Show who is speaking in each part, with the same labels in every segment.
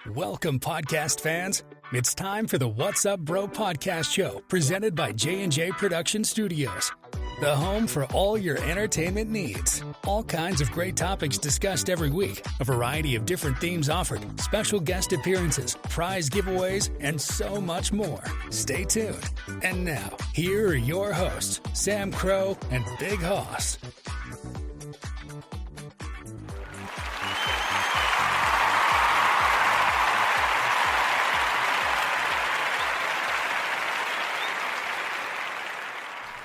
Speaker 1: Welcome, podcast fans. It's time for the What's Up Bro podcast show, presented by J&J Production Studios, the home for all your entertainment needs. All kinds of great topics discussed every week, a variety of different themes offered, special guest appearances, prize giveaways, and so much more. Stay tuned. And now, here are your hosts, Sam Crow and Big Hoss.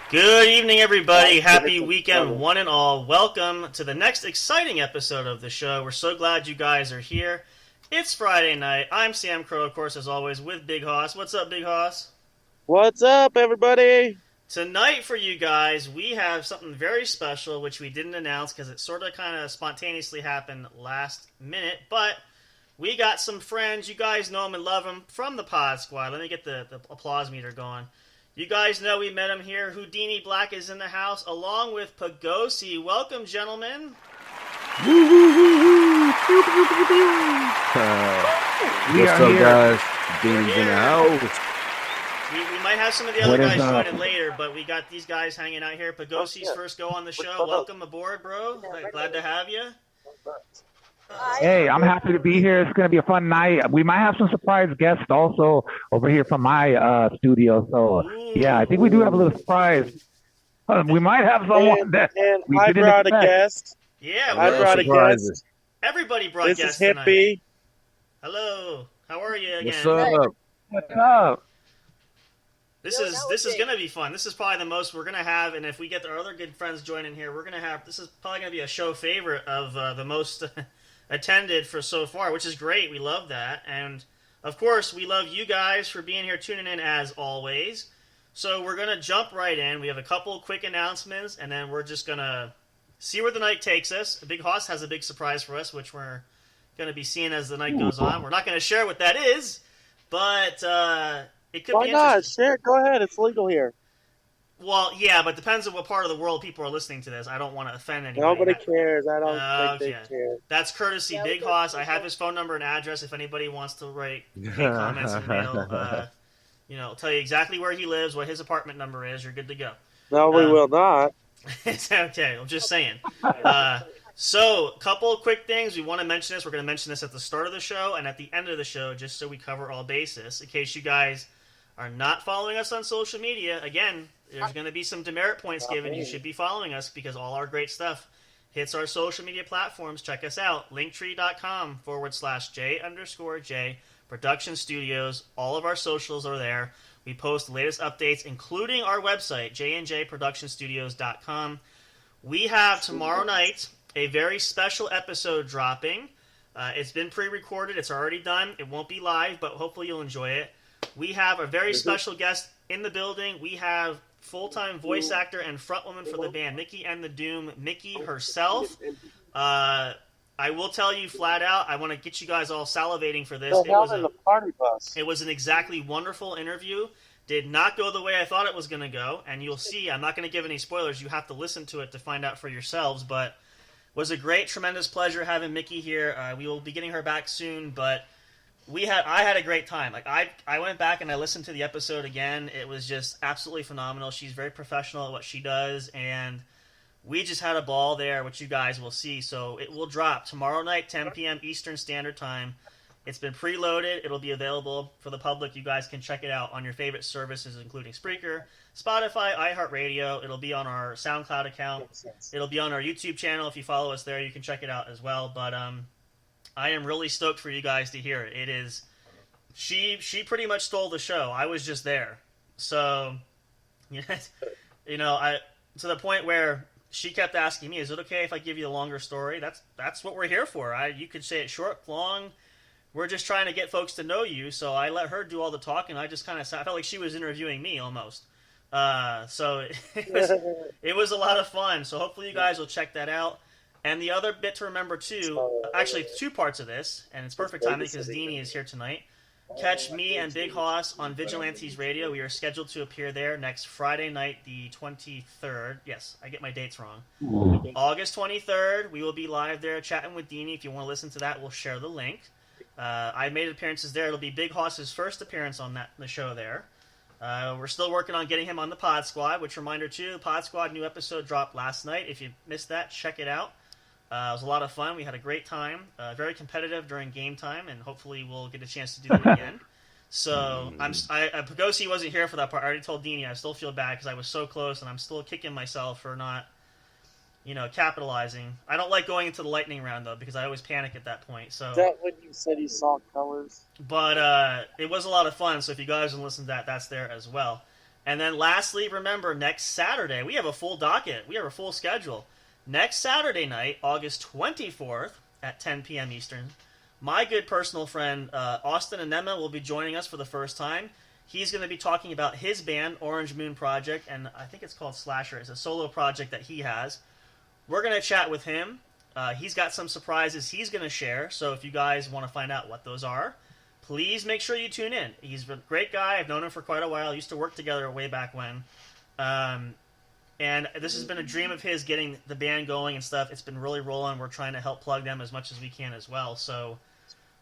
Speaker 2: Good evening, everybody. Happy weekend, one and all. Welcome to the next exciting episode of the show. We're so glad you guys are here. It's Friday night. I'm Sam Crow, of course, as always, with Big Hoss. What's up, Big Hoss?
Speaker 3: What's up, everybody?
Speaker 2: Tonight for you guys, we have something very special, which we didn't announce because it sort of kind of spontaneously happened last minute. But we got some friends. You guys know them and love them from the Pod Squad. Let me get the applause meter going. You guys know we met him here. Houdini Black is in the house, along with Pagosi. Welcome, gentlemen.
Speaker 4: What's up, guys? Houdini's in the house.
Speaker 2: We might have some of the other guys joining later, but we got these guys hanging out here. Pagosi's first go on the show. Welcome aboard, bro. Glad to have you.
Speaker 5: Hey, I'm happy to be here. It's going to be a fun night. We might have some surprise guests also over here from my studio. So, yeah, I think we do have a little surprise. We might have someone that we
Speaker 3: I
Speaker 5: didn't
Speaker 3: brought
Speaker 5: expect.
Speaker 3: a guest.
Speaker 2: Yeah,
Speaker 3: I brought a guest.
Speaker 2: Everybody brought
Speaker 3: This
Speaker 2: guests
Speaker 3: is
Speaker 2: tonight.
Speaker 3: Hippie.
Speaker 2: Hello. How are you again?
Speaker 4: What's up?
Speaker 5: What's up?
Speaker 2: This is gonna be fun. This is probably the most we're gonna have, and if we get our other good friends joining here, we're gonna have. This is probably gonna be a show favorite of the most attended for so far, which is great. We love that, and of course, we love you guys for being here, tuning in as always. So we're gonna jump right in. We have a couple quick announcements, and then we're just gonna see where the night takes us. Big Hoss has a big surprise for us, which we're gonna be seeing as the night goes on. We're not gonna share what that is, but it could
Speaker 3: Why
Speaker 2: be
Speaker 3: not?
Speaker 2: interesting.
Speaker 3: Share. Go ahead. It's legal here.
Speaker 2: Well, yeah, but depends on what part of the world people are listening to this. I don't want to offend anybody.
Speaker 3: Nobody cares. I don't think they
Speaker 2: yeah.
Speaker 3: care.
Speaker 2: That's courtesy Big Hoss. I have his phone number and address if anybody wants to write comments and mail. I'll tell you exactly where he lives, what his apartment number is. You're good to go.
Speaker 3: No, we will not.
Speaker 2: It's okay. I'm just saying. So, a couple of quick things. We want to mention this. We're going to mention this at the start of the show and at the end of the show, just so we cover all bases. In case you guys are not following us on social media, again, there's going to be some demerit points given. You should be following us because all our great stuff hits our social media platforms. Check us out. Linktree.com/J_J Production Studios. All of our socials are there. We post the latest updates, including our website, jnjproductionstudios.com. We have tomorrow night a very special episode dropping. It's been pre-recorded. It's already done. It won't be live, but hopefully you'll enjoy it. We have a very special guest in the building. We have full-time voice actor and frontwoman for the band, Mickey and the Doom, Mickey herself. I will tell you flat out, I want to get you guys all salivating for this.
Speaker 3: The hell in the party bus.
Speaker 2: It was an exactly wonderful interview. Did not go the way I thought it was going to go, and you'll see. I'm not going to give any spoilers. You have to listen to it to find out for yourselves, but it was a great, tremendous pleasure having Mickey here. We will be getting her back soon, but I had a great time. Like I went back and I listened to the episode again. It was just absolutely phenomenal. She's very professional at what she does, and we just had a ball there, which you guys will see. So it will drop tomorrow night, 10 p.m. Eastern Standard Time. It's been preloaded. It'll be available for the public. You guys can check it out on your favorite services, including Spreaker, Spotify, iHeartRadio. It'll be on our SoundCloud account. It'll be on our YouTube channel. If you follow us there, you can check it out as well. But I am really stoked for you guys to hear it. It is, she pretty much stole the show. I was just there. So, to the point where she kept asking me, is it okay if I give you a longer story? That's what we're here for. You could say it short, long. We're just trying to get folks to know you. So I let her do all the talking. I just kind of sat. I felt like she was interviewing me almost. So it was a lot of fun. So hopefully you guys will check that out. And the other bit to remember, too, actually two parts of this, and it's perfect timing because Deanie is here tonight. Catch me and Big Hoss on Vigilantes Radio. We are scheduled to appear there next Friday night, the 23rd. Yes, I get my dates wrong. August 23rd, we will be live there chatting with Deanie. If you want to listen to that, we'll share the link. I made appearances there. It'll be Big Hoss's first appearance on the show there. We're still working on getting him on the Pod Squad, which, reminder too, the Pod Squad new episode dropped last night. If you missed that, check it out. It was a lot of fun. We had a great time. Very competitive during game time, and hopefully we'll get a chance to do that again. So Pagosi wasn't here for that part. I already told Deanie I still feel bad because I was so close, and I'm still kicking myself for not, capitalizing. I don't like going into the lightning round though because I always panic at that point. So
Speaker 3: Is that when you said you saw colors?
Speaker 2: But it was a lot of fun. So if you guys want to listen to that, that's there as well. And then lastly, remember next Saturday we have a full docket. We have a full schedule. Next Saturday night, August 24th at 10 p.m. Eastern. My good personal friend Austin Anema will be joining us for the first time. He's going to be talking about his band, Orange Moon Project, and I think it's called Slasher. It's a solo project that he has. We're going to chat with him. He's got some surprises he's going to share, so if you guys want to find out what those are, please make sure you tune in. He's a great guy. I've known him for quite a while. Used to work together way back when. And this has been a dream of his, getting the band going and stuff. It's been really rolling. We're trying to help plug them as much as we can as well. So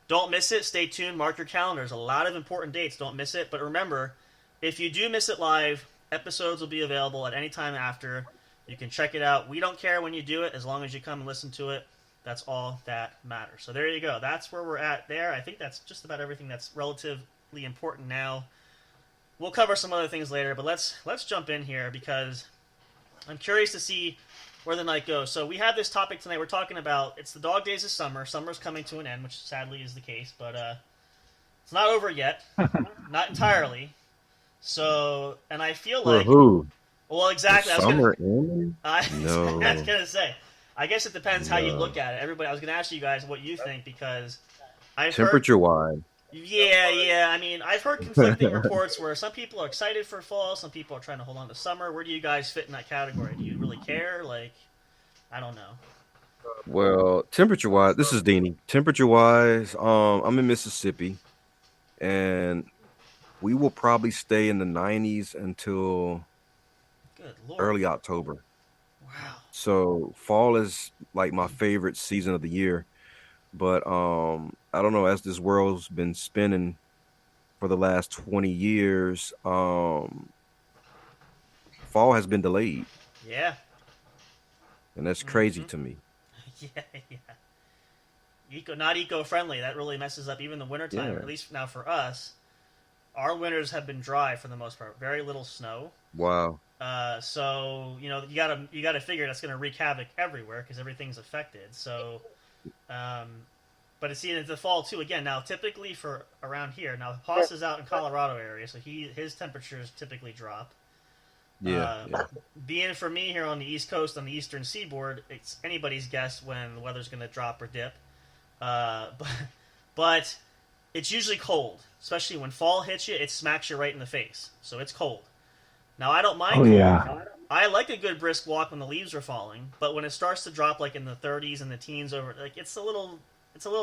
Speaker 2: don't miss it. Stay tuned. Mark your calendars. A lot of important dates. Don't miss it. But remember, if you do miss it live, episodes will be available at any time after. You can check it out. We don't care when you do it as long as you come and listen to it. That's all that matters. So there you go. That's where we're at there. I think that's just about everything that's relatively important now. We'll cover some other things later, but let's jump in here because I'm curious to see where the night goes. So we have this topic tonight. We're talking about, it's the dog days of summer. Summer's coming to an end, which sadly is the case, but it's not over yet. Not entirely. So, and I feel like...
Speaker 4: For who?
Speaker 2: Well, exactly.
Speaker 4: Summer ending?
Speaker 2: No. I was going to say. I guess it depends how you
Speaker 4: No.
Speaker 2: look at it. Everybody, I was going to ask you guys what you think because I've
Speaker 4: Temperature-wise.
Speaker 2: Yeah. I mean, I've heard conflicting reports where some people are excited for fall, some people are trying to hold on to summer. Where do you guys fit in that category? Do you really care? Like, I don't know.
Speaker 4: Well, temperature-wise, this is Deanie. Temperature-wise, I'm in Mississippi, and we will probably stay in the 90s until
Speaker 2: Good Lord.
Speaker 4: early October.
Speaker 2: Wow.
Speaker 4: So fall is like my favorite season of the year. But I don't know, as this world's been spinning for the last 20 years, fall has been delayed.
Speaker 2: Yeah.
Speaker 4: And that's crazy to me.
Speaker 2: Yeah. Not eco-friendly. That really messes up even the wintertime.
Speaker 4: Yeah.
Speaker 2: At least now for us, our winters have been dry for the most part. Very little snow.
Speaker 4: Wow.
Speaker 2: So you gotta figure that's gonna wreak havoc everywhere because everything's affected. So, but it's in the fall too. Again, now typically for around here, now Haas is out in Colorado area, so his temperatures typically drop.
Speaker 4: Yeah.
Speaker 2: Being for me here on the East Coast, on the Eastern Seaboard, it's anybody's guess when the weather's gonna drop or dip. But it's usually cold, especially when fall hits you. It smacks you right in the face, so it's cold. Now, I don't mind cold.
Speaker 5: Yeah.
Speaker 2: I like a good brisk walk when the leaves are falling, but when it starts to drop like in the 30s and the teens over, like it's a little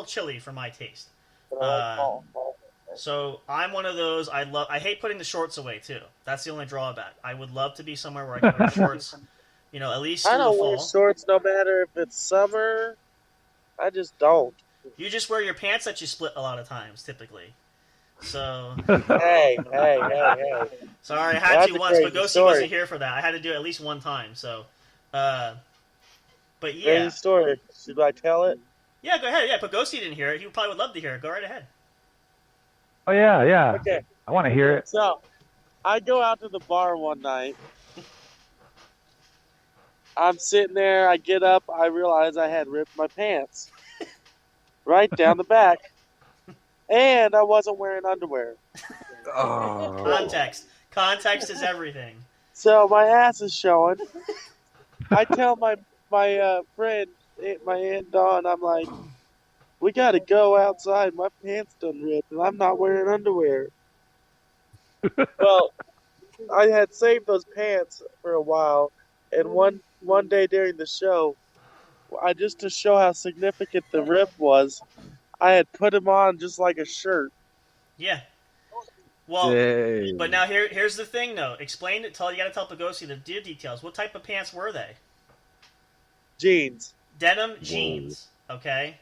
Speaker 2: chilly for my taste. So I'm one of those. I hate putting the shorts away too. That's the only drawback. I would love to be somewhere where I can wear shorts. At least through
Speaker 3: I don't
Speaker 2: the
Speaker 3: wear
Speaker 2: fall.
Speaker 3: shorts no matter if it's summer. I just don't.
Speaker 2: You just wear your pants that you split a lot of times, typically. So.
Speaker 3: Hey.
Speaker 2: Sorry, I had
Speaker 3: That's
Speaker 2: to
Speaker 3: a
Speaker 2: once, but
Speaker 3: crazy
Speaker 2: Gosi
Speaker 3: story.
Speaker 2: wasn't here for that. I had to do it at least one time. So, but yeah.
Speaker 3: Crazy story. Should I tell it?
Speaker 2: Yeah, go ahead. Yeah, but Gosi didn't hear it. He probably would love to hear it. Go right ahead.
Speaker 5: Oh, yeah.
Speaker 3: Okay.
Speaker 5: I want to hear it.
Speaker 3: So, I go out to the bar one night. I'm sitting there. I get up. I realize I had ripped my pants. Right down the back. And I wasn't wearing underwear.
Speaker 4: Oh.
Speaker 2: Context is everything.
Speaker 3: So my ass is showing. I tell my friend, my Aunt Dawn, I'm like, we got to go outside. My pants done ripped, and I'm not wearing underwear. Well, I had saved those pants for a while, and one day during the show, just to show how significant the rip was, I had put them on just like a shirt.
Speaker 2: Yeah. Well,
Speaker 4: Dang.
Speaker 2: but now here's the thing, though. Explain it. You got to tell Pagosi the details. What type of pants were they?
Speaker 3: Jeans.
Speaker 2: Denim jeans. Okay.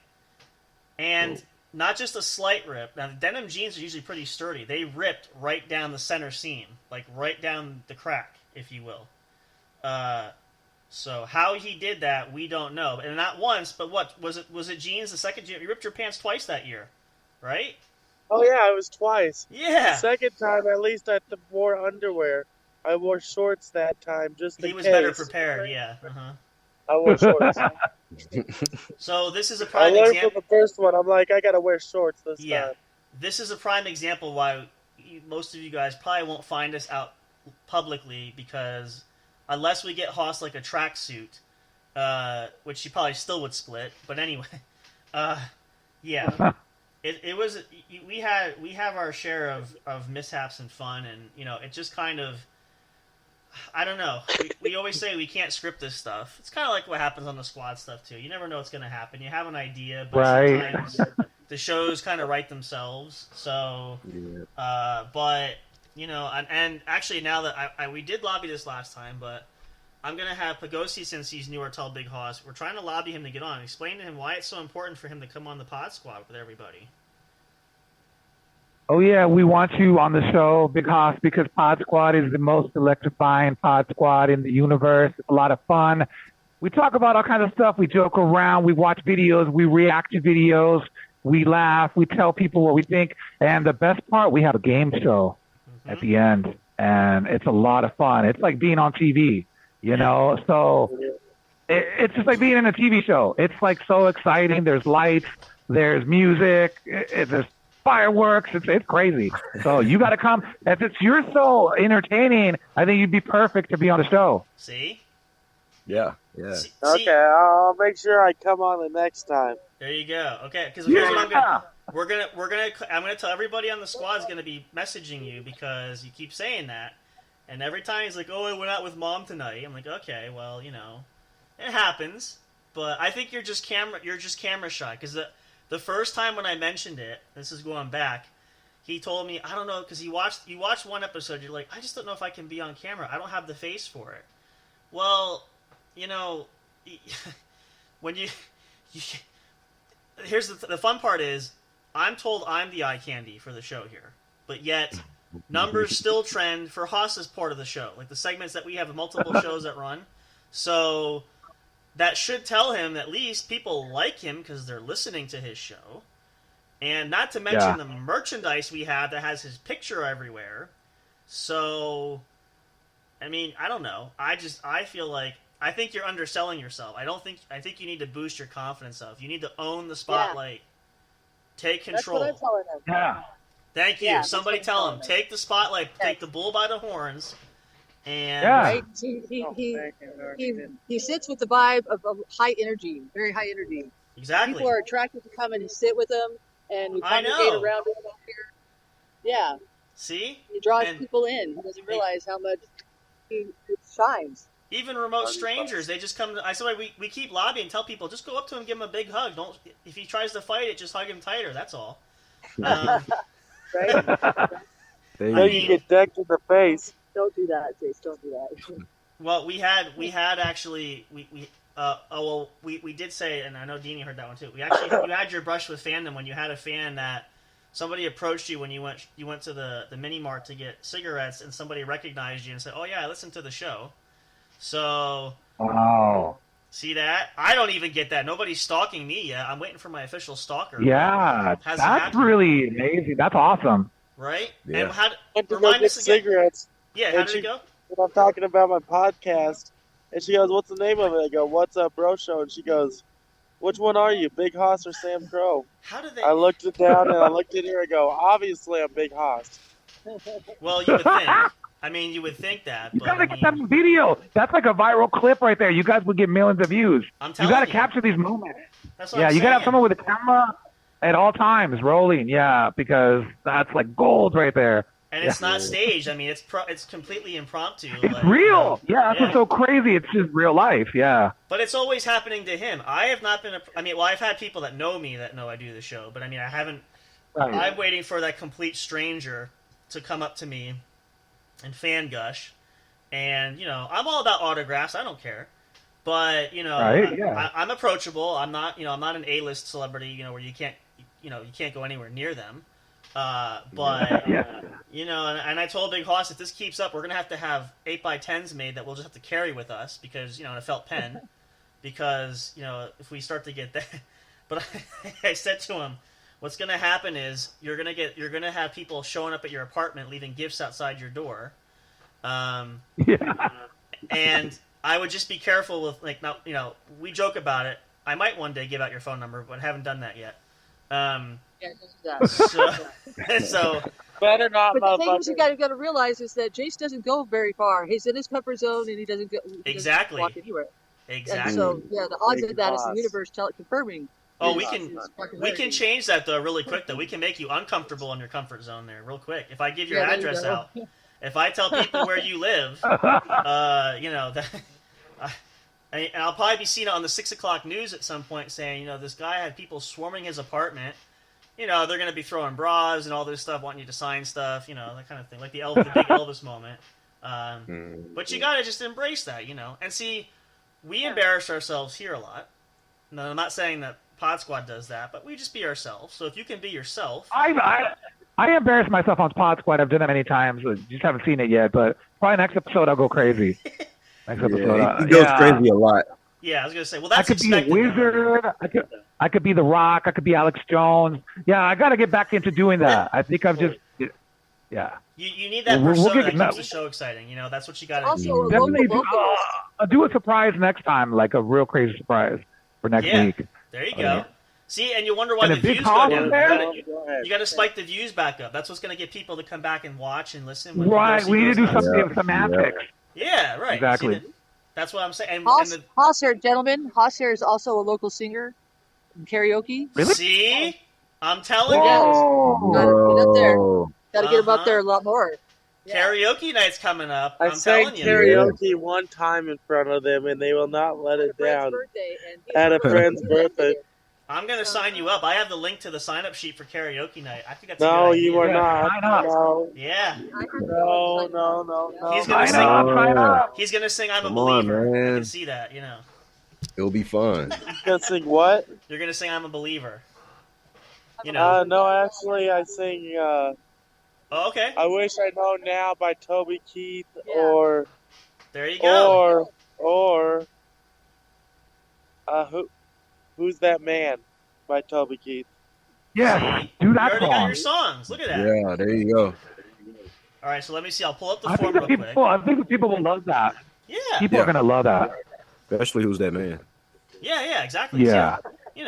Speaker 2: And not just a slight rip. Now, the denim jeans are usually pretty sturdy. They ripped right down the center seam, like right down the crack, if you will. So how he did that, we don't know. And not once, but what was it? Was it jeans? The second jean, you ripped your pants twice that year, right?
Speaker 3: Oh yeah, it was twice.
Speaker 2: Yeah.
Speaker 3: The second time, at least I wore underwear. I wore shorts that time just in case.
Speaker 2: He was better prepared. Yeah.
Speaker 3: I wore shorts.
Speaker 2: So this is a
Speaker 3: I
Speaker 2: prime
Speaker 3: learned
Speaker 2: example.
Speaker 3: from the first one. I'm like, I gotta wear shorts this time.
Speaker 2: This is a prime example why most of you guys probably won't find us out publicly, because unless we get Haas like a tracksuit, which she probably still would split. But anyway, yeah, it was we have our share of mishaps and fun, and it just kind of, I don't know. We always say we can't script this stuff. It's kind of like what happens on the squad stuff too. You never know what's going to happen. You have an idea, but sometimes the shows kind of write themselves. So, but and actually now that we did lobby this last time, but I'm gonna have Pagosi, since he's new or tall Big Hoss. We're trying to lobby him to get on. Explain to him why it's so important for him to come on the Pod Squad with everybody.
Speaker 5: Oh, yeah, we want you on the show, Big Hoss, because Pod Squad is the most electrifying Pod Squad in the universe. It's a lot of fun. We talk about all kinds of stuff. We joke around. We watch videos. We react to videos. We laugh. We tell people what we think. And the best part, we have a game show at the end. And it's a lot of fun. It's like being on TV, So it's just like being in a TV show. It's like so exciting. There's lights. There's music. There's fireworks. It's crazy. So you got to come. You're so entertaining, I think you'd be perfect to be on the show.
Speaker 2: See?
Speaker 4: Yeah.
Speaker 3: Okay, I'll make sure I come on the next time.
Speaker 2: There you go. Okay, because here's what I'm gonna tell everybody on the squad is gonna be messaging you, because you keep saying that, and every time he's like, "Oh, I went out with mom tonight." I'm like, "Okay, well, it happens." But I think you're just camera shy, because the first time when I mentioned it, this is going back, he told me, I don't know, because you watched one episode, you're like, I just don't know if I can be on camera. I don't have the face for it. Well, when here's the fun part is, I'm told I'm the eye candy for the show here, but yet numbers still trend for Haas's part of the show, like the segments that we have multiple shows that run. So that should tell him at least people like him because they're listening to his show. And not to mention the merchandise we have that has his picture everywhere. So, I mean, I don't know. I feel like, I think you're underselling yourself. I think you need to boost your confidence up. You need to own the spotlight. Take control.
Speaker 6: That's what I'm telling him.
Speaker 5: Yeah.
Speaker 2: Thank you.
Speaker 6: Yeah,
Speaker 2: Somebody tell him. Take the spotlight.
Speaker 6: Okay.
Speaker 2: Take the bull by the horns. And
Speaker 6: Right? He sits with the vibe of high energy, very high energy.
Speaker 2: exactly.
Speaker 6: People are attracted to come and sit with him, and we
Speaker 2: I
Speaker 6: congregate
Speaker 2: know.
Speaker 6: around him up here. Yeah,
Speaker 2: See?
Speaker 6: he draws
Speaker 2: And
Speaker 6: people in. He doesn't realize how much he shines.
Speaker 2: even remote strangers, they just come. I said we keep lobbying, tell people just go up to him, give him a big hug. Don't, if he tries to fight it, just hug him tighter. That's all.
Speaker 6: Right?
Speaker 3: Then you get decked in the face.
Speaker 6: Don't do that, Jace. Don't do that.
Speaker 2: Well, we had actually we did say, and I know Deanie heard that one too. You had your brush with fandom when you had a fan that somebody approached you when you went to the mini mart to get cigarettes, and somebody recognized you and said, "Oh yeah, I listened to the show." So,
Speaker 5: Wow.
Speaker 2: see that? I don't even get that. Nobody's stalking me yet. I'm waiting for my official stalker.
Speaker 5: Yeah,
Speaker 2: Hasn't
Speaker 5: that's
Speaker 2: happened.
Speaker 5: really amazing. That's awesome.
Speaker 2: Right?
Speaker 4: Yeah.
Speaker 2: And how?
Speaker 3: Went to go
Speaker 2: Remind
Speaker 3: get
Speaker 2: us again.
Speaker 3: cigarettes.
Speaker 2: Yeah, how
Speaker 3: And
Speaker 2: did it go?
Speaker 3: when I'm talking about my podcast, and she goes, "What's the name of it?" I go, "What's Up Bro Show," and she goes, "Which one are you, Big Hoss or Sam Crow?"
Speaker 2: How did they?
Speaker 3: I looked it down and I looked at her. I go, "Obviously, I'm Big Hoss."
Speaker 2: Well, you would think. I mean, you would think that,
Speaker 5: You
Speaker 2: but
Speaker 5: gotta
Speaker 2: I
Speaker 5: get that
Speaker 2: mean,
Speaker 5: video. That's like a viral clip right there. You guys would get millions of views.
Speaker 2: I'm
Speaker 5: You
Speaker 2: telling
Speaker 5: gotta
Speaker 2: you.
Speaker 5: capture these moments.
Speaker 2: That's what
Speaker 5: Yeah,
Speaker 2: I'm
Speaker 5: you gotta have
Speaker 2: saying.
Speaker 5: someone with a camera at all times rolling. Yeah, because that's like gold right there.
Speaker 2: And it's not staged. I mean, it's completely impromptu.
Speaker 5: It's
Speaker 2: like,
Speaker 5: real. Yeah, that's
Speaker 2: Yeah.
Speaker 5: what's so crazy. It's just real life. Yeah.
Speaker 2: But it's always happening to him. I have not been. I've had people that know me that know I do the show, but I mean, I haven't.
Speaker 5: Right.
Speaker 2: I'm waiting for that complete stranger to come up to me and fan gush, and I'm all about autographs. I don't care, but
Speaker 5: Right, yeah.
Speaker 2: I'm approachable. I'm not. I'm not an A-list celebrity. Where you can't you can't go anywhere near them. But and I told Big Hoss, if this keeps up, we're gonna have to have 8x10s made that we'll just have to carry with us because in a felt pen, because if we start to get that. But I said to him, what's gonna happen is you're gonna have people showing up at your apartment leaving gifts outside your door. And I would just be careful with we joke about it. I might one day give out your phone number, but I haven't done that yet. So
Speaker 3: better not.
Speaker 6: But the thing you got to realize is that Jace doesn't go very far. He's in his comfort zone, and he doesn't go
Speaker 2: exactly
Speaker 6: walk anywhere.
Speaker 2: Exactly.
Speaker 6: And so the odds of that is the universe confirming.
Speaker 2: Oh, we can change that though really quick though. We can make you uncomfortable in your comfort zone there real quick. If I give your address out, if I tell people where you live, and I'll probably be seeing it on the 6 o'clock news at some point saying, this guy had people swarming his apartment. They're going to be throwing bras and all this stuff, wanting you to sign stuff, that kind of thing, like the big Elvis moment. But you got to just embrace that, and see, we embarrass ourselves here a lot. No, I'm not saying that Pod Squad does that, but we just be ourselves. So if you can be yourself,
Speaker 5: I embarrass myself on Pod Squad. I've done that many times. I just haven't seen it yet, but probably next episode I'll go crazy. Next episode,
Speaker 4: he goes crazy a lot.
Speaker 2: Yeah, I was gonna say. Well, that's
Speaker 5: I could be a wizard. I could be The Rock. I could be Alex Jones. Yeah, I got to get back into doing that. I think I've just, yeah.
Speaker 2: You need that persona that keeps the show exciting. That's what you got to do.
Speaker 5: Definitely do a surprise next time, like a real crazy surprise for next week.
Speaker 2: There you go. See, and you wonder why the views go down. You got to spike the views back up. That's what's going to get people to come back and watch and listen.
Speaker 5: Right, we need to do something with semantics.
Speaker 2: Yeah, right.
Speaker 5: Exactly.
Speaker 2: See, that's what I'm saying.
Speaker 6: Haas here, gentlemen. Haas here is also a local singer in karaoke.
Speaker 5: Really?
Speaker 2: See? I'm telling you.
Speaker 6: Got to get up there. Got to get him up there a lot more.
Speaker 2: Karaoke night's coming up.
Speaker 3: I
Speaker 2: I'm
Speaker 3: sang
Speaker 2: telling you.
Speaker 3: karaoke one time in front of them, and they will not let it down. At a friend's birthday.
Speaker 2: I'm going to sign you up. I have the link to the sign-up sheet for karaoke night. I think that's
Speaker 3: No, you are not.
Speaker 5: Sign up.
Speaker 3: No.
Speaker 2: Yeah.
Speaker 3: No.
Speaker 2: He's going to sing. He's going to sing "I'm a Believer."
Speaker 4: Man.
Speaker 2: You can see that,
Speaker 4: It'll be fun.
Speaker 3: He's gonna sing what?
Speaker 2: You're going to sing "I'm a Believer."
Speaker 3: No, actually, I sing.
Speaker 2: Oh, okay.
Speaker 3: I Wish I Know Now by Toby Keith, or
Speaker 2: there you go.
Speaker 3: Or Who's That Man by Toby Keith.
Speaker 5: Yeah,
Speaker 2: See?
Speaker 5: do that
Speaker 2: You already got
Speaker 5: song.
Speaker 2: your songs. Look at that.
Speaker 4: Yeah, there you go.
Speaker 2: All right, so let me see. I'll pull up the
Speaker 5: I
Speaker 2: form
Speaker 5: think
Speaker 2: real quick.
Speaker 5: I think the people will love that.
Speaker 2: Yeah.
Speaker 5: People are gonna love that.
Speaker 4: Especially Who's That Man?
Speaker 2: Yeah, exactly.
Speaker 5: Yeah.
Speaker 2: See,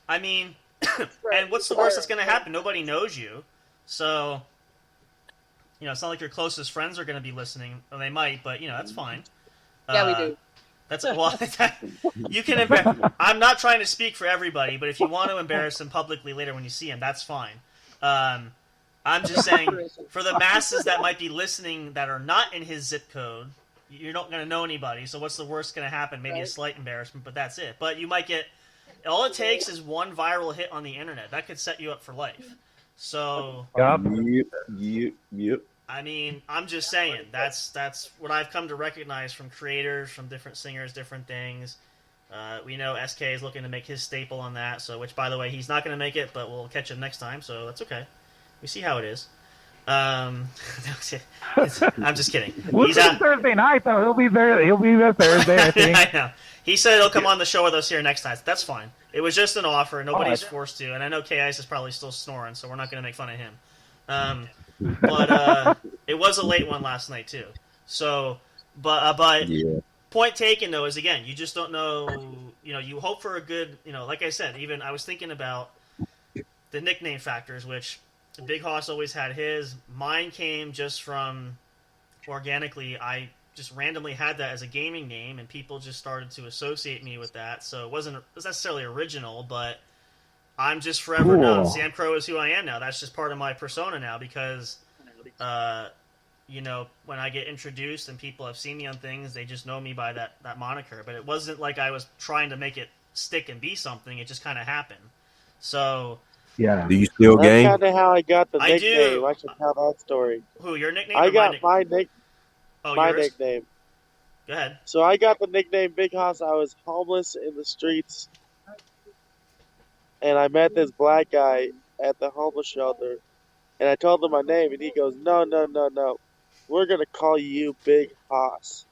Speaker 2: I mean, and what's the worst that's going to happen? Nobody knows you. So, it's not like your closest friends are going to be listening. Or they might, but, that's fine.
Speaker 6: Yeah, we do.
Speaker 2: That's you can embarrass. I'm not trying to speak for everybody, but if you want to embarrass him publicly later when you see him, that's fine. I'm just saying, for the masses that might be listening that are not in his zip code, you're not going to know anybody. So what's the worst going to happen? Maybe a slight embarrassment, but that's it. But you might get. All it takes is one viral hit on the internet. That could set you up for life. So.
Speaker 4: Yep.
Speaker 2: I mean, I'm just saying that's what I've come to recognize from creators, from different singers, different things. We know SK is looking to make his staple on that. So, which by the way, he's not going to make it, but we'll catch him next time. So that's okay. We see how it is. I'm just kidding.
Speaker 5: He's on Thursday night, though. He'll be there. He'll be there Thursday, I think.
Speaker 2: I know. He said he'll come on the show with us here next time. That's fine. It was just an offer. Nobody's forced to. And I know K-Ice is probably still snoring, so we're not going to make fun of him. But it was a late one last night, too. So, but
Speaker 4: Yeah.
Speaker 2: point taken, though, is, again, you just don't know. You hope for a good, like I said, even I was thinking about the nickname factors, which Big Hoss always had his. Mine came just from organically. I just randomly had that as a gaming name, and people just started to associate me with that. So it wasn't necessarily original, but I'm just forever known. Sam Crow is who I am now. That's just part of my persona now because, when I get introduced and people have seen me on things, they just know me by that moniker. But it wasn't like I was trying to make it stick and be something. It just kind of happened. So.
Speaker 5: Yeah.
Speaker 4: Do you still game?
Speaker 3: That's kind of how I got the
Speaker 2: I
Speaker 3: nickname.
Speaker 2: do.
Speaker 3: I should tell that story.
Speaker 2: Who, your nickname?
Speaker 3: I
Speaker 2: or
Speaker 3: got
Speaker 2: my
Speaker 3: my
Speaker 2: yours?
Speaker 3: nickname.
Speaker 2: Go ahead.
Speaker 3: So I got the nickname Big Hoss. I was homeless in the streets and I met this black guy at the homeless shelter, and I told him my name, and he goes, "No, no, no, no, we're gonna call you Big Hoss."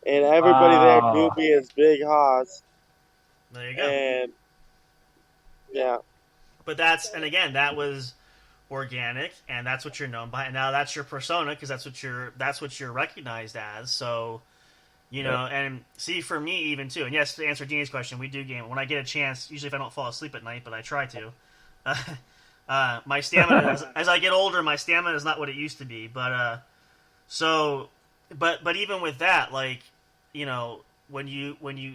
Speaker 3: And everybody there knew
Speaker 5: Wow.
Speaker 3: me as Big Hoss,
Speaker 2: There you go.
Speaker 3: and yeah,
Speaker 2: But again, that was organic, and that's what you're known by. And now that's your persona because that's what you're recognized as. So, and see, for me even too. And yes, to answer Dean's question, we do game when I get a chance. Usually, if I don't fall asleep at night, but I try to. My stamina, as I get older, my stamina is not what it used to be. But but even with that, like, when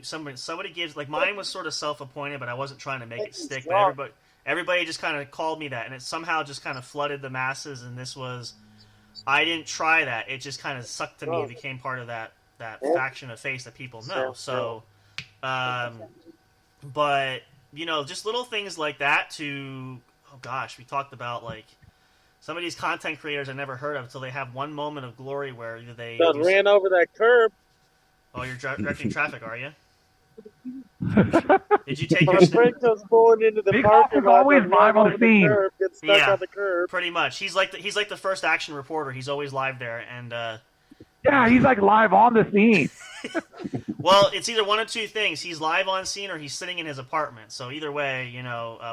Speaker 2: somebody gives, like, mine was sort of self-appointed, but I wasn't trying to make it stick. But everybody just kind of called me that, and it somehow just kind of flooded the masses. And I didn't try that. It just kind of sucked to me and became part of that faction of face that people know. So, but just little things like that. Oh gosh, we talked about, like, some of these content creators I never heard of until they have one moment of glory where either they
Speaker 3: ran over that curb.
Speaker 2: Oh, you're directing traffic, are you? Did you take
Speaker 3: My
Speaker 2: your
Speaker 3: friend comes pulling into the
Speaker 5: Big
Speaker 3: parking
Speaker 5: Hoss is
Speaker 3: lot,
Speaker 5: always
Speaker 3: and
Speaker 5: live on
Speaker 3: the
Speaker 5: scene.
Speaker 3: curb, gets stuck on the curb.
Speaker 2: Pretty much. He's like the first action reporter. He's always live there, and
Speaker 5: Yeah, he's like live on the scene.
Speaker 2: well, it's either one of two things: he's live on scene, or he's sitting in his apartment. So either way,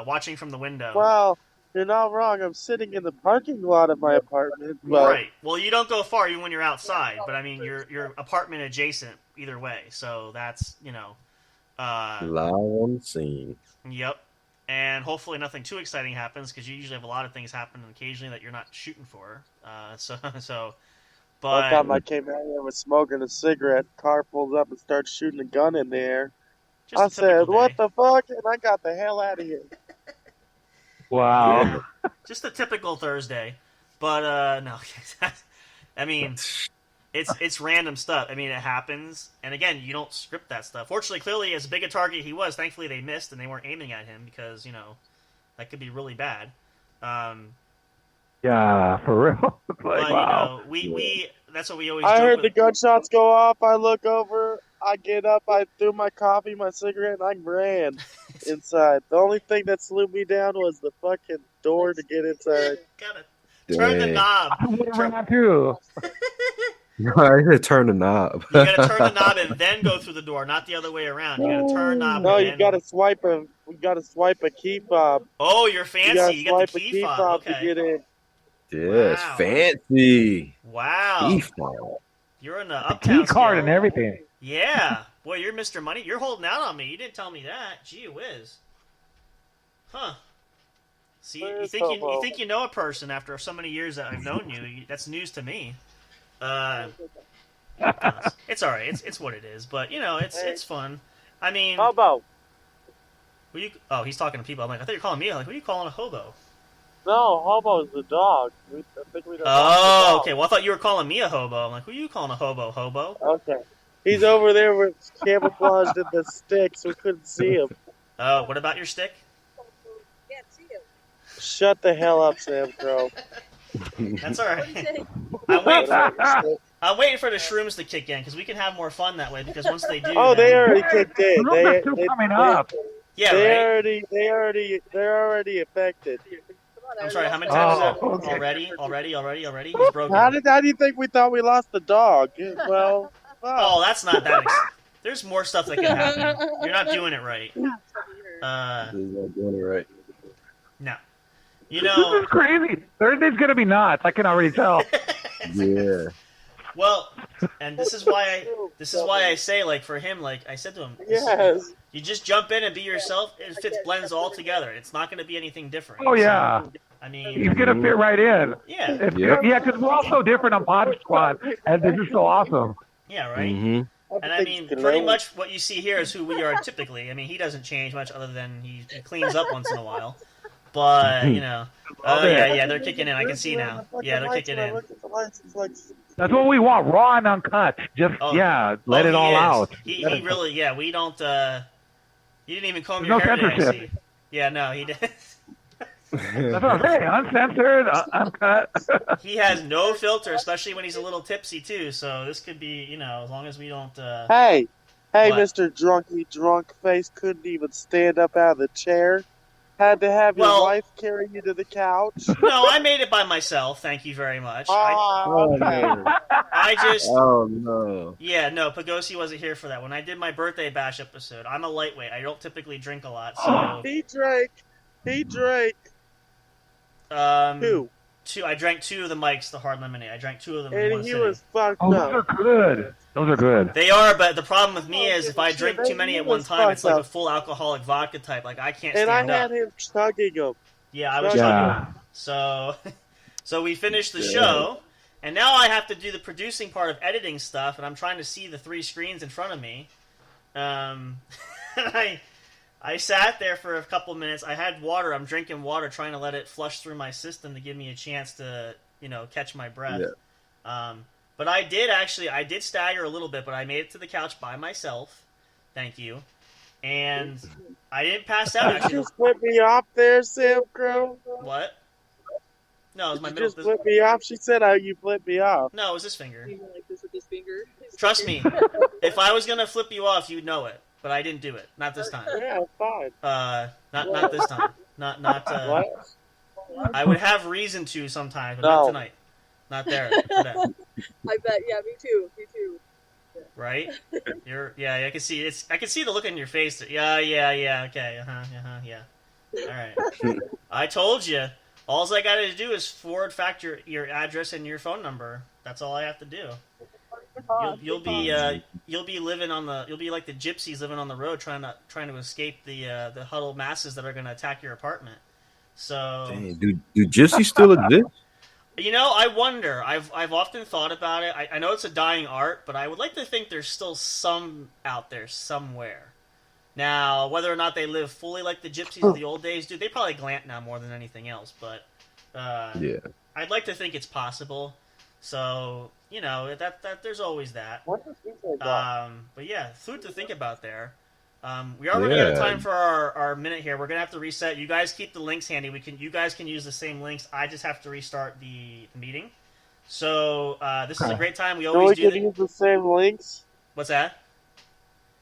Speaker 2: watching from the window.
Speaker 3: Well, you're not wrong. I'm sitting in the parking lot of my apartment. But
Speaker 2: Right. Well, you don't go far even when you're outside, but I mean, you're apartment adjacent either way. So that's
Speaker 4: Live on the scene.
Speaker 2: Yep. And hopefully nothing too exciting happens because you usually have a lot of things happen occasionally that you're not shooting for. But
Speaker 3: one time I came out here with smoking a cigarette, car pulls up and starts shooting a gun in the air.
Speaker 2: just
Speaker 3: I
Speaker 2: a typical
Speaker 3: said, "What
Speaker 2: day.
Speaker 3: the fuck?" And I got the hell out of here.
Speaker 5: Wow.
Speaker 2: Just a typical Thursday. But no, I mean, it's random stuff. I mean, it happens, and again, you don't script that stuff. Fortunately, clearly, as big a target he was, thankfully they missed and they weren't aiming at him because that could be really bad.
Speaker 5: Yeah, for real. It's like,
Speaker 2: But
Speaker 5: wow.
Speaker 2: we that's what we always.
Speaker 3: I
Speaker 2: joke
Speaker 3: heard the
Speaker 2: with.
Speaker 3: gunshots go off. I look over. I get up. I threw my coffee, my cigarette, and I ran inside. The only thing that slowed me down was the fucking door to get inside.
Speaker 2: Gotta turn the
Speaker 4: Dang.
Speaker 2: knob.
Speaker 5: I would have ran too.
Speaker 4: I had to turn the knob.
Speaker 2: You gotta turn the knob and then go through the door, not the other way around. You gotta turn knob.
Speaker 3: No,
Speaker 2: and
Speaker 3: you
Speaker 2: then...
Speaker 3: gotta swipe a key fob.
Speaker 2: Oh, you're
Speaker 3: You
Speaker 2: fancy.
Speaker 3: gotta
Speaker 2: You got
Speaker 3: swipe
Speaker 2: the
Speaker 3: a
Speaker 2: key
Speaker 3: key
Speaker 2: fob.
Speaker 3: fob
Speaker 2: Okay.
Speaker 3: to get in.
Speaker 4: Yes,
Speaker 2: Wow.
Speaker 4: fancy.
Speaker 2: Wow.
Speaker 4: Key fob.
Speaker 2: You're in the
Speaker 5: The
Speaker 2: uptown
Speaker 5: key card
Speaker 2: scale.
Speaker 5: and everything.
Speaker 2: Yeah. Boy, you're Mr. Money. You're holding out on me. You didn't tell me that. Gee whiz. Huh. See, you
Speaker 3: Where's
Speaker 2: think
Speaker 3: Hobo?
Speaker 2: you think you know a person after so many years that I've known you. That's news to me. It's all right. It's what it is. But it's fun. I mean,
Speaker 3: Hobo.
Speaker 2: he's talking to people. I'm like, I thought you were calling me. I'm like, who are you calling a hobo?
Speaker 3: No, Hobo's the dog. I think we don't
Speaker 2: Oh, okay. Well, I thought you were calling me a hobo. I'm like, who are you calling a hobo? Hobo?
Speaker 3: Okay. He's over there with camouflaged in the sticks. We couldn't see him.
Speaker 2: Oh, what about your stick?
Speaker 6: Can't see him.
Speaker 3: Shut the hell up, Sam Crow.
Speaker 2: That's all
Speaker 6: What do you
Speaker 2: right.
Speaker 6: say?
Speaker 2: I'm waiting for the shrooms to kick in because we can have more fun that way. Because once they do,
Speaker 3: Oh,
Speaker 2: then-
Speaker 3: they already kicked in.
Speaker 5: They're still coming up.
Speaker 2: yeah, right.
Speaker 3: They're already affected.
Speaker 6: Come on,
Speaker 2: I'm sorry. How many
Speaker 6: everybody.
Speaker 2: times is that?
Speaker 5: okay.
Speaker 2: Already. He's broken.
Speaker 3: How do you think we thought we lost the dog? Well,
Speaker 2: Oh, that's not that. There's more stuff that can happen. You're not doing it right.
Speaker 4: He's not doing it right.
Speaker 2: No.
Speaker 5: This is crazy. Thursday's gonna be nuts. I can already tell.
Speaker 4: Yeah.
Speaker 2: Well, and this is why I say, like, for him, like I said to him,
Speaker 3: yes.
Speaker 2: you just jump in and be yourself. It fits, blends all together. It's not going to be anything different.
Speaker 5: Oh yeah,
Speaker 2: I mean,
Speaker 5: he's gonna fit right in.
Speaker 2: yeah,
Speaker 5: It's
Speaker 4: Yep.
Speaker 5: Yeah, because we're all so different on Pod Squad, and this is so awesome.
Speaker 2: yeah, right.
Speaker 4: Mm-hmm.
Speaker 2: And I mean, pretty much what you see here is who we are typically. I mean, he doesn't change much other than he cleans up once in a while. But, oh, yeah, they're kicking in. I can see now. Yeah, they're kicking in.
Speaker 5: That's what we want, raw and uncut. Just
Speaker 2: Oh.
Speaker 5: let
Speaker 2: Oh,
Speaker 5: it
Speaker 2: he
Speaker 5: all
Speaker 2: is.
Speaker 5: out.
Speaker 2: He really, we don't, you didn't even comb
Speaker 5: There's
Speaker 2: your
Speaker 5: no
Speaker 2: hair today, I
Speaker 5: censorship.
Speaker 2: see. Yeah, no, he did.
Speaker 5: That's what I'm saying. Uncensored, uncut.
Speaker 2: He has no filter, especially when he's a little tipsy, too. So this could be, as long as we don't,
Speaker 3: Hey, Hey,
Speaker 2: What?
Speaker 3: Mr. Drunky Drunk Face couldn't even stand up out of the chair. Had to have your
Speaker 2: Well,
Speaker 3: wife carry you to the couch.
Speaker 2: no, I made it by myself. Thank you very much.
Speaker 3: Oh,
Speaker 4: Oh
Speaker 3: okay.
Speaker 4: no.
Speaker 2: I just
Speaker 4: Oh no.
Speaker 2: yeah, no, Pagosi wasn't here for that. When I did my birthday bash episode, I'm a lightweight. I don't typically drink a lot, so
Speaker 3: He drank. He drank
Speaker 2: um,
Speaker 3: two,
Speaker 2: I drank 2 of the mics, the hard lemonade. I drank 2 of them in one
Speaker 3: and he
Speaker 2: sitting.
Speaker 3: was fucked
Speaker 5: Oh, those
Speaker 3: up.
Speaker 5: are good. Those are good.
Speaker 2: They are, but the problem with me is if I
Speaker 3: Shit,
Speaker 2: drink
Speaker 3: they
Speaker 2: too many at
Speaker 3: was
Speaker 2: one time, it's
Speaker 3: fucked
Speaker 2: like a
Speaker 3: up.
Speaker 2: full alcoholic vodka type. Like I can't
Speaker 3: And I
Speaker 2: stand
Speaker 3: had
Speaker 2: up.
Speaker 3: him chugging them.
Speaker 2: Yeah, I was
Speaker 3: Yeah.
Speaker 2: chugging.
Speaker 5: Yeah.
Speaker 2: So, so we finished the show, and now I have to do the producing part of editing stuff, and I'm trying to see the 3 screens in front of me. I sat there for a couple minutes. I had water. I'm drinking water, trying to let it flush through my system to give me a chance to, catch my breath.
Speaker 4: Yeah.
Speaker 2: But I did stagger a little bit, but I made it to the couch by myself. Thank you. And I didn't pass out,
Speaker 3: Did
Speaker 2: actually.
Speaker 3: you just flip me off there, Sam Crow?
Speaker 2: What? No, it was my
Speaker 3: Did you
Speaker 2: middle.
Speaker 3: just flip me off? She said how you flipped me off.
Speaker 2: No, it was this finger.
Speaker 6: Even like this with his finger.
Speaker 2: Trust me, if I was gonna flip you off, you'd know it. But I didn't do it. Not this time.
Speaker 3: Yeah, fine.
Speaker 2: Not this time. Not.
Speaker 3: What?
Speaker 2: I would have reason to sometimes, but
Speaker 3: No.
Speaker 2: not tonight. Not there. Today.
Speaker 6: I bet. Yeah, me too. Me too.
Speaker 2: Right? I can see it's. I can see the look on your face. Yeah. Okay. Yeah. All right. I told you. All I got to do is forward fact your address and your phone number. That's all I have to do. You'll be living on the. You'll be like the gypsies living on the road, trying to escape the huddled masses that are going to attack your apartment. So,
Speaker 4: Dang, do gypsies still exist?
Speaker 2: I wonder. I've often thought about it. I know it's a dying art, but I would like to think there's still some out there somewhere. Now, whether or not they live fully like the gypsies of the old days do, they probably glant now more than anything else. But
Speaker 4: Yeah.
Speaker 2: I'd like to think it's possible. So that there's always that.
Speaker 3: What does he say about?
Speaker 2: But yeah, food to think about there. We are running out of
Speaker 4: Yeah.
Speaker 2: time for our minute here. We're gonna have to reset. You guys keep the links handy. You guys can use the same links. I just have to restart the meeting. So this is a great time. We
Speaker 3: So
Speaker 2: always
Speaker 3: we
Speaker 2: do
Speaker 3: can
Speaker 2: that.
Speaker 3: use the same links?
Speaker 2: What's that?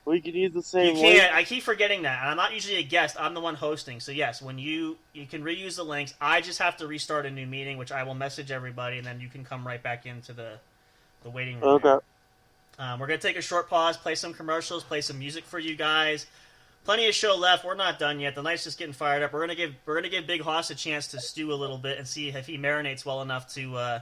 Speaker 3: We can use the
Speaker 2: You
Speaker 3: same links?
Speaker 2: can't. I keep forgetting that. And I'm not usually a guest. I'm the one hosting. So yes, when you can reuse the links. I just have to restart a new meeting, which I will message everybody, and then you can come right back into the waiting room.
Speaker 3: Okay.
Speaker 2: there. We're going to take a short pause, play some commercials, play some music for you guys. Plenty of show left. We're not done yet. The night's just getting fired up. We're gonna give Big Hoss a chance to stew a little bit and see if he marinates well enough to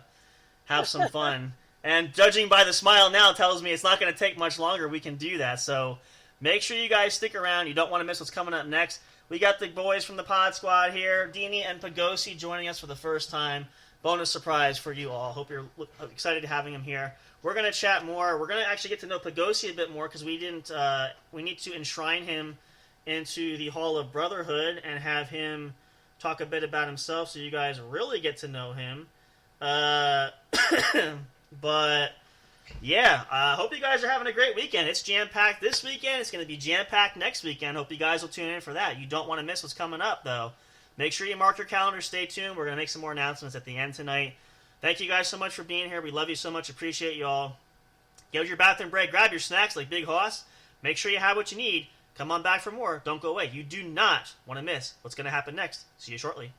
Speaker 2: have some fun. And judging by the smile now tells me it's not going to take much longer. We can do that. So make sure you guys stick around. You don't want to miss what's coming up next. We got the boys from the Pod Squad here, Deanie and Pagosi joining us for the first time. Bonus surprise for you all. Hope you're excited to having him here. We're going to chat more. We're going to actually get to know Pagosi a bit more because we need to enshrine him into the Hall of Brotherhood and have him talk a bit about himself so you guys really get to know him. But yeah, hope you guys are having a great weekend. It's jam-packed this weekend. It's going to be jam-packed next weekend. Hope you guys will tune in for that. You don't want to miss what's coming up, though. Make sure you mark your calendar. Stay tuned. We're going to make some more announcements at the end tonight. Thank you guys so much for being here. We love you so much. Appreciate you all. Get your bathroom break. Grab your snacks like Big Hoss. Make sure you have what you need. Come on back for more. Don't go away. You do not want to miss what's going to happen next. See you shortly.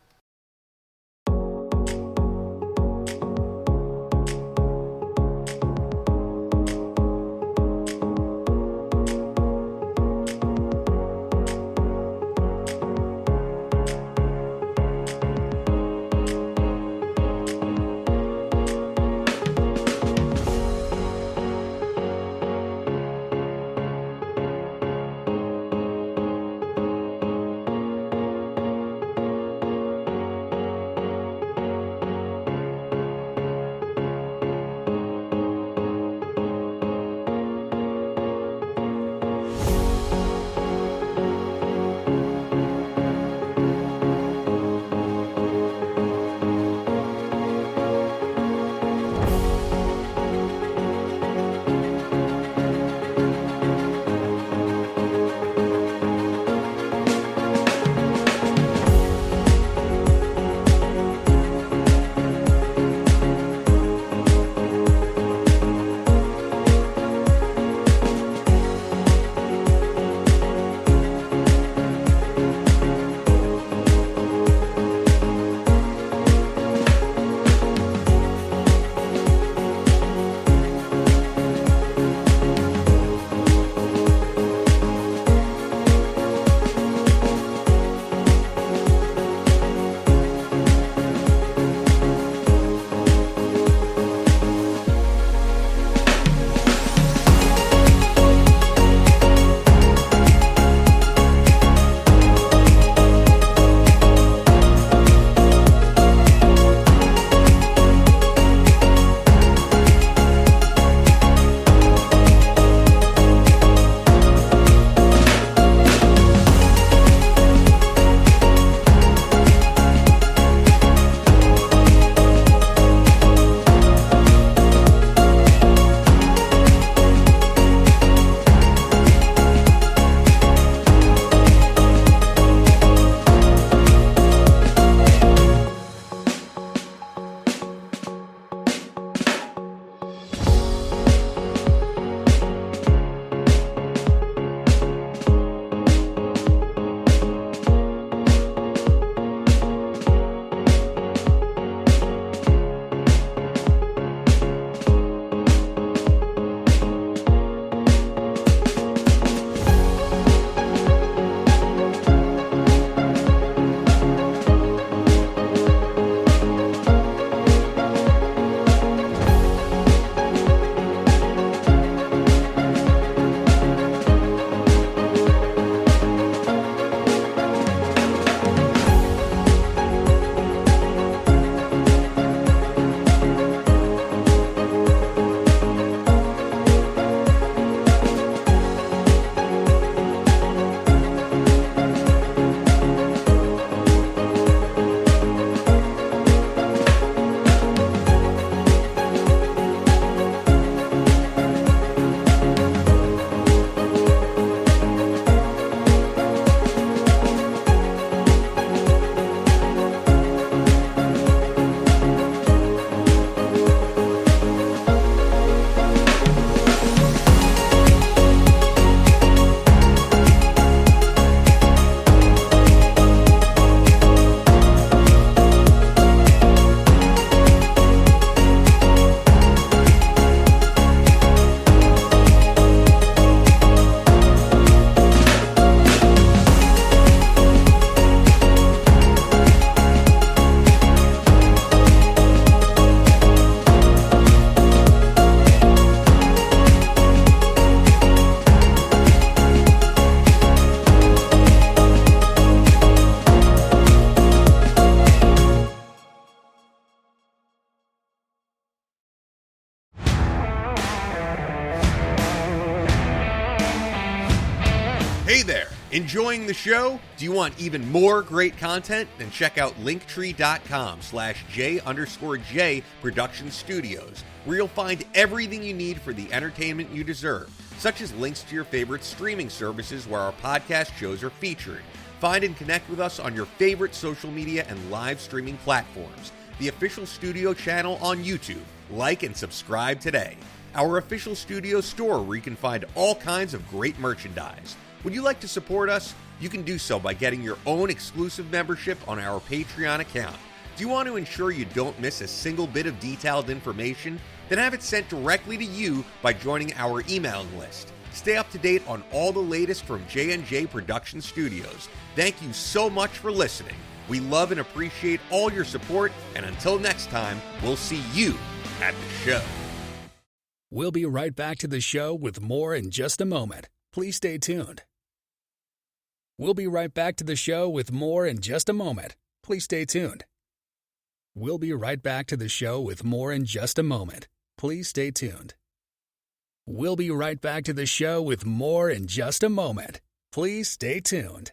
Speaker 7: Enjoying the show? Do you want even more great content? Then check out linktree.com/J_J Production Studios, where you'll find everything you need for the entertainment you deserve, such as links to your favorite streaming services where our podcast shows are featured. Find and connect with us on your favorite social media and live streaming platforms. The official studio channel on YouTube. Like and subscribe today. Our official studio store where you can find all kinds of great merchandise. Would you like to support us? You can do so by getting your own exclusive membership on our Patreon account. Do you want to ensure you don't miss a single bit of detailed information? Then have it sent directly to you by joining our emailing list. Stay up to date on all the latest from J&J Production Studios. Thank you so much for listening. We love and appreciate all your support, and until next time, we'll see you at the show.
Speaker 1: We'll be right back to the show with more in just a moment. Please stay tuned. We'll be right back to the show with more in just a moment. Please stay tuned. We'll be right back to the show with more in just a moment. Please stay tuned. We'll be right back to the show with more in just a moment. Please stay tuned.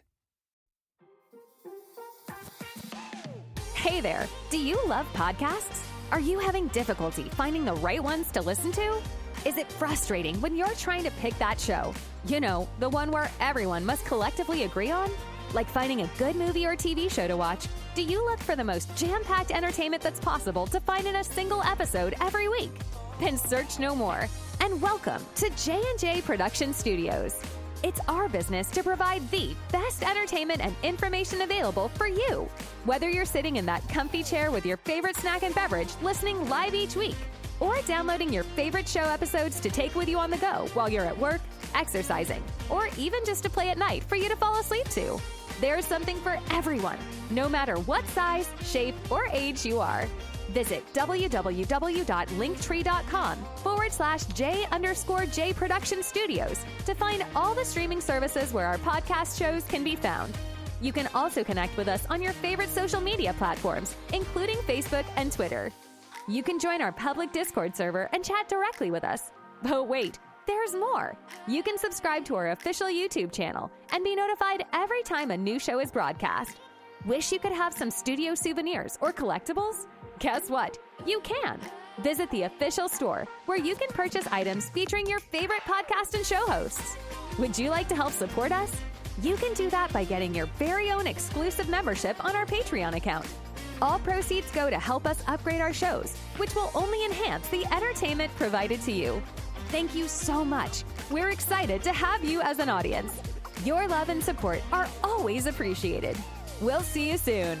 Speaker 8: Hey there, do you love podcasts? Are you having difficulty finding the right ones to listen to? Is it frustrating when you're trying to pick that show? You know, the one where everyone must collectively agree on? Like finding a good movie or TV show to watch, do you look for the most jam-packed entertainment that's possible to find in a single episode every week? Then search no more, and welcome to J&J Production Studios. It's our business to provide the best entertainment and information available for you. Whether you're sitting in that comfy chair with your favorite snack and beverage listening live each week, or downloading your favorite show episodes to take with you on the go while you're at work, exercising, or even just to play at night for you to fall asleep to. There's something for everyone, no matter what size, shape, or age you are. Visit www.linktree.com/J_J Production Studios to find all the streaming services where our podcast shows can be found. You can also connect with us on your favorite social media platforms, including Facebook and Twitter. You can join our public Discord server and chat directly with us. But wait, there's more. You can subscribe to our official YouTube channel and be notified every time a new show is broadcast. Wish you could have some studio souvenirs or collectibles? Guess what? You can. Visit the official store where you can purchase items featuring your favorite podcast and show hosts. Would you like to help support us? You can do that by getting your very own exclusive membership on our Patreon account. All proceeds go to help us upgrade our shows, which will only enhance the entertainment provided to you. Thank you so much. We're excited to have you as an audience. Your love and support are always appreciated. We'll see you soon.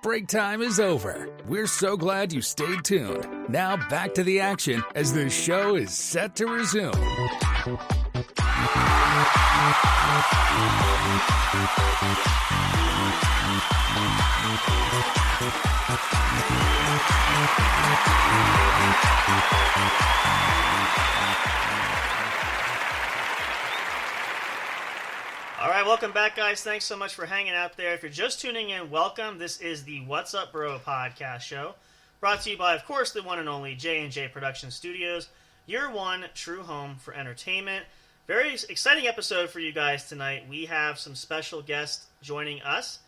Speaker 1: Break time is over. We're so glad you stayed tuned. Now back to the action as the show is set to resume.
Speaker 2: All right, welcome back, guys. Thanks so much for hanging out there. If you're just tuning in, welcome. This is the What's Up Bro podcast show, brought to you by, of course, the one and only J&J Production Studios, your one true home for entertainment. Very exciting episode for you guys tonight. We have some special guests joining us.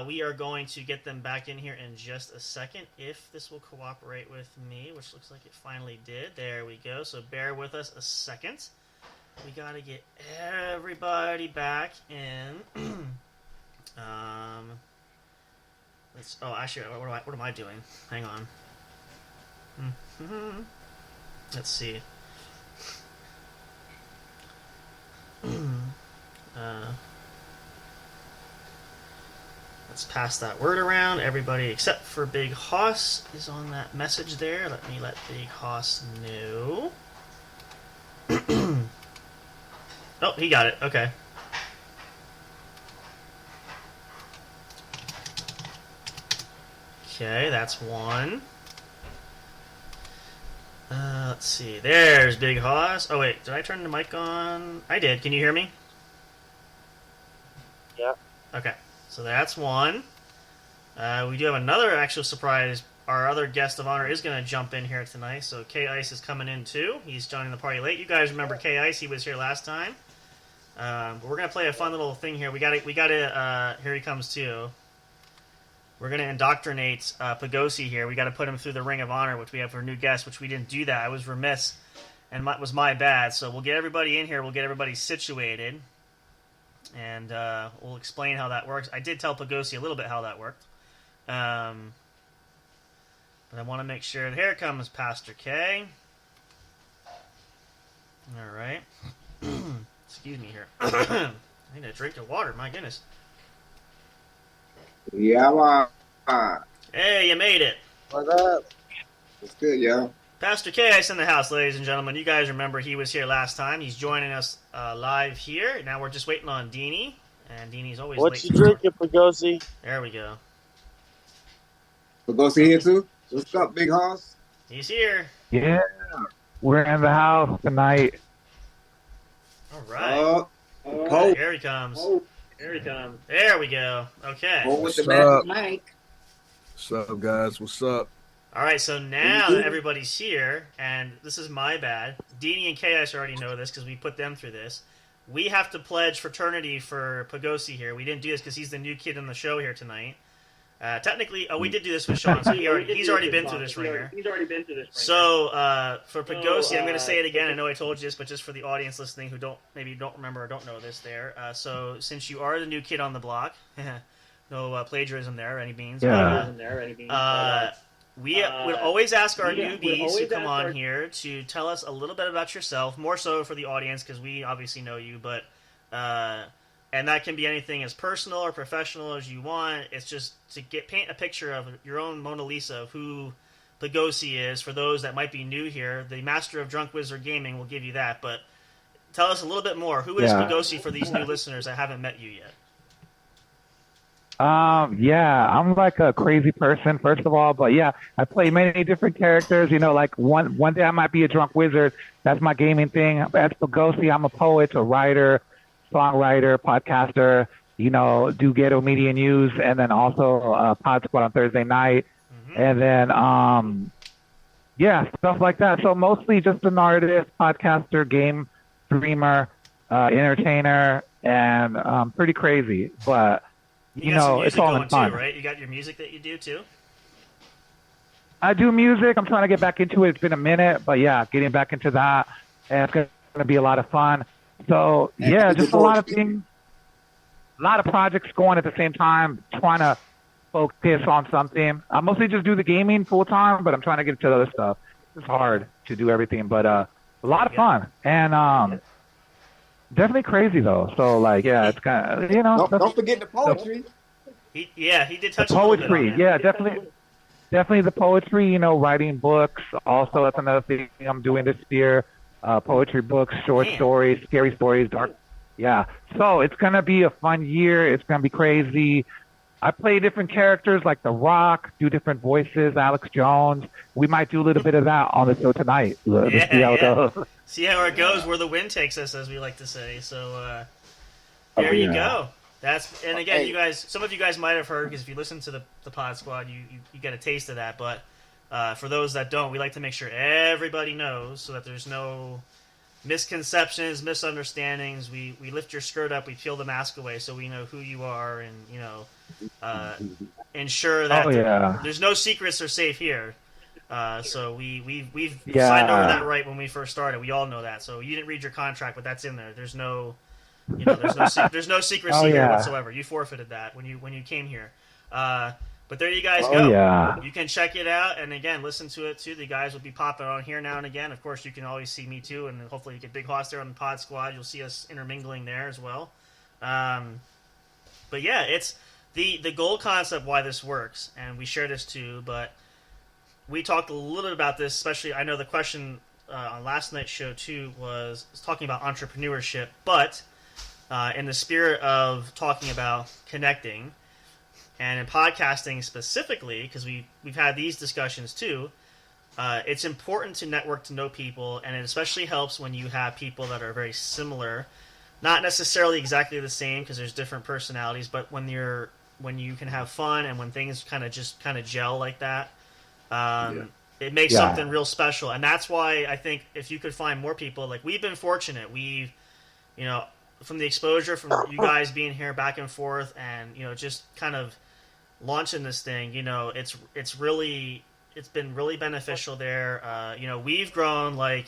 Speaker 2: We are going to get them back in here in just a second, if this will cooperate with me, which looks like it finally did. There we go. So bear with us a second. We got to get everybody back in. Actually, what am I doing? Hang on. Let's see. Let's pass that word around. Everybody except for Big Hoss is on that message there. Let me let Big Hoss know. Oh, he got it. Okay. Okay, that's one. Let's see. There's Big Hoss. Oh, wait. Did I turn the mic on? I did. Can you hear me?
Speaker 3: Yeah.
Speaker 2: Okay. So that's one. We do have another actual surprise. Our other guest of honor is going to jump in here tonight. So K-Ice is coming in too. He's joining the party late. You guys remember K-Ice? He was here last time. But we're going to play a fun little thing here. We got to, here he comes too. We're going to indoctrinate Pagosi here. We got to put him through the Ring of Honor, which we have for a new guest, which we didn't do that. I was remiss, and it was my bad. So we'll get everybody in here. We'll get everybody situated, and we'll explain how that works. I did tell Pagosi a little bit how that worked. But I want to make sure. Here comes Pastor K. All right. Excuse me here. I need a drink of water. My goodness.
Speaker 9: Yeah,
Speaker 2: Hey, you made it.
Speaker 3: What's up?
Speaker 9: it's good, yo.
Speaker 2: Pastor K-Ice in the house, ladies and gentlemen. You guys remember he was here last time. He's joining us live here. Now we're just waiting on Deanie. And Deanie's always
Speaker 3: What
Speaker 2: late.
Speaker 3: you drinking, Pagosi?
Speaker 2: There we go.
Speaker 9: But go see here too. What's up, Big Hoss?
Speaker 2: He's here.
Speaker 5: Yeah, we're in the house tonight.
Speaker 2: All right.
Speaker 9: Hope.
Speaker 2: Here he comes.
Speaker 9: Here he comes.
Speaker 2: There we go. Okay.
Speaker 9: Hope with the
Speaker 4: What's
Speaker 9: magic mic.
Speaker 4: What's up, guys? What's up?
Speaker 2: All right, so now that everybody's here, and this is my bad. Deanie and K-Ice already know this because we put them through this. We have to pledge fraternity for Pagosi here. We didn't do this because he's the new kid on the show here tonight. Technically, we did do this with Sean, so he's already been through this ringer. So, for Pagosi, I'm going to say it again. I know I told you this, but just for the audience listening who don't remember or don't know this there. So, since you are the new kid on the block, no plagiarism there, any means.
Speaker 5: Yeah.
Speaker 2: We would always ask our newbies who come on here to tell us a little bit about yourself, more so for the audience because we obviously know you, but and that can be anything as personal or professional as you want. It's just to paint a picture of your own Mona Lisa of who Pagosi is for those that might be new here. The Master of Drunk Wizard Gaming will give you that, but tell us a little bit more. Who is Pagosi for these new listeners that haven't met you yet?
Speaker 5: Yeah, I'm like a crazy person, first of all, but yeah, I play many different characters. You know, like one day I might be a drunk wizard. That's my gaming thing. As Pagosi, I'm a poet, a writer, songwriter, podcaster, you know, do Ghetto Media News, and then also Pod Squad on Thursday night. And then, yeah, stuff like that. So mostly just an artist, podcaster, game streamer, entertainer, and pretty crazy. But you know, it's all in fun.
Speaker 2: Too, right? You got your music that you do too?
Speaker 5: I do music. I'm trying to get back into it. It's been a minute, but yeah, getting back into that, and it's going to be a lot of fun. So yeah, just a lot of things, a lot of projects going at the same time, trying to focus on something. I mostly just do the gaming full time, but I'm trying to get into other stuff. It's hard to do everything, but a lot of fun, and definitely crazy though. So like, yeah, it's kind of, you know.
Speaker 9: Don't forget the poetry.
Speaker 2: He did
Speaker 5: The
Speaker 2: touch a little bit on
Speaker 5: poetry,
Speaker 2: it.
Speaker 5: yeah, definitely the poetry. Writing books. Also, that's another thing I'm doing this year. Poetry books, short
Speaker 2: Man.
Speaker 5: stories, scary stories, dark. Yeah. So it's gonna be a fun year. It's gonna be crazy. I play different characters like The Rock, do different voices, Alex Jones. We might do a little bit of that on the show tonight. Let's see how it goes.
Speaker 2: See how it goes, where the wind takes us, as we like to say. So there you go. And again, you guys, some of you guys might have heard, because if you listen to the Pod Squad, you get a taste of that. But for those that don't, we like to make sure everybody knows, so that there's no misconceptions, misunderstandings. We lift your skirt up, we peel the mask away, so we know who you are, and ensure that there's no secrets are safe here. So we've signed over that right when we first started. We all know that. So you didn't read your contract, but that's in there. There's no secrecy here whatsoever. You forfeited that when you came here. But there you guys go.
Speaker 5: Yeah.
Speaker 2: You can check it out, and again, listen to it too. The guys will be popping on here now and again. Of course, you can always see me too, and hopefully you get Big Hoss there on the Pod Squad. You'll see us intermingling there as well. But yeah, it's the goal concept why this works, and we share this too. But we talked a little bit about this, especially I know the question on last night's show too was talking about entrepreneurship, but in the spirit of talking about connecting. And in podcasting specifically, because we've had these discussions too, it's important to network to know people, and it especially helps when you have people that are very similar, not necessarily exactly the same because there's different personalities, but when you can have fun and when things kind of gel like that, it makes something real special. And that's why I think if you could find more people, like we've been fortunate, from the exposure from you guys being here back and forth, and just kind of launching this thing, it's been really beneficial there. We've grown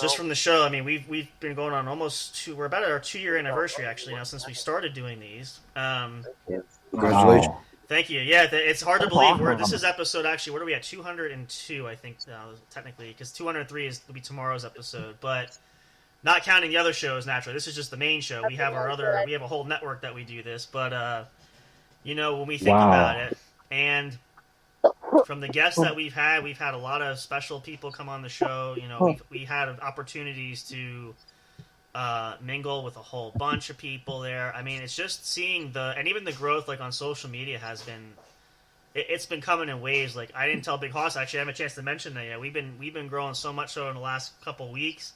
Speaker 2: just from the show. I mean, we've been going on we're about our 2-year anniversary actually now since we started doing these.
Speaker 4: Congratulations.
Speaker 2: Thank you. Yeah, it's hard to believe. This is episode actually. What are we at? 202, I think, technically, because 203 will be tomorrow's episode, but. Not counting the other shows, naturally. This is just the main show. We have we have a whole network that we do this. But, when we think about it, and from the guests that we've had a lot of special people come on the show. We had opportunities to mingle with a whole bunch of people there. I mean, it's just seeing and even the growth, on social media has been, it's been coming in waves. I didn't tell Big Hoss, actually, I have a chance to mention that yet. We've been growing so much so in the last couple weeks.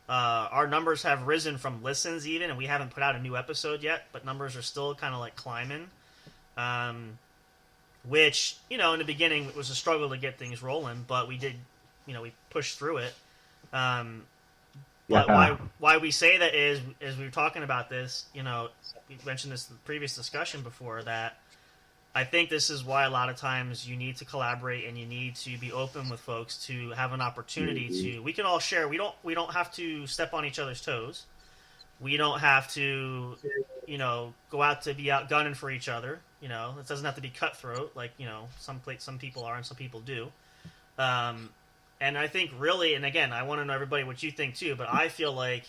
Speaker 2: Our numbers have risen from listens even, and we haven't put out a new episode yet, but numbers are still kind of climbing. Which, in the beginning it was a struggle to get things rolling, but we did, we pushed through it. But why we say that is, as we were talking about this, we mentioned this in the previous discussion before, that I think this is why a lot of times you need to collaborate and you need to be open with folks to have an opportunity to. We can all share. We don't have to step on each other's toes. We don't have to, go out to be out gunning for each other. It doesn't have to be cutthroat some people are and some people do. And I think really, and again, I want to know everybody what you think too. But I feel like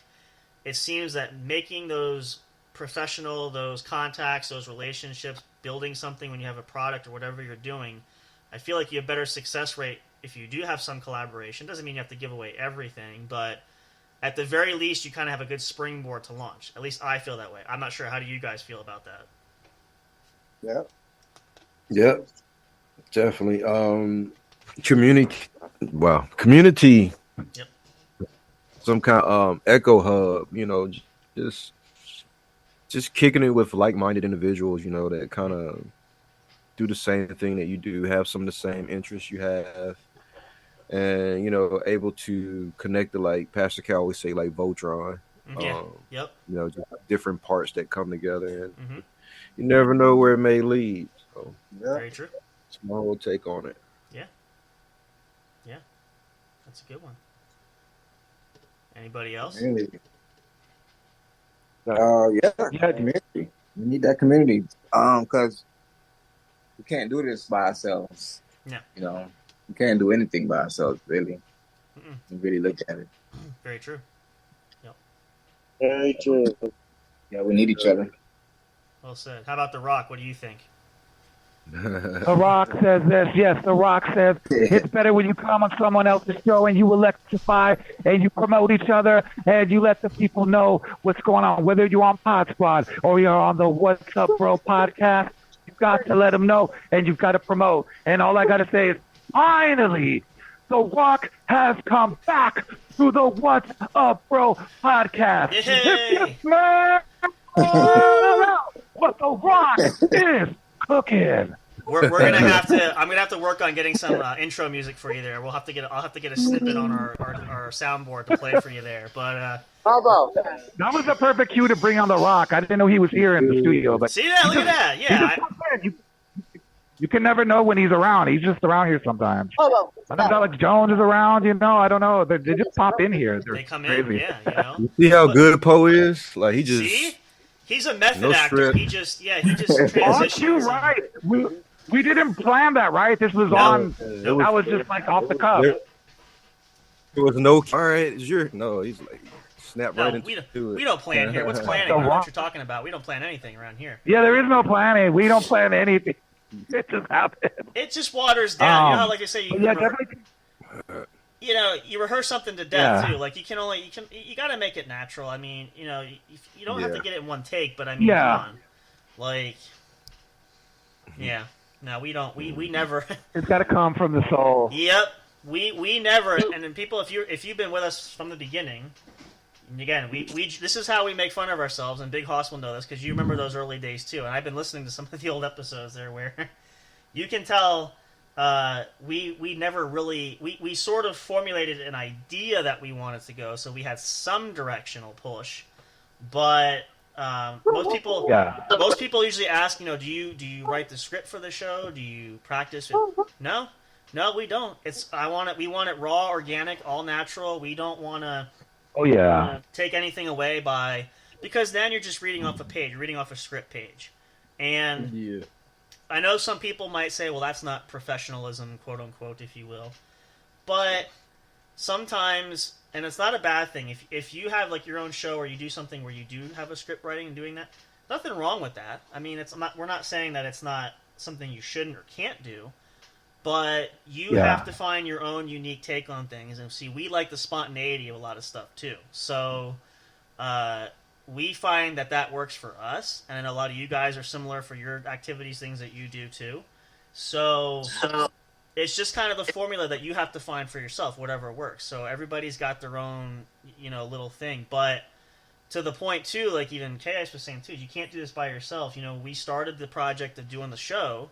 Speaker 2: it seems that making those professional, those contacts, those relationships, building something when you have a product or whatever you're doing, I feel like you have better success rate if you do have some collaboration. Doesn't mean you have to give away everything, but at the very least you kind of have a good springboard to launch. At least I feel that way. I'm not sure. How do you guys feel about that?
Speaker 4: Yeah, definitely. Community.
Speaker 2: Yep.
Speaker 4: Some kind of echo hub. Just kicking it with like-minded individuals, that kind of do the same thing that you do, have some of the same interests you have, and able to connect to, like Pastor Cal always say, like Voltron.
Speaker 2: Yep.
Speaker 4: Just different parts that come together, and you never know where it may lead. So,
Speaker 2: very true.
Speaker 4: It's my whole take on it.
Speaker 2: Yeah, that's a good one. Anybody else?
Speaker 9: Community. We need that community. Because we can't do this by ourselves.
Speaker 2: Yeah.
Speaker 9: We can't do anything by ourselves, really. You really look at it.
Speaker 2: Very true. Yep.
Speaker 3: Very true.
Speaker 9: Yeah, we need each other.
Speaker 2: Well said. How about The Rock? What do you think?
Speaker 5: The Rock says this. Yes, The Rock says it's better when you come on someone else's show and you electrify and you promote each other and you let the people know what's going on. Whether you're on Pod Squad or you're on the What's Up Bro podcast, you've got to let them know and you've got to promote. And all I got to say is, finally, The Rock has come back to the What's Up Bro podcast.
Speaker 2: Yay!
Speaker 5: What The Rock is cooking.
Speaker 2: We're gonna have to. I'm gonna have to work on getting some intro music for you there. I'll have to get a snippet on our soundboard to play for you there. But
Speaker 3: How about?
Speaker 5: that was a perfect cue to bring on The Rock. I didn't know he was here in the studio, but
Speaker 2: see that? Look at that! Yeah.
Speaker 5: You can never know when he's around. He's just around here sometimes. I think Alex Jones is around. I don't know. They just pop in here.
Speaker 2: They come
Speaker 5: crazy.
Speaker 2: in. Yeah.
Speaker 4: You see how good Poe is? Like he just
Speaker 2: See? He's a method
Speaker 4: No
Speaker 2: actor.
Speaker 4: script.
Speaker 2: He just transitions.
Speaker 5: Aren't you right? We didn't plan that, right? This was on. That was just like off the cuff.
Speaker 4: There was no. All right, it's your. No, he's like snap right into it.
Speaker 2: We don't plan here. What's planning? I don't know what you're talking about. We don't plan anything around here.
Speaker 5: Yeah, there is no planning. We don't plan anything. It just happens.
Speaker 2: It just waters down. You know how, like I say, you rehearse something to death too. Like you got to make it natural. I mean, you don't have to get it in one take, but I mean, come on. Like, yeah. No, we don't. We never.
Speaker 5: It's got to come from the soul.
Speaker 2: Yep. We never. And then people, if you've been with us from the beginning, and again, we this is how we make fun of ourselves, and Big Hoss will know this because you remember those early days too. And I've been listening to some of the old episodes there where you can tell we never really we sort of formulated an idea that we wanted to go, so we had some directional push, but most people usually ask, do you write the script for the show? Do you practice it? No, we don't. We want it raw, organic, all natural. We don't want to take anything away because then you're just reading off a page, you're reading off a script page, and I know some people might say, well, that's not professionalism, quote unquote, if you will, but sometimes. And it's not a bad thing. If you have like your own show or you do something where you do have a script writing and doing that, nothing wrong with that. I mean, we're not saying that it's not something you shouldn't or can't do, but you have to find your own unique take on things. And see, we like the spontaneity of a lot of stuff too. So we find that works for us, and a lot of you guys are similar for your activities, things that you do too. So it's just kind of the formula that you have to find for yourself, whatever works. So everybody's got their own, little thing. But to the point, too, like even K.I.S. was saying, too, you can't do this by yourself. We started the project of doing the show.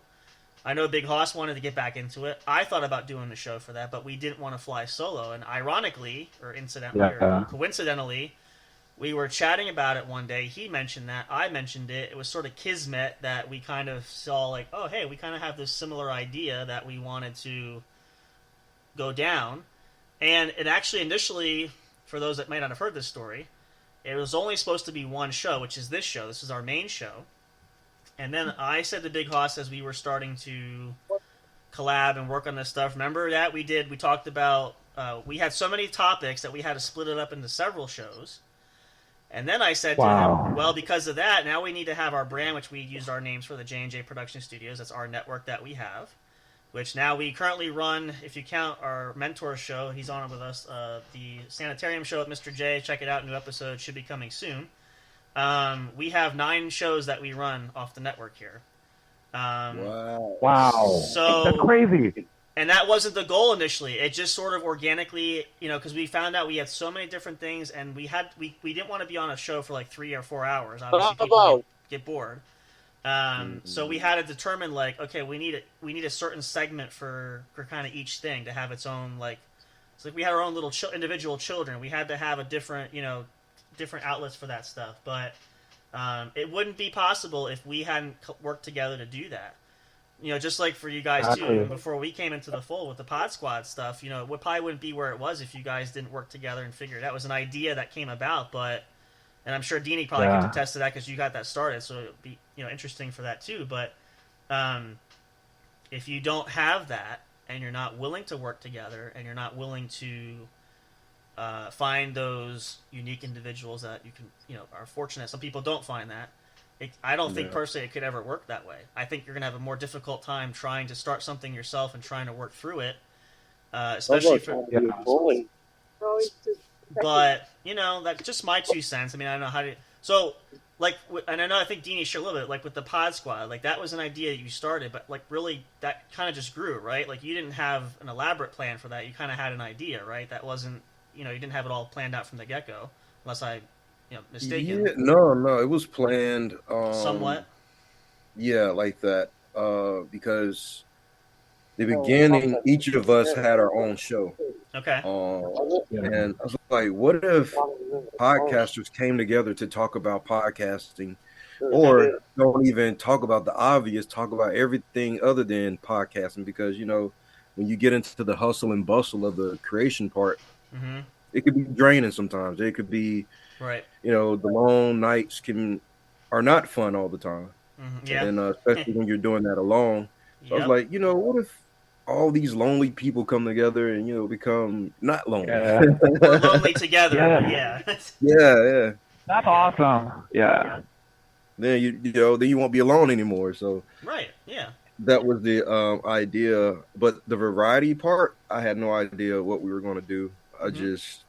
Speaker 2: I know Big Hoss wanted to get back into it. I thought about doing the show for that, but we didn't want to fly solo. And ironically, or incidentally, or coincidentally, we were chatting about it one day. He mentioned that. I mentioned it. It was sort of kismet that we kind of saw like, oh, hey, we kind of have this similar idea that we wanted to go down. And it actually initially, for those that might not have heard this story, it was only supposed to be one show, which is this show. This is our main show. And then I said to Big Hoss as we were starting to collab and work on this stuff, remember that we talked about, we had so many topics that we had to split it up into several shows. And then I said to him, well, because of that, now we need to have our brand, which we used our names for the J&J Production Studios. That's our network that we have, which now we currently run, if you count our mentor show, he's on it with us, the Sanitarium Show with Mr. J. Check it out. New episode should be coming soon. We have 9 shows that we run off the network here.
Speaker 5: Wow.
Speaker 2: So
Speaker 5: that's crazy.
Speaker 2: And that wasn't the goal initially. It just sort of organically, because we found out we had so many different things, and we didn't want to be on a show for like 3 or 4 hours. Obviously, people get bored. So we had to determine like, okay, we need a certain segment for kind of each thing to have its own like. It's like we had our own little individual children. We had to have a different different outlets for that stuff. But it wouldn't be possible if we hadn't worked together to do that. Just like for you guys too, before we came into the fold with the Pod Squad stuff, it probably wouldn't be where it was if you guys didn't work together and figure it out. It was an idea that came about, and I'm sure Deanie probably can attest to that because you got that started, so it'd be, interesting for that too. But if you don't have that, and you're not willing to work together, and you're not willing to find those unique individuals that you can, are fortunate. Some people don't find that. I don't think personally it could ever work that way. I think you're going to have a more difficult time trying to start something yourself and trying to work through it, especially for. But that's just my 2 cents. I mean, I don't know how to. So, like, and I think Deanie shared a little bit, like with the Pod Squad, like that was an idea that you started, but like really that kind of just grew, right? Like you didn't have an elaborate plan for that. You kind of had an idea, right? That wasn't, you didn't have it all planned out from the get go, unless I, mistaken.
Speaker 4: Yeah, no, it was planned.
Speaker 2: Somewhat.
Speaker 4: Yeah, like that. Because the beginning, each of us had our own show.
Speaker 2: Okay.
Speaker 4: And I was like, what if podcasters came together to talk about podcasting, or don't even talk about the obvious, talk about everything other than podcasting? Because, when you get into the hustle and bustle of the creation part, it could be draining sometimes. It could be,
Speaker 2: right.
Speaker 4: The long nights are not fun all the time.
Speaker 2: Yeah.
Speaker 4: And especially when you're doing that alone. So I was like, what if all these lonely people come together and become not lonely?
Speaker 2: We're lonely together. Yeah.
Speaker 4: Yeah.
Speaker 5: That's awesome. Yeah.
Speaker 4: Then then you won't be alone anymore. So
Speaker 2: right. Yeah.
Speaker 4: That was the idea, but the variety part, I had no idea what we were going to do. I just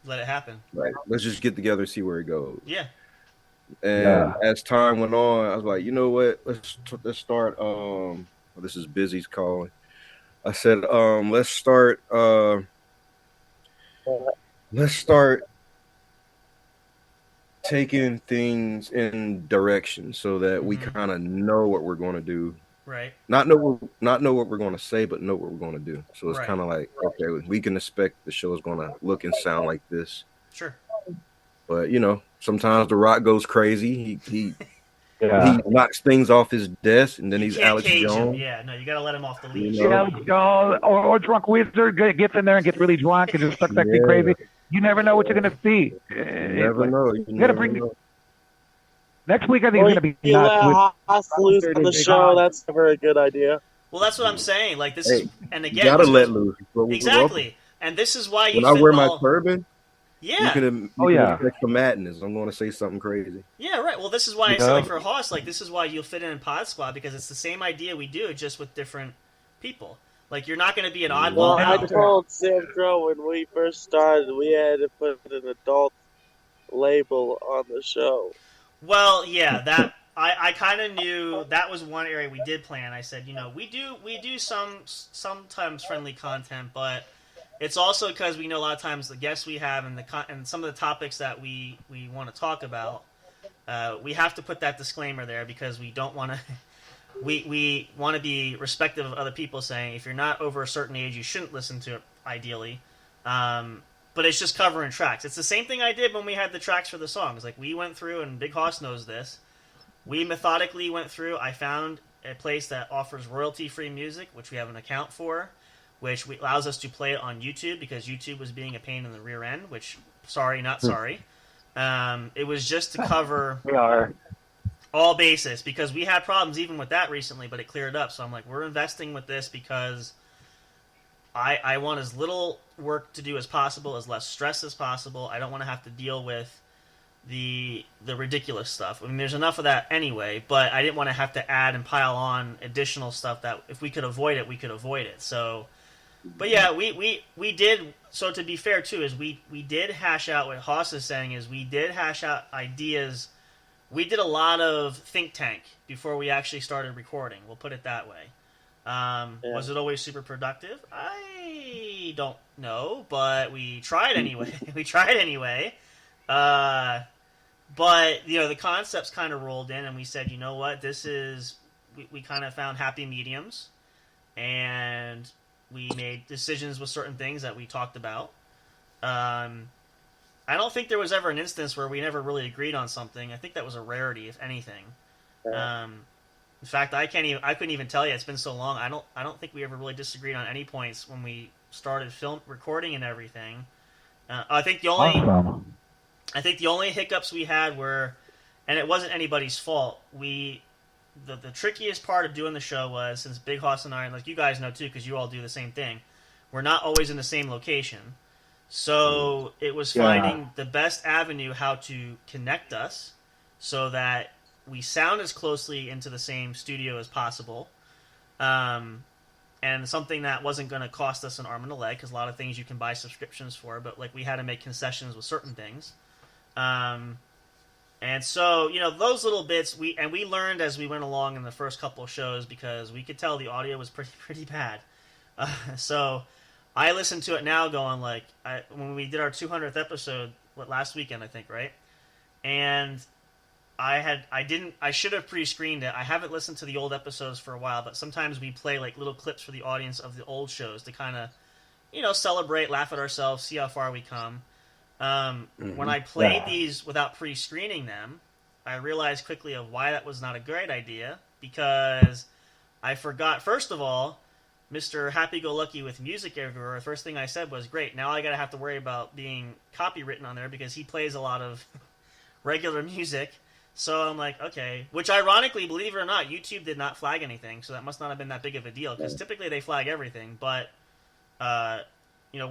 Speaker 2: let it happen.
Speaker 4: Like, let's just get together and see where it goes.
Speaker 2: Yeah.
Speaker 4: And as time went on, I was like, you know what? Let's start. This is Busy's calling. I said, let's start taking things in direction so that we kind of know what we're going to do.
Speaker 2: Right.
Speaker 4: Not know what we're going to say, but know what we're going to do. So it's kind of like, okay, we can expect the show is going to look and sound like this.
Speaker 2: Sure.
Speaker 4: But sometimes The Rock goes crazy. He knocks things off his desk, and then he's Alex Jones.
Speaker 2: Yeah, no, you got to let him off the leash.
Speaker 5: Or Drunk Wizard gets in there and gets really drunk and just starts acting crazy. You never know what you're going to see.
Speaker 4: You never know.
Speaker 5: You got to bring. Next week, I think it's going to be.
Speaker 3: You let Haas loose on the show. That's never a good idea.
Speaker 2: Well, that's what I'm saying. Like this is, and again,
Speaker 4: you gotta let loose.
Speaker 2: Exactly, and this is why
Speaker 4: when I wear my turban.
Speaker 2: Yeah.
Speaker 4: You can expect some madness. I'm going to say something crazy.
Speaker 2: Yeah, right. Well, this is why I say, like, for Haas, like, this is why you'll fit in Pod Squad, because it's the same idea we do, just with different people. Like, you're not going to be an oddball out.
Speaker 3: I told Sam Crow when we first started, we had to put an adult label on the show.
Speaker 2: Well, yeah, that I kind of knew that was one area we did plan. I said, we do sometimes friendly content, but it's also because we know a lot of times the guests we have and some of the topics that we want to talk about, we have to put that disclaimer there because we don't want to. We want to be respectful of other people saying if you're not over a certain age, you shouldn't listen to it. Ideally, but it's just covering tracks. It's the same thing I did when we had the tracks for the songs. Like we went through, and Big Hoss knows this. We methodically went through. I found a place that offers royalty-free music, which we have an account for, which allows us to play it on YouTube because YouTube was being a pain in the rear end, which, sorry, not sorry. It was just to cover all bases because we had problems even with that recently, but it cleared up. So I'm like, we're investing with this because I want as little work to do as possible, as less stress as possible. I don't want to have to deal with the ridiculous stuff. I mean, there's enough of that anyway, but I didn't want to have to add and pile on additional stuff that if we could avoid it, we could avoid it. So... But yeah, we did. So to be fair too, is we did hash out what Haas is saying is we did hash out ideas. We did a lot of think tank before we actually started recording. We'll put it that way. Was it always super productive? I don't know, but we tried anyway. But the concepts kind of rolled in, and we said, you know what, this is. We kind of found happy mediums, and we made decisions with certain things that we talked about. I don't think there was ever an instance where we never really agreed on something. I think that was a rarity, if anything. In fact, I couldn't even tell you. It's been so long. I don't think we ever really disagreed on any points when we started recording and everything. I think the only hiccups we had were, and it wasn't anybody's fault. The trickiest part of doing the show was, since Big Hoss and I, like you guys know too, because you all do the same thing, we're not always in the same location. So it was finding the best avenue how to connect us so that we sound as closely into the same studio as possible. And something that wasn't going to cost us an arm and a leg, because a lot of things you can buy subscriptions for, but like we had to make concessions with certain things. And so, those little bits, we learned as we went along in the first couple of shows, because we could tell the audio was pretty bad. So I listen to it now going like, when we did our 200th episode last weekend, I think, right? And I should have pre-screened it. I haven't listened to the old episodes for a while, but sometimes we play like little clips for the audience of the old shows to kind of, celebrate, laugh at ourselves, see how far we come. When I played these without pre-screening them, I realized quickly of why that was not a great idea, because I forgot, first of all, Mr. Happy-Go-Lucky with music everywhere. The first thing I said was, great, now I gotta have to worry about being copywritten on there, because he plays a lot of regular music. So I'm like, okay, which ironically, believe it or not, YouTube did not flag anything, so that must not have been that big of a deal, because typically they flag everything, but,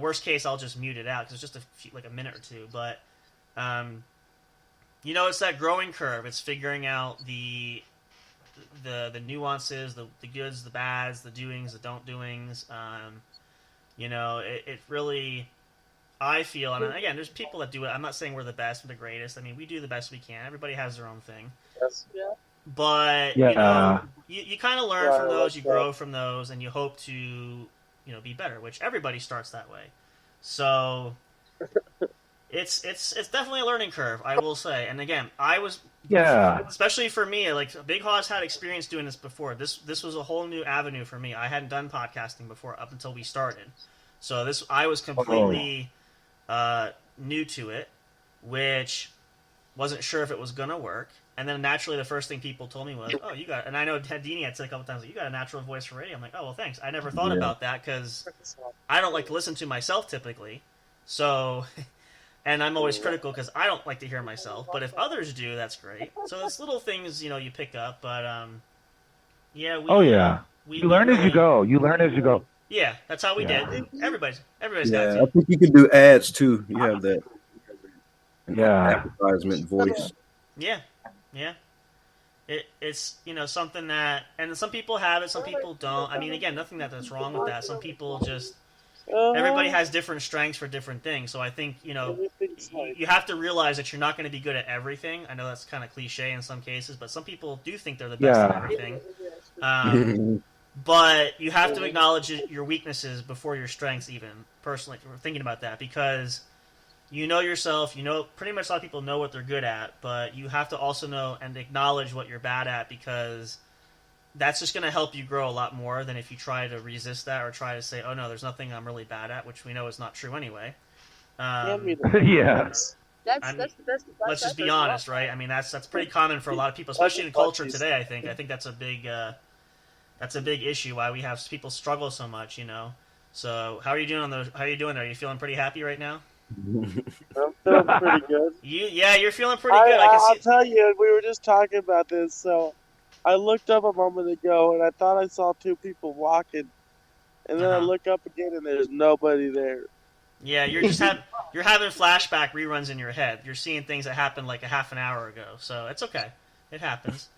Speaker 2: worst case, I'll just mute it out, because it's just a minute or two, but, it's that growing curve. It's figuring out the nuances, the goods, the bads, the doings, the don't doings. It really, I feel, and again, there's people that do it. I'm not saying we're the best or the greatest. I mean, we do the best we can. Everybody has their own thing.
Speaker 3: Yes. Yeah.
Speaker 2: But, you kind of learn from those, you grow from those, and you hope to, be better, which everybody starts that way. So it's definitely a learning curve, I will say. And again, especially for me, like Big Hoss had experience doing this before. This was a whole new avenue for me. I hadn't done podcasting before up until we started. So I was completely new to it, which wasn't sure if it was gonna work. And then naturally, the first thing people told me was, "Oh, you got," and I know Dini had said a couple times, "You got a natural voice for radio." I'm like, "Oh, well, thanks. I never thought about that, because I don't like to listen to myself typically." So, and I'm always critical because I don't like to hear myself. But if others do, that's great. So it's little things, you pick up. But you
Speaker 5: learn as you go. You learn as you go.
Speaker 2: Yeah, that's how we did. Everybody's got to.
Speaker 4: I think you can do ads too. You have that. Advertisement voice.
Speaker 2: Yeah. It's something that, and some people have it, some people don't. I mean, again, nothing that's wrong with that. Some people just, everybody has different strengths for different things. So I think you have to realize that you're not going to be good at everything. I know that's kind of cliche in some cases, but some people do think they're the best at everything. But you have to acknowledge your weaknesses before your strengths, even personally. We're thinking about that, because you know yourself, pretty much a lot of people know what they're good at, but you have to also know and acknowledge what you're bad at, because that's just going to help you grow a lot more than if you try to resist that or try to say, oh no, there's nothing I'm really bad at, which we know is not true anyway.
Speaker 6: That's the best.
Speaker 2: Let's just be honest, right? I mean, that's pretty common for a lot of people, especially in culture today. I think that's a big issue why we have people struggle so much. So how are you doing How are you doing there? Are you feeling pretty happy right now?
Speaker 3: I'm feeling pretty good.
Speaker 2: You're feeling pretty good.
Speaker 3: I'll tell you, we were just talking about this. So I looked up a moment ago, and I thought I saw two people walking, and then I look up again, and there's nobody there.
Speaker 2: Yeah, you're having flashback reruns in your head. You're seeing things that happened like a half an hour ago. So it's okay. It happens.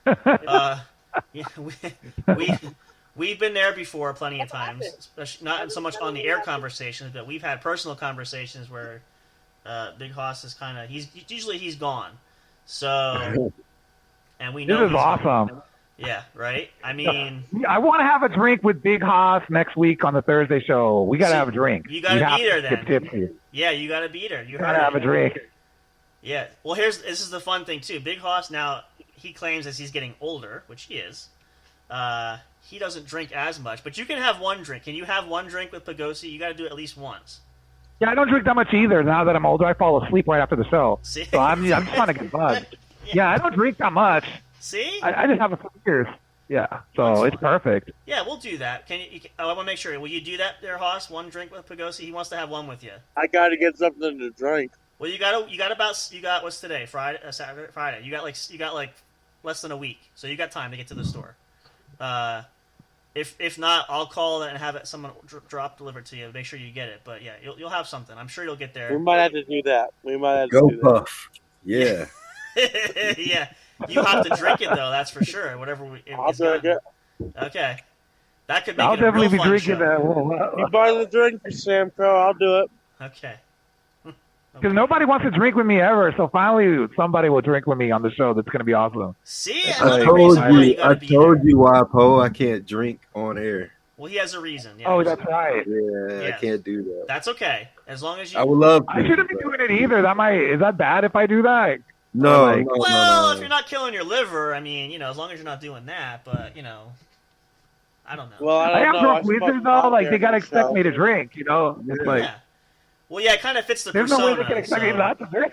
Speaker 2: We've been there before plenty of times, especially not so much on the air conversations, but we've had personal conversations where Big Hoss is he's gone. So, and we know
Speaker 5: this is awesome.
Speaker 2: Gone. Yeah, right? I mean,
Speaker 5: I want to have a drink with Big Hoss next week on the Thursday show. We got to have a drink.
Speaker 2: You got to be there then. Yeah, you got to be there. You
Speaker 5: got to have a drink.
Speaker 2: Yeah. Well, this is the fun thing too. Big Hoss now, he claims as he's getting older, which he is. He doesn't drink as much, but you can have one drink. Can you have one drink with Pagosi? You got to do it at least once.
Speaker 5: Yeah, I don't drink that much either. Now that I'm older, I fall asleep right after the show.
Speaker 2: See?
Speaker 5: So I'm just trying to get buzzed. Yeah, I don't drink that much.
Speaker 2: See?
Speaker 5: I just have it for years. Yeah, so it's perfect.
Speaker 2: Yeah, we'll do that. I want to make sure. Will you do that there, Hoss? One drink with Pagosi? He wants to have one with you.
Speaker 3: I got to get something to drink.
Speaker 2: Well, you got what's today? Friday. You got like less than a week, so you got time to get to the store. If not, I'll call and have someone drop delivered to you. Make sure you get it. But yeah, you'll have something. I'm sure you'll get there.
Speaker 3: We might have to do that.
Speaker 4: Go Puff. Yeah.
Speaker 2: Yeah. You have to drink it though. That's for sure. Whatever
Speaker 3: I'll drink it.
Speaker 2: Okay, that could make
Speaker 5: I'll
Speaker 2: it a real
Speaker 5: definitely be
Speaker 2: fun
Speaker 5: drinking
Speaker 2: show.
Speaker 5: that.
Speaker 3: You buy the drink for Sam Crow, I'll do it.
Speaker 2: Okay.
Speaker 5: Because nobody wants to drink with me ever, so finally somebody will drink with me on the show. That's going to be awesome.
Speaker 2: See,
Speaker 4: I
Speaker 2: another
Speaker 4: told
Speaker 2: reason why you
Speaker 4: you,
Speaker 2: gotta
Speaker 4: I
Speaker 2: be
Speaker 4: told
Speaker 2: there.
Speaker 4: you why, Poe. I can't drink on air.
Speaker 2: Well, he has a reason. Yeah,
Speaker 5: Oh, that's right.
Speaker 4: Yeah,
Speaker 2: Yes.
Speaker 4: I can't do that.
Speaker 2: That's okay, as long as you.
Speaker 4: I would love to.
Speaker 5: I shouldn't be
Speaker 4: but-
Speaker 5: doing it either. Is that bad if I do that?
Speaker 4: No,
Speaker 5: Like-
Speaker 4: no,
Speaker 2: Well,
Speaker 4: no.
Speaker 2: if you're not killing your liver, I mean, as long as you're not doing that. But I don't know.
Speaker 3: Well, I
Speaker 5: I
Speaker 3: don't
Speaker 5: have
Speaker 3: know.
Speaker 5: drunk wizards though. Like they gotta expect me to drink. It's like
Speaker 2: Yeah. Well, yeah, it kind of fits the
Speaker 5: there's
Speaker 2: persona.
Speaker 5: no way they can expect me
Speaker 2: so-
Speaker 5: not to drink.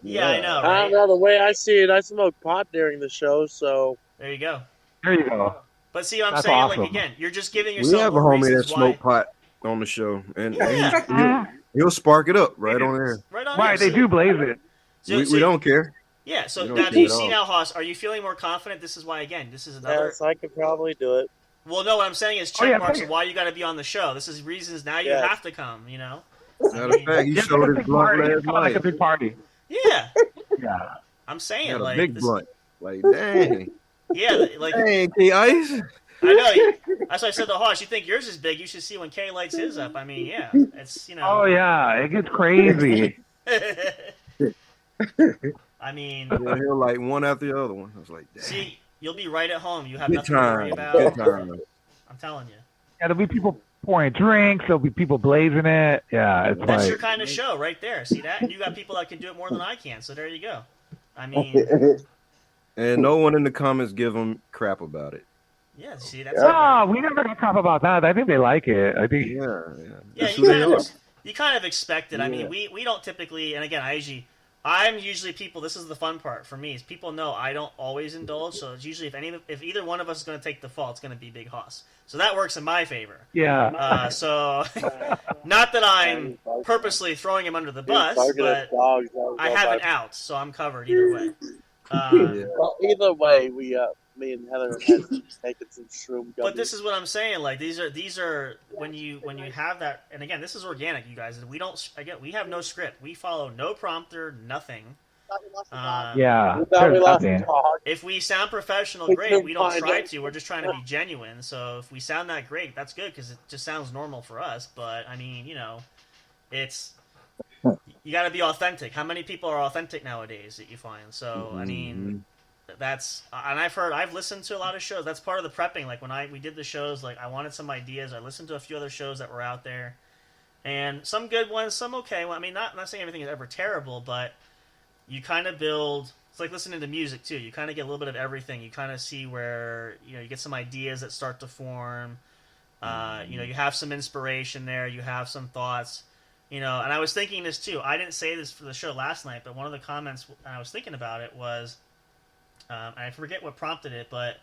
Speaker 2: Yeah, I know,
Speaker 3: I
Speaker 2: right?
Speaker 3: don't know. The way I see it, I smoke pot during the show, so
Speaker 2: There you go.
Speaker 5: There you go.
Speaker 2: But see, what I'm
Speaker 5: That's
Speaker 2: saying,
Speaker 5: awesome.
Speaker 2: like again, you're just giving
Speaker 4: We
Speaker 2: yourself
Speaker 4: have a
Speaker 2: more
Speaker 4: homie that
Speaker 2: reasons why.
Speaker 4: smoke pot on the show, and
Speaker 2: Yeah.
Speaker 4: he'll spark it up right on air.
Speaker 2: Right on.
Speaker 5: Right,
Speaker 2: here.
Speaker 5: they do blaze it.
Speaker 2: So-
Speaker 4: We
Speaker 2: so-
Speaker 4: don't care.
Speaker 2: Yeah. So
Speaker 4: we don't
Speaker 2: now,
Speaker 4: care
Speaker 2: do you
Speaker 4: at
Speaker 2: see
Speaker 4: all.
Speaker 2: now, Haas? Are you feeling more confident? This is why. Again, this is another.
Speaker 3: yes, I could probably do it.
Speaker 2: Well, no, what I'm saying is
Speaker 5: Oh,
Speaker 2: check
Speaker 5: yeah,
Speaker 2: marks
Speaker 5: thank
Speaker 2: of why you got to be on the show. This is reasons now you
Speaker 3: Yes.
Speaker 2: have to come.
Speaker 4: Matter of fact, he
Speaker 5: Yeah,
Speaker 4: showed
Speaker 5: like a
Speaker 4: his
Speaker 5: big
Speaker 4: blunt
Speaker 5: party.
Speaker 4: last
Speaker 5: It's kinda like a
Speaker 4: night.
Speaker 5: big party.
Speaker 2: Yeah.
Speaker 5: Yeah.
Speaker 2: I'm saying
Speaker 4: He had a
Speaker 2: like
Speaker 4: big
Speaker 2: this,
Speaker 4: blunt. Like, dang.
Speaker 2: Yeah, like
Speaker 4: Dang, K-Ice.
Speaker 2: I know. That's why I said to Haas. You think yours is big? You should see when Kay lights his up. I mean, yeah, it's
Speaker 5: Oh yeah, it gets crazy.
Speaker 2: I mean,
Speaker 4: Yeah, he'll like one after the other one. I was like, dang.
Speaker 2: see, you'll be right at home. You have
Speaker 4: Good
Speaker 2: nothing to worry
Speaker 4: time.
Speaker 2: about.
Speaker 4: Good time.
Speaker 2: I'm telling you.
Speaker 5: Yeah, there'll be people pouring drinks. There'll be people blazing it. Yeah, it's
Speaker 2: That's
Speaker 5: like
Speaker 2: your kind of show right there. See that? And you got people that can do it more than I can. So there you go. I mean,
Speaker 4: And no one in the comments give him crap about it.
Speaker 2: yeah. See, that's
Speaker 5: no, we never gonna talk about that. I think they like it. I think
Speaker 4: Yeah, yeah.
Speaker 2: yeah.
Speaker 4: That's who they are.
Speaker 2: You kind of expect it. I
Speaker 4: Yeah.
Speaker 2: mean, we don't typically. And again, I'm usually people. This is the fun part for me. Is people know I don't always indulge. So it's usually if either one of us is going to take the fall, it's going to be Big Hoss. So that works in my favor.
Speaker 5: yeah.
Speaker 2: So, not that I'm purposely throwing him under the bus,
Speaker 3: Barking at
Speaker 2: but
Speaker 3: dogs,
Speaker 2: I have an out, so I'm covered either way.
Speaker 4: Yeah.
Speaker 3: Well, either way, me and Heather had taken some shroom gummies.
Speaker 2: But this is what I'm saying. Like these are when you have that, and again, this is organic, you guys. We have no script. We follow no prompter, nothing.
Speaker 5: Yeah.
Speaker 3: We thought we
Speaker 5: There's
Speaker 3: lost
Speaker 5: nothing.
Speaker 3: the dog.
Speaker 2: If we sound professional,
Speaker 3: We
Speaker 2: great.
Speaker 3: couldn't
Speaker 2: We don't
Speaker 3: find
Speaker 2: try
Speaker 3: it.
Speaker 2: to. We're just trying to be genuine. So if we sound that great, that's good because it just sounds normal for us. But I mean, it's you got to be authentic. How many people are authentic nowadays that you find? So I mean, that's and I've listened to a lot of shows. That's part of the prepping. Like when we did the shows, like I wanted some ideas. I listened to a few other shows that were out there, and some good ones, some okay. Well, I mean, not saying everything is ever terrible, but you kind of build. It's like listening to music too. You kind of get a little bit of everything. You kind of see where you get some ideas that start to form. You have some inspiration there. You have some thoughts. And I was thinking this too. I didn't say this for the show last night, but one of the comments I was thinking about it was, I forget what prompted it, but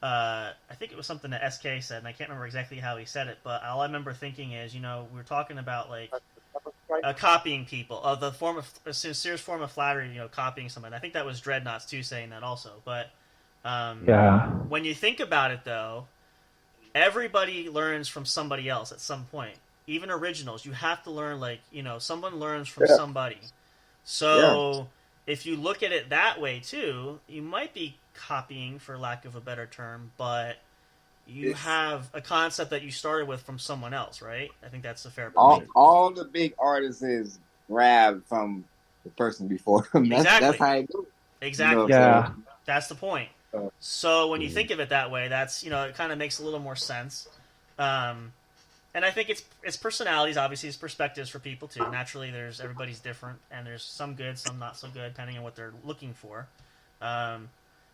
Speaker 2: I think it was something that SK said, and I can't remember exactly how he said it. But all I remember thinking is, we were talking about like copying people, the form of a sincere form of flattery, copying someone. I think that was Dreadnoughts too saying that also. But
Speaker 5: Yeah.
Speaker 2: when you think about it, though, everybody learns from somebody else at some point. Even originals, you have to learn. Like someone learns from somebody. So if you look at it that way too, you might be copying, for lack of a better term, but you have a concept that you started with from someone else, right? I think that's a fair point.
Speaker 9: All the big artists is grabbed from the person before them. That's how it goes.
Speaker 2: Exactly.
Speaker 5: Yeah.
Speaker 2: That's the point. So when you think of it that way, that's it kind of makes a little more sense. And I think it's personalities, obviously, it's perspectives for people too. Naturally, everybody's different, and there's some good, some not so good, depending on what they're looking for.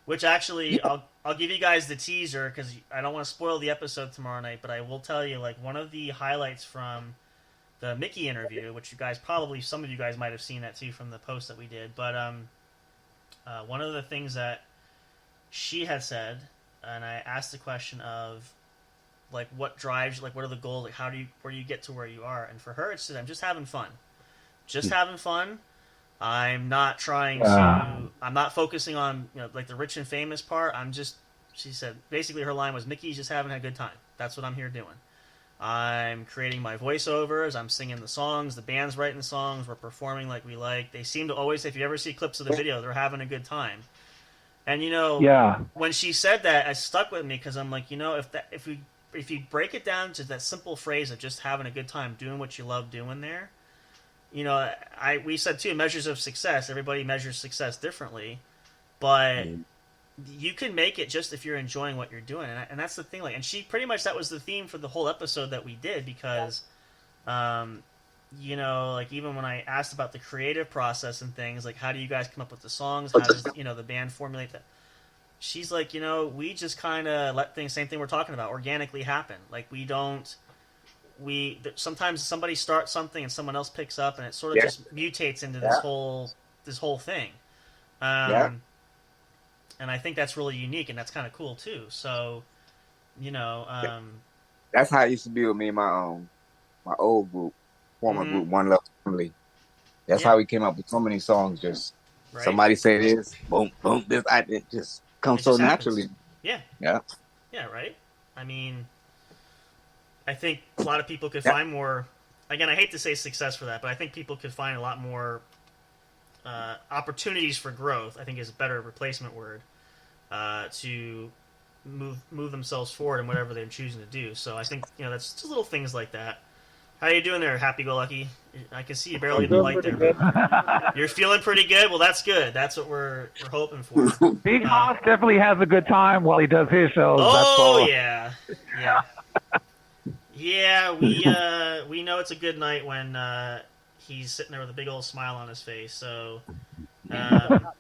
Speaker 2: Which actually, I'll give you guys the teaser because I don't want to spoil the episode tomorrow night, but I will tell you like one of the highlights from the Mickey interview, which some of you guys might have seen that too from the post that we did. But one of the things that she had said, and I asked the question of like what drives, like what are the goals, like where do you get to where you are? And for her, it's just, I'm just having fun, having fun. I'm not trying to. I'm not focusing on like the rich and famous part. She said basically her line was, Mickey's just having a good time. That's what I'm here doing. I'm creating my voiceovers. I'm singing the songs. The band's writing the songs. We're performing like we like. They seem to always, if you ever see clips of the video, they're having a good time. And you know,
Speaker 5: Yeah.
Speaker 2: when she said that, it stuck with me because I'm like, you know, if you break it down to that simple phrase of just having a good time, doing what you love doing there, you know, we said too, measures of success. Everybody measures success differently, but you can make it just if you're enjoying what you're doing, and that's the thing. Like, and she pretty much that was the theme for the whole episode that we did because, you know, like even when I asked about the creative process and things, like how do you guys come up with the songs? How does the band formulate that? She's like, you know, we just kind of let things, same thing we're talking about, organically happen. Like sometimes somebody starts something and someone else picks up, and it sort of just mutates into this whole thing. And I think that's really unique, and that's kind of cool too. So, you know,
Speaker 9: that's how it used to be with me and my old group, former group, One Love Family. That's how we came up with so many songs. Just somebody say this, boom, boom, this, it just comes so naturally.
Speaker 2: Yeah.
Speaker 9: Yeah.
Speaker 2: Yeah. Right. I mean, I think a lot of people could find more. Again, I hate to say success for that, but I think people could find a lot more opportunities for growth. I think is a better replacement word to move themselves forward in whatever they're choosing to do. So I think that's just little things like that. How you doing there, Happy Go Lucky? I can see you barely in the light there. You're feeling pretty good. Well, that's good. That's what we're hoping for.
Speaker 5: Big Hoss definitely has a good time while he does his shows.
Speaker 2: Oh yeah. We know it's a good night when he's sitting there with a big old smile on his face. So, but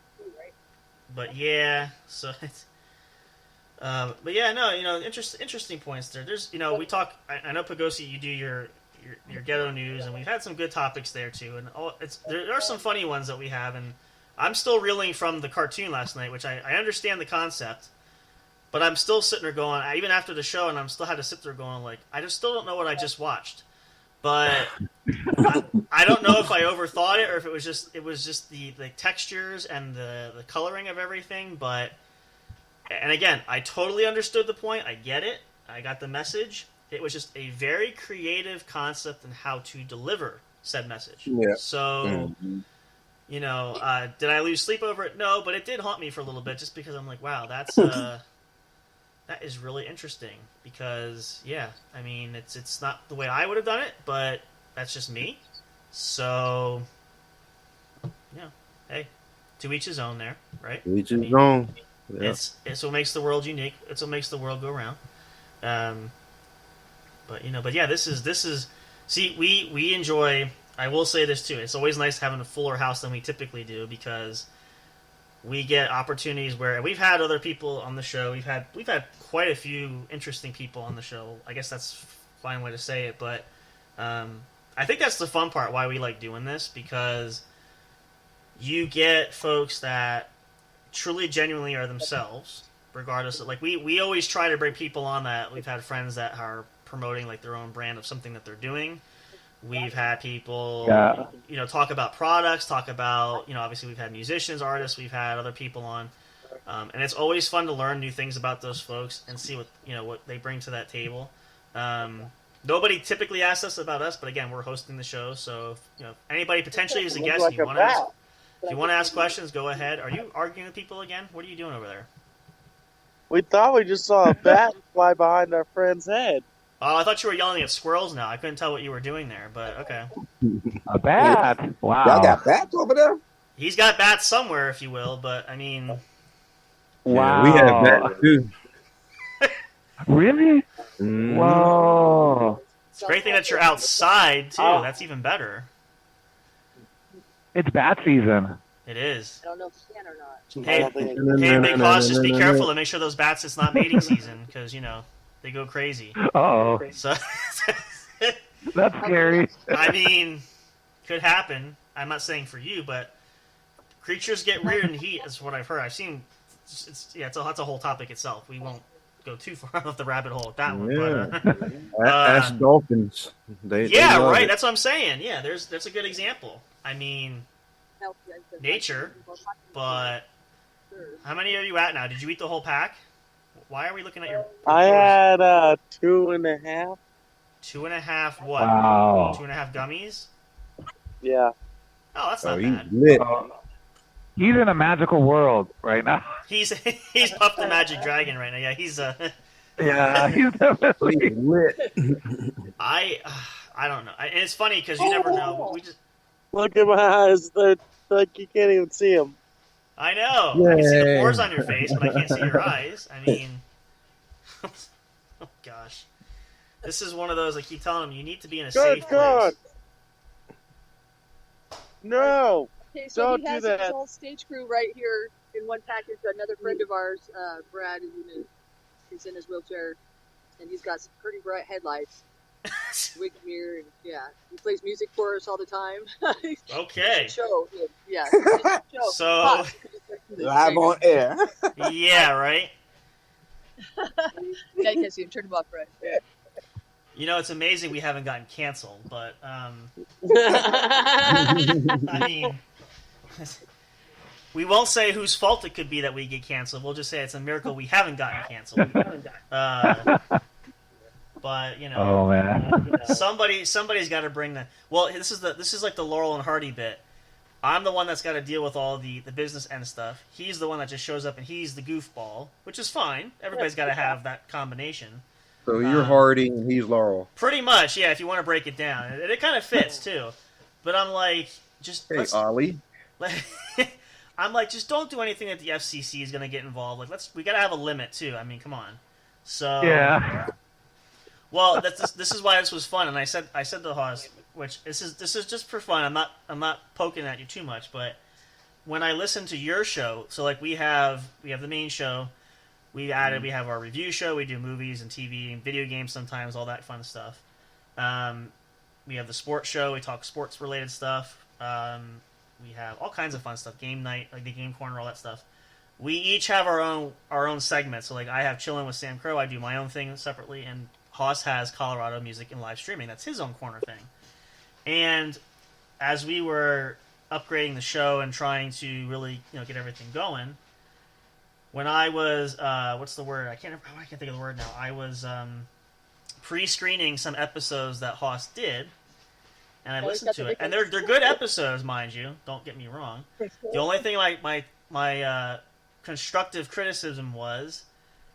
Speaker 2: yeah, so it's. But yeah, no, interesting points there. There's, we talk. I know Pagosi, you do your ghetto news, and we've had some good topics there too. And there are some funny ones that we have, and I'm still reeling from the cartoon last night, which I understand the concept, but I'm still sitting there going, even after the show, and I'm still had to sit there going like, I just still don't know what I just watched. But I don't know if I overthought it or if it was just the textures and the coloring of everything. But and again, I totally understood the point. I get it. I got the message. It was just a very creative concept in how to deliver said message.
Speaker 9: Yeah.
Speaker 2: So, did I lose sleep over it? No, but it did haunt me for a little bit just because I'm like, wow, that's that is really interesting. Because I mean, it's not the way I would have done it, but that's just me. So, hey, to each his own there, right?
Speaker 4: To each his own. Yeah.
Speaker 2: It's what makes the world unique. It's what makes the world go round. But yeah, this is. See, we enjoy. I will say this too. It's always nice having a fuller house than we typically do because we get opportunities where we've had other people on the show. We've had quite a few interesting people on the show. I guess that's a fine way to say it, but I think that's the fun part. Why we like doing this because you get folks that truly genuinely are themselves regardless of we always try to bring people on that we've had friends that are promoting like their own brand of something that they're doing. We've had people talk about products, talk about obviously we've had musicians, artists, we've had other people on, and it's always fun to learn new things about those folks and see what they bring to that table. Nobody typically asks us about us, but again, we're hosting the show, so if anybody potentially is a guest and you want to if you want to ask questions, go ahead. Are you arguing with people again? What are you doing over there?
Speaker 3: We thought we just saw a bat fly behind our friend's head.
Speaker 2: Oh, I thought you were yelling at squirrels now. I couldn't tell what you were doing there, but okay.
Speaker 5: A bat? Wow.
Speaker 9: Y'all got bats over there?
Speaker 2: He's got bats somewhere, if you will, but I mean...
Speaker 5: Wow.
Speaker 4: Yeah, we have bats too.
Speaker 5: Really?
Speaker 4: Mm-hmm.
Speaker 5: Whoa.
Speaker 2: It's a great thing that you're outside, too. That's even better.
Speaker 5: It's bat season.
Speaker 2: It is.
Speaker 6: I don't know if you can or not.
Speaker 2: Hey, Big Hoss, just be careful and make sure those bats, it's not mating season, because, they go crazy.
Speaker 5: Uh-oh.
Speaker 2: So,
Speaker 5: That's scary.
Speaker 2: I mean, could happen. I'm not saying for you, but creatures get weird in heat, is what I've heard. I've seen, that's a whole topic itself. We won't go too far off the rabbit hole with that one.
Speaker 4: Yeah. But, ask dolphins. They
Speaker 2: right.
Speaker 4: it.
Speaker 2: That's what I'm saying. Yeah, that's a good example. I mean, nature, but how many are you at now? Did you eat the whole pack? Why are we looking at your...
Speaker 3: I had 2.5.
Speaker 2: 2.5 what?
Speaker 5: Wow.
Speaker 2: 2.5 gummies?
Speaker 3: Yeah.
Speaker 2: Oh, that's not
Speaker 4: he's
Speaker 2: bad.
Speaker 4: lit.
Speaker 5: He's in a magical world right now.
Speaker 2: He's Puff the Magic Dragon right now. Yeah, he's
Speaker 5: Yeah, he's definitely
Speaker 4: lit.
Speaker 2: I don't know. And it's funny because you never know. We just
Speaker 3: Look at my eyes. They're like you can't even see them.
Speaker 2: I know. I can see the pores on your face, but I can't see your eyes. I mean, oh gosh, this is one of those. I keep telling them you need to be in a safe place.
Speaker 3: No.
Speaker 6: Okay, so
Speaker 3: Don't
Speaker 6: he
Speaker 3: do
Speaker 6: has
Speaker 3: that.
Speaker 6: his whole stage crew right here in one package. Another friend of ours, Brad, is in his wheelchair, and he's got some pretty bright headlights. Wig mirror, and yeah, he plays music for us all the time.
Speaker 2: Okay.
Speaker 6: Show, yeah. Show.
Speaker 2: So
Speaker 9: Live on air.
Speaker 2: Yeah, right.
Speaker 6: Yeah, you can see him. Turn him off, right? Yeah.
Speaker 2: You know, it's amazing we haven't gotten canceled, but I mean, we won't say whose fault it could be that we get canceled. We'll just say it's a miracle we haven't gotten canceled. But you know,
Speaker 5: oh man,
Speaker 2: somebody's got to bring the. Well, this is like the Laurel and Hardy bit. I'm the one that's got to deal with all the business end stuff. He's the one that just shows up and he's the goofball, which is fine. Everybody's got to have that combination.
Speaker 4: So you're Hardy and he's Laurel.
Speaker 2: Pretty much, yeah. If you want to break it down, it kind of fits too. But I'm like, just
Speaker 4: hey, Ollie.
Speaker 2: I'm like, just don't do anything that the FCC is going to get involved. Like, we got to have a limit too. I mean, come on. So
Speaker 5: yeah.
Speaker 2: Well, this is why this was fun, and I said to Haas, which this is just for fun. I'm not poking at you too much, but when I listen to your show, so like we have the main show, we have our review show, we do movies and TV and video games sometimes, all that fun stuff. We have the sports show, we talk sports related stuff. We have all kinds of fun stuff, game night, like the game corner, all that stuff. We each have our own segment. So like I have Chillin' with Sam Crow, I do my own thing separately, and Haas has Colorado music and live streaming. That's his own corner thing. And as we were upgrading the show and trying to really, get everything going, when I was, what's the word? I can't think of the word now. I was pre-screening some episodes that Haas did, and I listened to it. And they're good episodes, mind you. Don't get me wrong. The only thing my constructive criticism was,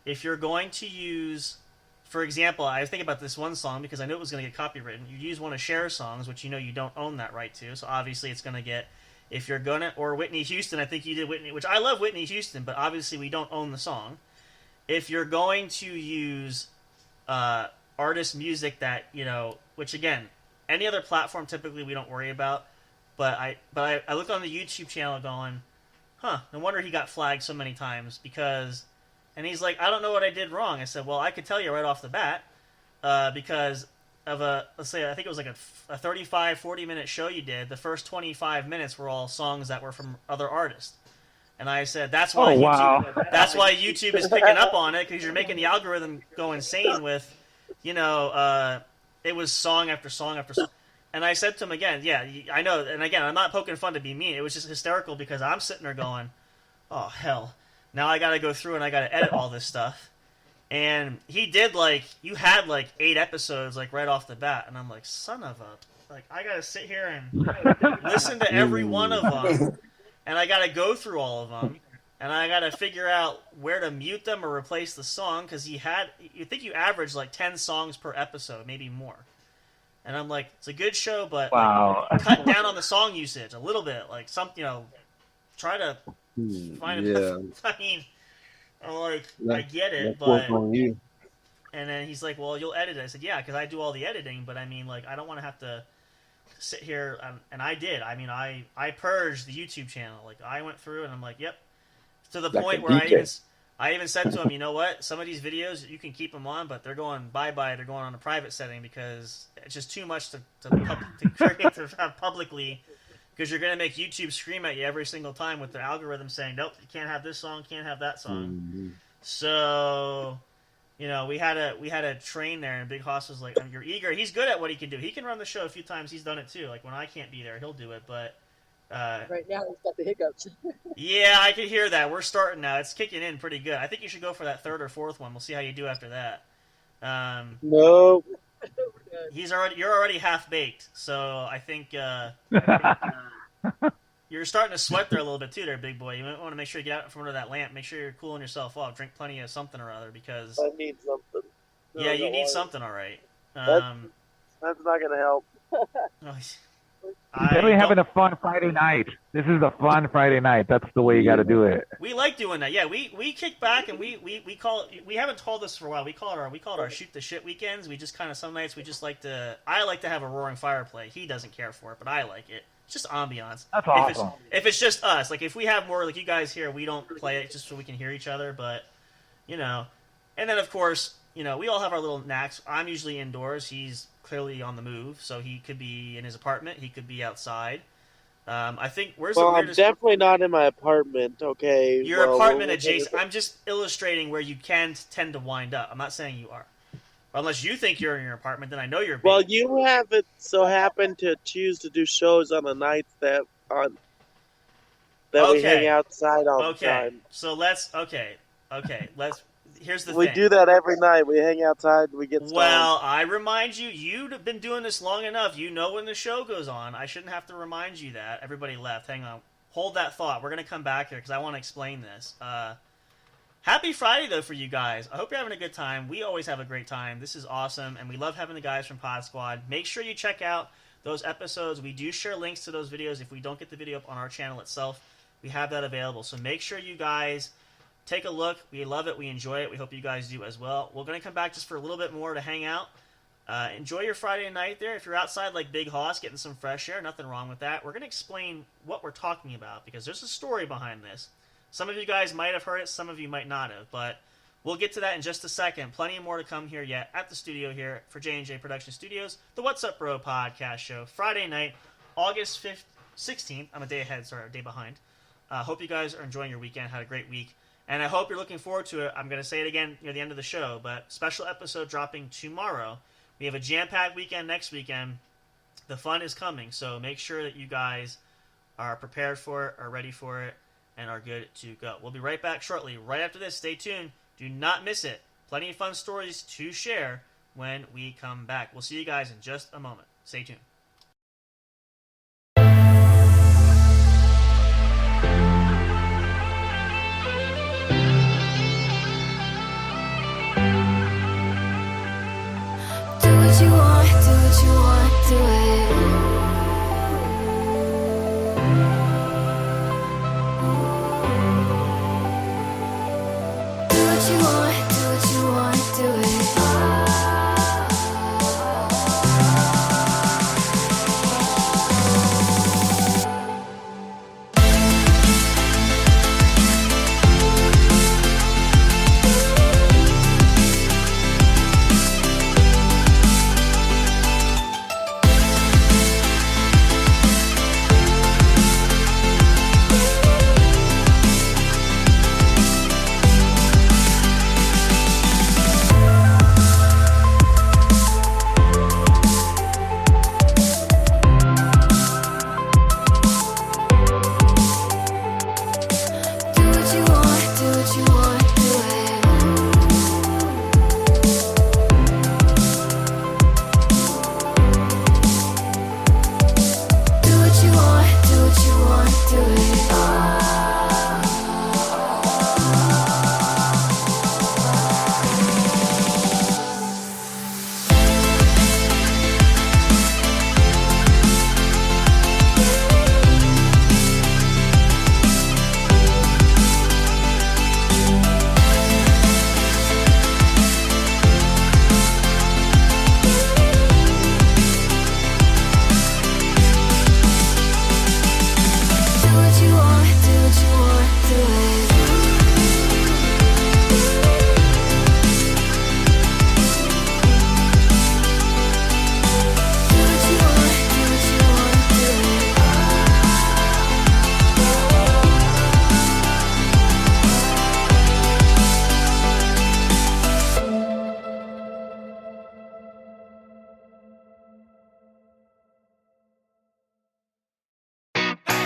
Speaker 2: if you're going to use, for example, I was thinking about this one song because I knew it was going to get copywritten. You use one of Cher's songs, which you don't own that right to, so obviously it's going to get, if you're going to, or Whitney Houston, I think you did Whitney, which I love Whitney Houston, but obviously we don't own the song. If you're going to use artist music that, which again, any other platform typically we don't worry about, but I looked on the YouTube channel going, no wonder he got flagged so many times because... And he's like, I don't know what I did wrong. I said, well, I could tell you right off the bat because of let's say, I think it was like a 35, 40-minute show you did. The first 25 minutes were all songs that were from other artists. And I said, that's why that's why YouTube is picking up on it, because you're making the algorithm go insane with, it was song after song after song. And I said to him again, yeah, I know. And again, I'm not poking fun to be mean. It was just hysterical because I'm sitting there going, oh, hell. Now I got to go through and I got to edit all this stuff. And he did you had 8 episodes right off the bat. And I'm like, son of a, I got to sit here and listen to every one of them. And I got to go through all of them. And I got to figure out where to mute them or replace the song. Because you think you average 10 songs per episode, maybe more. And I'm like, it's a good show, but cut down on the song usage a little bit. Try to... Find I mean, I'm like, I get it, but... And then he's like, well, you'll edit it. I said, yeah, because I do all the editing, but I mean, I don't want to have to sit here, and I did. I mean, I purged the YouTube channel. I went through, and I'm like, yep. To the point where I even said to him, you know what? Some of these videos, you can keep them on, but they're going bye-bye. They're going on a private setting because it's just too much to create to have publicly... Because you're going to make YouTube scream at you every single time with the algorithm saying, nope, you can't have this song, can't have that song. Mm-hmm. So, we had a train there, and Big Hoss was like, you're eager. He's good at what he can do. He can run the show a few times. He's done it too. When I can't be there, he'll do it. But
Speaker 6: right now, he's got the hiccups.
Speaker 2: Yeah, I can hear that. We're starting now. It's kicking in pretty good. I think you should go for that 3rd or 4th one. We'll see how you do after that.
Speaker 3: No.
Speaker 2: You're already half baked, so I think You're starting to sweat there a little bit too, there, big boy. You might want to make sure you get out from under that lamp. Make sure you're cooling yourself off. Drink plenty of something or other because.
Speaker 3: I need something. No,
Speaker 2: yeah, you need
Speaker 3: water.
Speaker 2: something, all right.
Speaker 3: That's not gonna help.
Speaker 5: Definitely having a fun Friday night. This is a fun Friday night. That's the way you got to do it.
Speaker 2: We like doing that. Yeah, we kick back and we call it, we haven't told this for a while. We call it our shoot the shit weekends. We just kind of some nights we just like to. I like to have a roaring fire play. He doesn't care for it, but I like it. It's just ambiance.
Speaker 5: That's awesome.
Speaker 2: If it's just us, like if we have more like you guys here, we don't play it just so we can hear each other. But and then of course we all have our little knacks. I'm usually indoors. He's clearly on the move, so he could be in his apartment. He could be outside. I think where's the weirdest...
Speaker 3: I'm definitely not in my apartment. Okay,
Speaker 2: your apartment adjacent. I'm just illustrating where you can tend to wind up. I'm not saying you are, unless you think you're in your apartment. Then I know you're.
Speaker 3: Well, you haven't so happened to choose to do shows on the nights that we hang outside all the time.
Speaker 2: So let's. Here's the thing.
Speaker 3: We do that every night. We hang outside. We get stoned.
Speaker 2: Well, I remind you, you've been doing this long enough. You know when the show goes on. I shouldn't have to remind you that. Everybody left. Hang on. Hold that thought. We're going to come back here because I want to explain this. Happy Friday, though, for you guys. I hope you're having a good time. We always have a great time. This is awesome, and we love having the guys from Pod Squad. Make sure you check out those episodes. We do share links to those videos. If we don't get the video up on our channel itself, we have that available. So make sure you guys... take a look. We love it. We enjoy it. We hope you guys do as well. We're going to come back just for a little bit more to hang out. Enjoy your Friday night there. If you're outside like Big Hoss getting some fresh air, nothing wrong with that. We're going to explain what we're talking about because there's a story behind this. Some of you guys might have heard it. Some of you might not have. But we'll get to that in just a second. Plenty more to come here yet at the studio here for J&J Production Studios. The What's Up Bro podcast show. Friday night, August 16th. I'm a day ahead. Sorry, a day behind. Hope you guys are enjoying your weekend. Had a great week. And I hope you're looking forward to it. I'm going to say it again near the end of the show, but special episode dropping tomorrow. We have a jam-packed weekend next weekend. The fun is coming, so make sure that you guys are prepared for it, are ready for it, and are good to go. We'll be right back shortly. Right after this, stay tuned. Do not miss it. Plenty of fun stories to share when we come back. We'll see you guys in just a moment. Stay tuned.
Speaker 10: Do it. Do what you want, do it.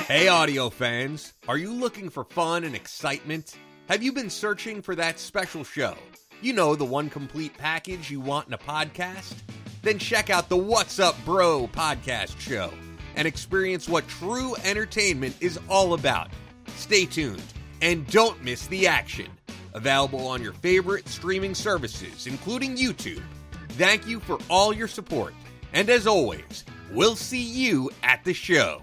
Speaker 7: Hey audio fans, are you looking for fun and excitement? Have you been searching for that special show? You know, the one complete package you want in a podcast? Then check out the What's Up Bro podcast show. and experience what true entertainment is all about. Stay tuned and don't miss the action. Available on your favorite streaming services, including YouTube. Thank you for all your support. And as always, we'll see you at the show.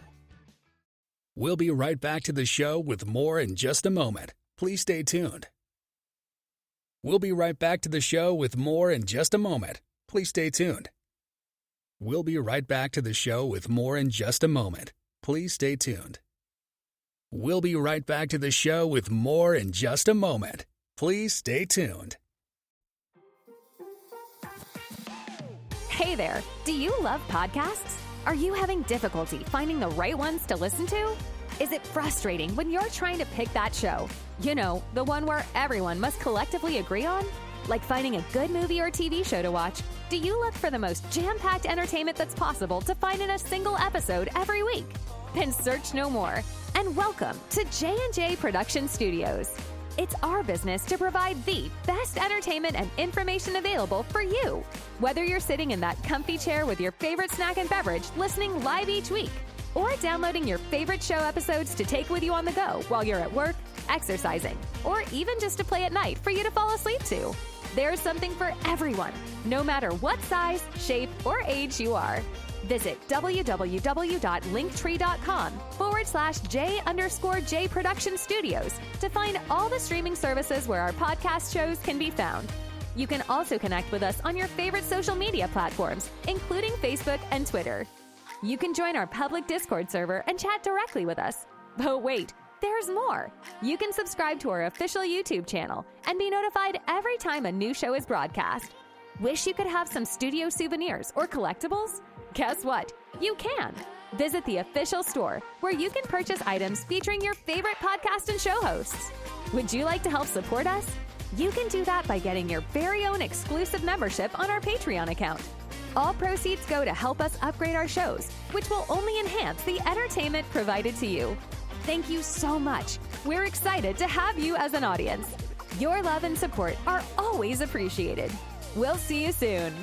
Speaker 1: We'll be right back to the show with more in just a moment. Please stay tuned. We'll be right back to the show with more in just a moment. Please stay tuned. We'll be right back to the show with more in just a moment. Please stay tuned. We'll be right back to the show with more in just a moment. Please stay tuned.
Speaker 8: Hey there, do you love podcasts? Are you having difficulty finding the right ones to listen to? Is it frustrating when you're trying to pick that show? You know, the one where everyone must collectively agree on? Like finding a good movie or TV show to watch, do you look for the most jam-packed entertainment that's possible to find in a single episode every week? Then search no more, and welcome to J&J Production Studios. It's our business to provide the best entertainment and information available for you. Whether you're sitting in that comfy chair with your favorite snack and beverage listening live each week, or downloading your favorite show episodes to take with you on the go while you're at work, exercising, or even just to play at night for you to fall asleep to. There's something for everyone, no matter what size, shape, or age you are. Visit www.linktree.com/J_J Production Studios to find all the streaming services where our podcast shows can be found. You can also connect with us on your favorite social media platforms, including Facebook and Twitter. You can join our public Discord server and chat directly with us. But wait, there's more. You can subscribe to our official YouTube channel and be notified every time a new show is broadcast. Wish you could have some studio souvenirs or collectibles? Guess what? You can. Visit the official store where you can purchase items featuring your favorite podcast and show hosts. Would you like to help support us? You can do that by getting your very own exclusive membership on our Patreon account. All proceeds go to help us upgrade our shows, which will only enhance the entertainment provided to you. Thank you so much. We're excited to have you as an audience. Your love and support are always appreciated. We'll see you soon.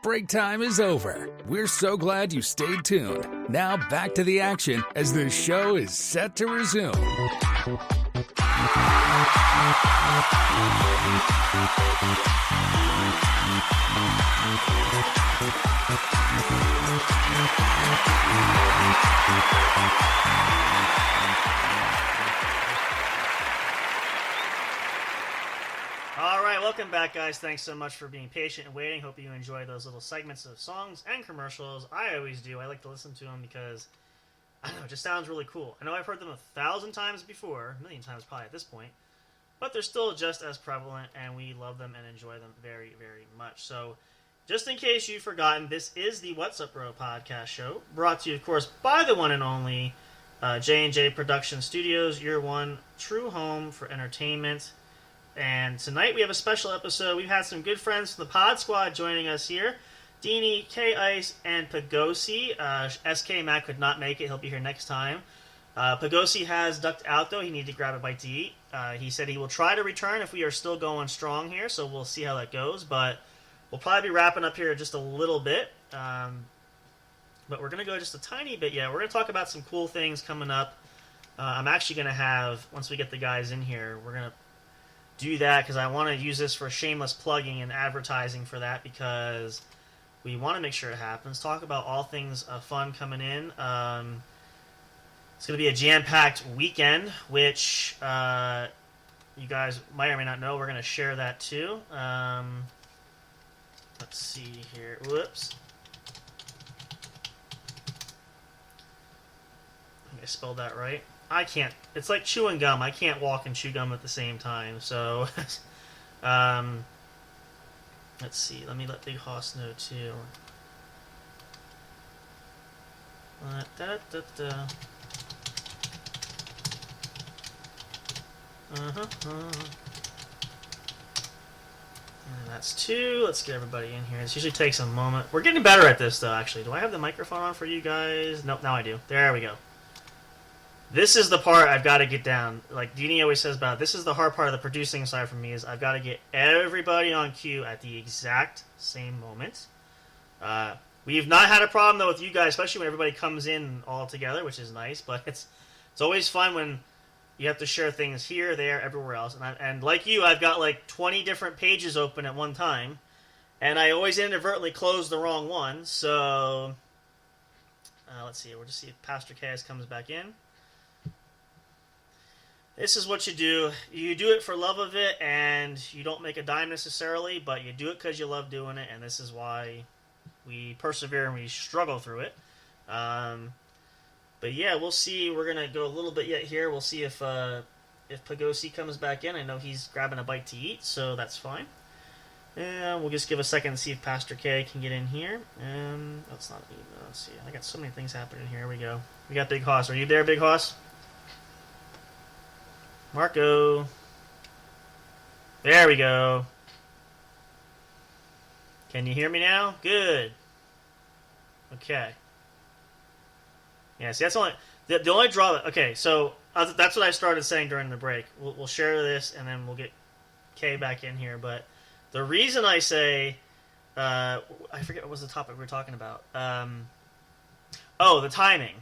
Speaker 1: Break time is over. We're so glad you stayed tuned. Now back to the action as the show is set to resume.
Speaker 2: All right, welcome back, guys. Thanks so much for being patient and waiting. Hope you enjoy those little segments of songs and commercials. I always do. I like to listen to them because, I don't know, it just sounds really cool. I know I've heard them 1,000 times before, a million times probably at this point, but they're still just as prevalent, and we love them and enjoy them very, very much. So, just in case you've forgotten, this is the What's Up Bro podcast show, brought to you, of course, by the one and only J&J Production Studios, your one true home for entertainment. And tonight we have a special episode. We've had some good friends from the Pod Squad joining us here. Deanie, K-Ice, and Pagosi. SK Mac could not make it. He'll be here next time. Pagosi has ducked out, though. He needed to grab a bite to eat. He said he will try to return if we are still going strong here, so we'll see how that goes. But we'll probably be wrapping up here just a little bit. But we're going to go just a tiny bit yet. We're going to talk about some cool things coming up. I'm actually going to have, once we get the guys in here, we're going to do that because I want to use this for shameless plugging and advertising for that because we want to make sure it happens. Talk about all things fun coming in. It's going to be a jam-packed weekend, which you guys might or may not know. We're going to share that too. Let's see here. Whoops. I think I spelled that right. I can't. It's like chewing gum. I can't walk and chew gum at the same time. So, let's see. Let me let Big Hoss know too. And that's 2. Let's get everybody in here. This usually takes a moment. We're getting better at this, though, actually. Do I have the microphone on for you guys? Nope, now I do. There we go. This is the part I've got to get down. Like Deanie always says about it, this is the hard part of the producing side for me is I've got to get everybody on cue at the exact same moment. We've not had a problem, though, with you guys, especially when everybody comes in all together, which is nice. But it's always fun when you have to share things here, there, everywhere else. And like you, I've got like 20 different pages open at one time. And I always inadvertently close the wrong one. So let's see. We'll just see if Pastor Kaz comes back in. This is what you do. You do it for love of it, and you don't make a dime necessarily, but you do it because you love doing it, and this is why we persevere and we struggle through it. But yeah, we'll see. We're going to go a little bit yet here. We'll see if Pagosi comes back in. I know he's grabbing a bite to eat, so that's fine. And we'll just give a second to see if Pastor K can get in here. That's not even, let's see. I got so many things happening here. Here we go. We got Big Hoss. Are you there, Big Hoss? Marco. There we go. Can you hear me now? Good. Okay. Yeah, see, that's the only drawback. Okay, so that's what I started saying during the break. We'll share this, and then we'll get Kay back in here. But the reason I say, I forget what was the topic we were talking about. The timing.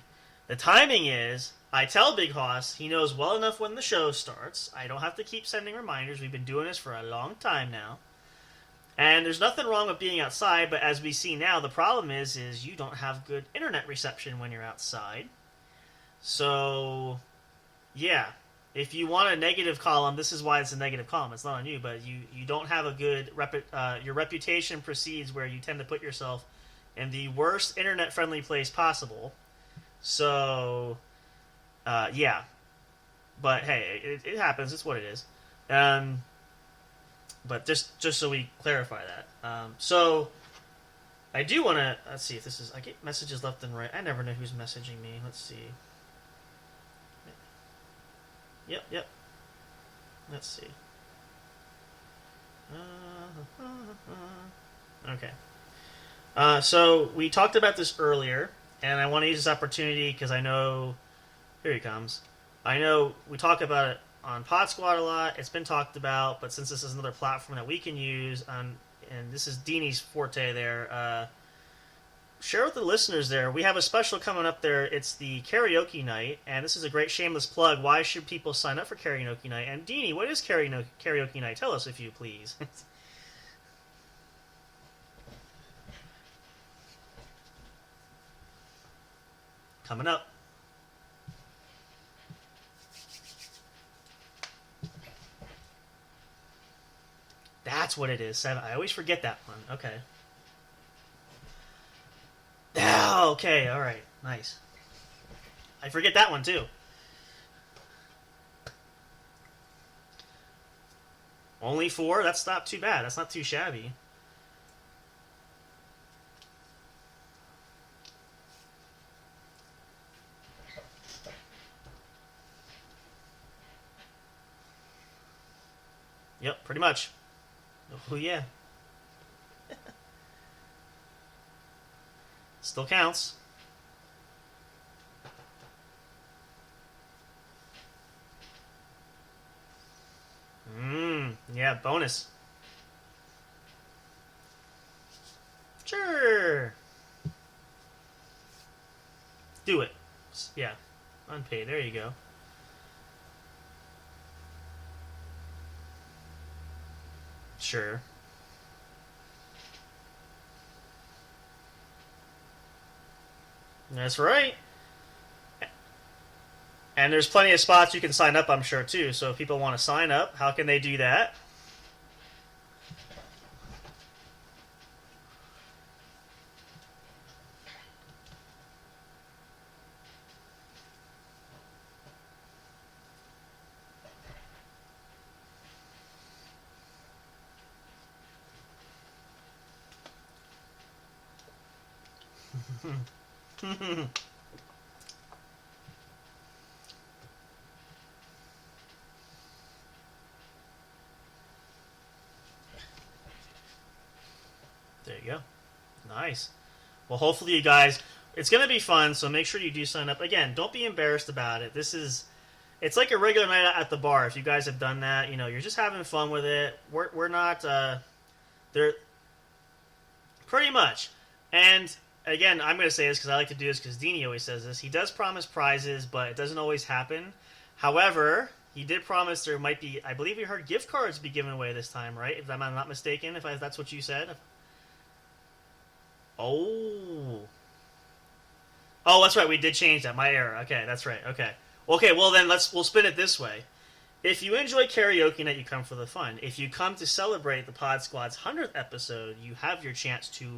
Speaker 2: The timing is, I tell Big Hoss he knows well enough when the show starts. I don't have to keep sending reminders. We've been doing this for a long time now. And there's nothing wrong with being outside, but as we see now, the problem is you don't have good internet reception when you're outside. So, yeah. If you want a negative column, this is why it's a negative column. It's not on you, but you don't have a good... your reputation precedes where you tend to put yourself in the worst internet-friendly place possible. So... yeah, but hey, it happens. It's what it is. But just so we clarify that. So I do want to. Let's see if this is. I get messages left and right. I never know who's messaging me. Let's see. Yep. Let's see. Okay. So we talked about this earlier, and I want to use this opportunity because I know. Here he comes. I know we talk about it on Pod Squad a lot. It's been talked about, but since this is another platform that we can use and this is Deanie's forte there. Share with the listeners there. We have a special coming up there. It's the karaoke night, and this is a great shameless plug. Why should people sign up for karaoke night? And Deanie, what is karaoke night? Tell us, if you please. Coming up. That's what it is. 7. I always forget that one. Okay. Ah, okay. All right. Nice. I forget that one too. Only 4? That's not too bad. That's not too shabby. Yep, pretty much. Oh, yeah. Still counts. Yeah, bonus. Sure. Do it. Yeah. Unpaid. There you go. Sure. That's right. And there's plenty of spots you can sign up, I'm sure, too. So if people want to sign up, how can they do that? There you go. Nice. Well, hopefully you guys... It's going to be fun, so make sure you do sign up. Again, don't be embarrassed about it. It's like a regular night at the bar. If you guys have done that, you're just having fun with it. We're not... They're... Pretty much. And, again, I'm going to say this because I like to do this because Deanie always says this. He does promise prizes, but it doesn't always happen. However... He did promise there might be... I believe we heard gift cards be given away this time, right? If I'm not mistaken, if that's what you said. Oh, that's right. We did change that. My error. Okay, that's right. Okay. Well, then we'll spin it this way. If you enjoy karaoke night, you come for the fun. If you come to celebrate the Pod Squad's 100th episode, you have your chance to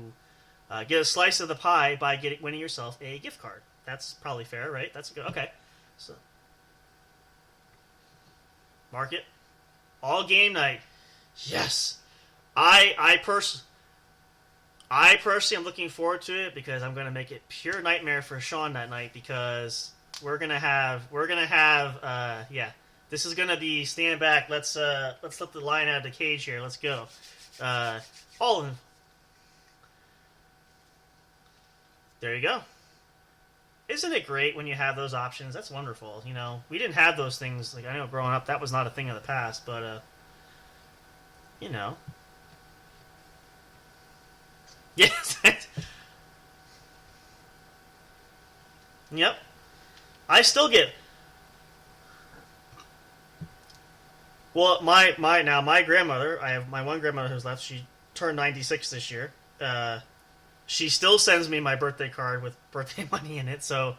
Speaker 2: get a slice of the pie by winning yourself a gift card. That's probably fair, right? That's good. Okay. So, mark it. All game night. Yes. I personally am looking forward to it because I'm going to make it pure nightmare for Sean that night because we're gonna have this is gonna be stand back. Let's let the lion out of the cage here. Let's go. All of them. There you go. Isn't it great when you have those options? That's wonderful. We didn't have those things. Like I know growing up that was not a thing of the past, but Yes. Yep. I still get. Well, my grandmother. I have my one grandmother who's left. She turned 96 this year. She still sends me my birthday card with birthday money in it. So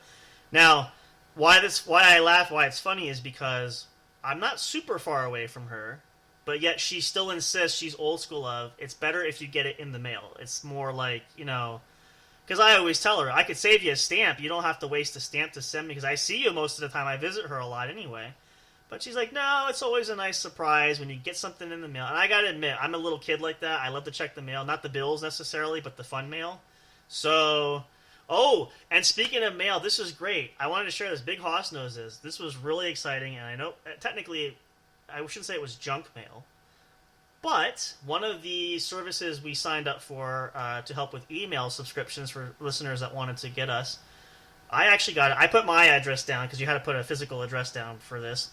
Speaker 2: now, why I laugh, why it's funny is because I'm not super far away from her. But yet she still insists she's old school of, it's better if you get it in the mail. It's more like, because I always tell her, I could save you a stamp. You don't have to waste a stamp to send me because I see you most of the time. I visit her a lot anyway. But she's like, no, it's always a nice surprise when you get something in the mail. And I got to admit, I'm a little kid like that. I love to check the mail. Not the bills necessarily, but the fun mail. So, and speaking of mail, this is great. I wanted to share this. Big Hoss knows this. This was really exciting. And I know, technically... I shouldn't say it was junk mail, but one of the services we signed up for to help with email subscriptions for listeners that wanted to get us, I actually got it. I put my address down because you had to put a physical address down for this,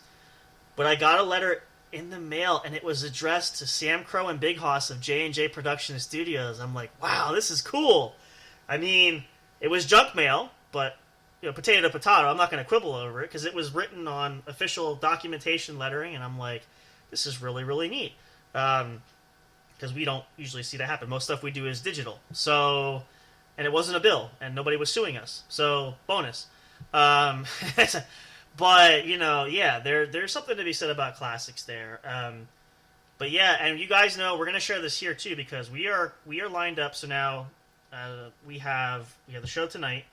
Speaker 2: but I got a letter in the mail, and it was addressed to Sam Crow and Big Hoss of J&J Production Studios. I'm like, wow, this is cool. I mean, it was junk mail, but potato to potato. I'm not going to quibble over it because it was written on official documentation lettering, and I'm like, this is really, really neat. Because we don't usually see that happen. Most stuff we do is digital. So, and it wasn't a bill, and nobody was suing us. So, bonus. But, there's something to be said about classics there. But yeah, and you guys know we're going to share this here too because we are lined up. So now we have the show tonight.